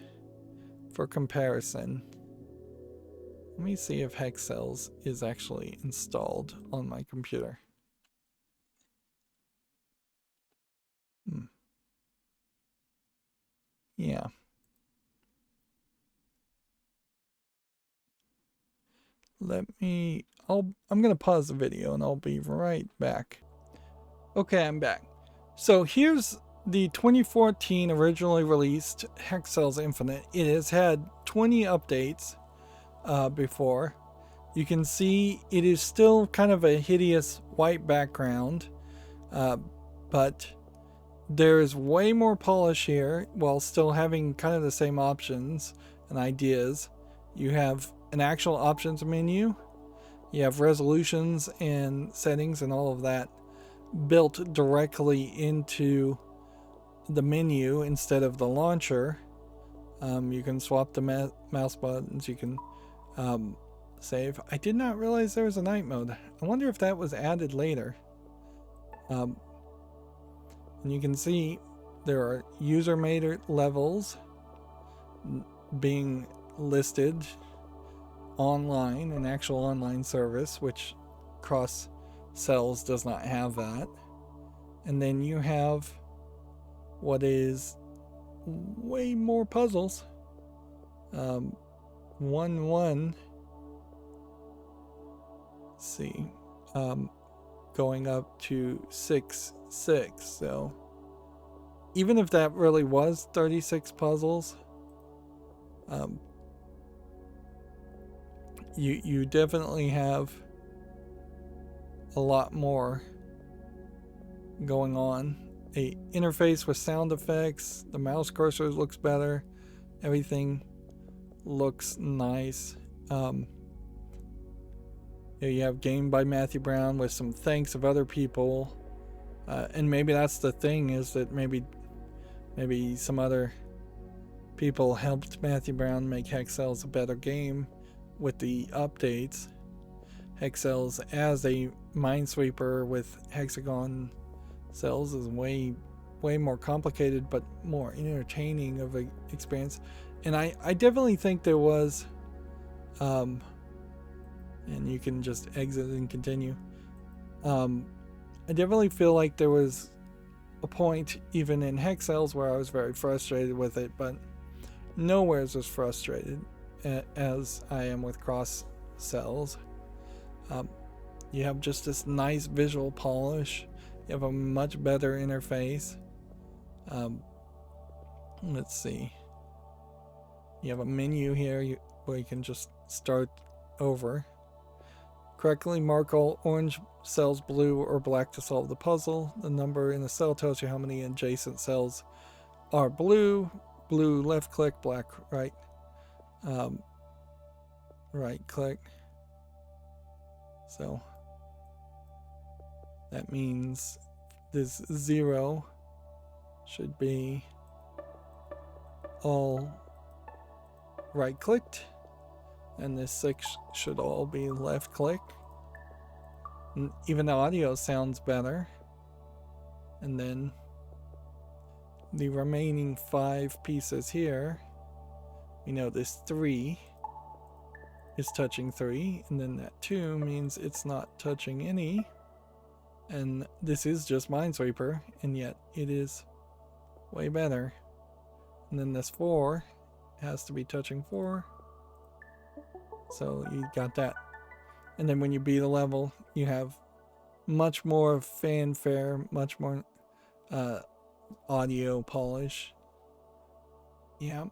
for comparison, let me see if SquareCells is actually installed on my computer. Yeah. I'm gonna pause the video and I'll be right back. Okay, I'm back. So here's the 2014 originally released SquareCells Infinite. It has had 20 updates before. You can see it is still kind of a hideous white background, but there is way more polish here while still having kind of the same options and ideas. You have an actual options menu. You have resolutions and settings and all of that built directly into the menu instead of the launcher. You can swap the mouse buttons. You can save. I did not realize there was a night mode. I wonder if that was added later. And you can see there are user-made levels being listed online, an actual online service, which SquareCells does not have that. And then you have what is way more puzzles. 1-1. Let's see. Going up to 6-6. So even if that really was 36 puzzles, you definitely have a lot more going on. A interface with sound effects, the mouse cursor looks better, everything looks nice. You have Game by Matthew Brown with some thanks of other people, and maybe that's the thing, is that maybe some other people helped Matthew Brown make SquareCells a better game with the updates. SquareCells as a minesweeper with hexagon cells is way more complicated but more entertaining of an experience. And I definitely think there was and you can just exit and continue. I definitely feel like there was a point even in SquareCells where I was very frustrated with it, but nowhere as frustrated as I am with SquareCells. You have just this nice visual polish. You have a much better interface. Let's see. You have a menu here where you can just start over. Correctly mark all orange cells blue or black to solve the puzzle. The number in the cell tells you how many adjacent cells are blue. Blue left click, black right. Right click. So that means this 0 should be all right clicked, and this 6 should all be left click. And even the audio sounds better. And then the remaining 5 pieces here, we know this 3 is touching 3, and then that 2 means it's not touching any. And this is just Minesweeper, and yet it is way better. And then this 4 has to be touching 4. So you got that. And then when you beat a level, you have much more fanfare, much more audio polish. Yeah,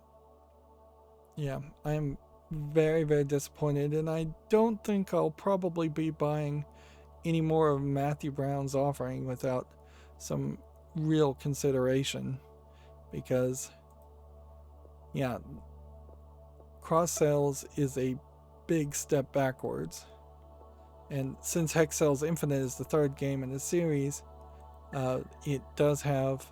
I am very, very disappointed, and I don't think I'll probably be buying any more of Matthew Brown's offering without some real consideration, because yeah, SquareCells is a big step backwards. And since SquareCells Infinite is the 3rd game in the series, it does have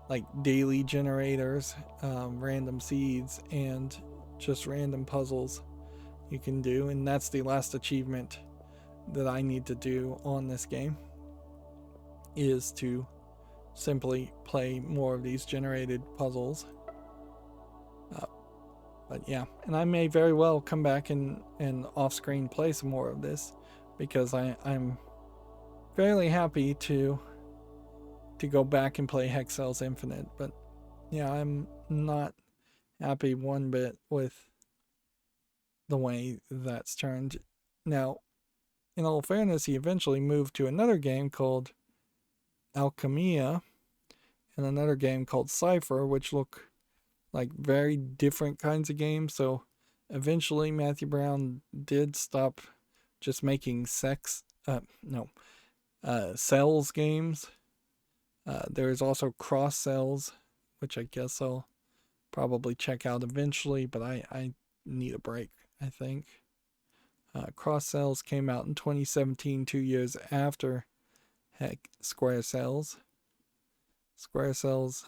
like daily generators, random seeds, and just random puzzles you can do. And that's the last achievement that I need to do on this game, is to simply play more of these generated puzzles. But yeah, and I may very well come back and off-screen play some more of this, because I'm fairly happy to go back and play SquareCells Infinite. But yeah, I'm not happy one bit with the way that's turned. Now, in all fairness, he eventually moved to another game called Alchemia and another game called Cypher, which look like very different kinds of games. So eventually Matthew Brown did stop just making cells games. There's also SquareCells, which I guess I'll probably check out eventually, but I need a break, I think. SquareCells came out in 2017, 2 years after SquareCells. SquareCells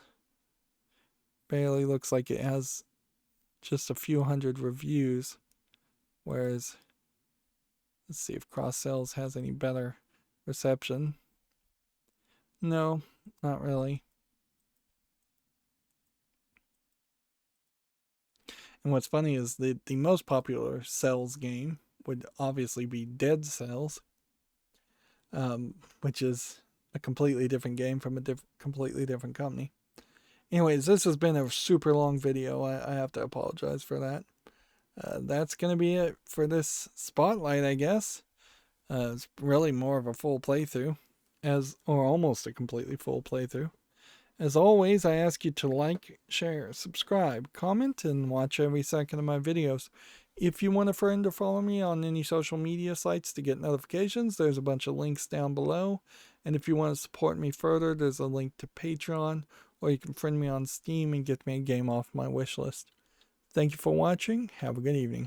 barely looks like it has just a few hundred reviews, whereas let's see if SquareCells has any better reception. No, not really. And what's funny is the most popular Cells game would obviously be Dead Cells, which is a completely different game from a completely different company. Anyways, this has been a super long video. I have to apologize for that. That's going to be it for this spotlight, I guess. It's really more of a full playthrough, or almost a completely full playthrough. As always, I ask you to like, share, subscribe, comment, and watch every second of my videos. If you want a friend to follow me on any social media sites to get notifications, there's a bunch of links down below. And if you want to support me further, there's a link to Patreon, or you can friend me on Steam and get me a game off my wish list. Thank you for watching. Have a good evening.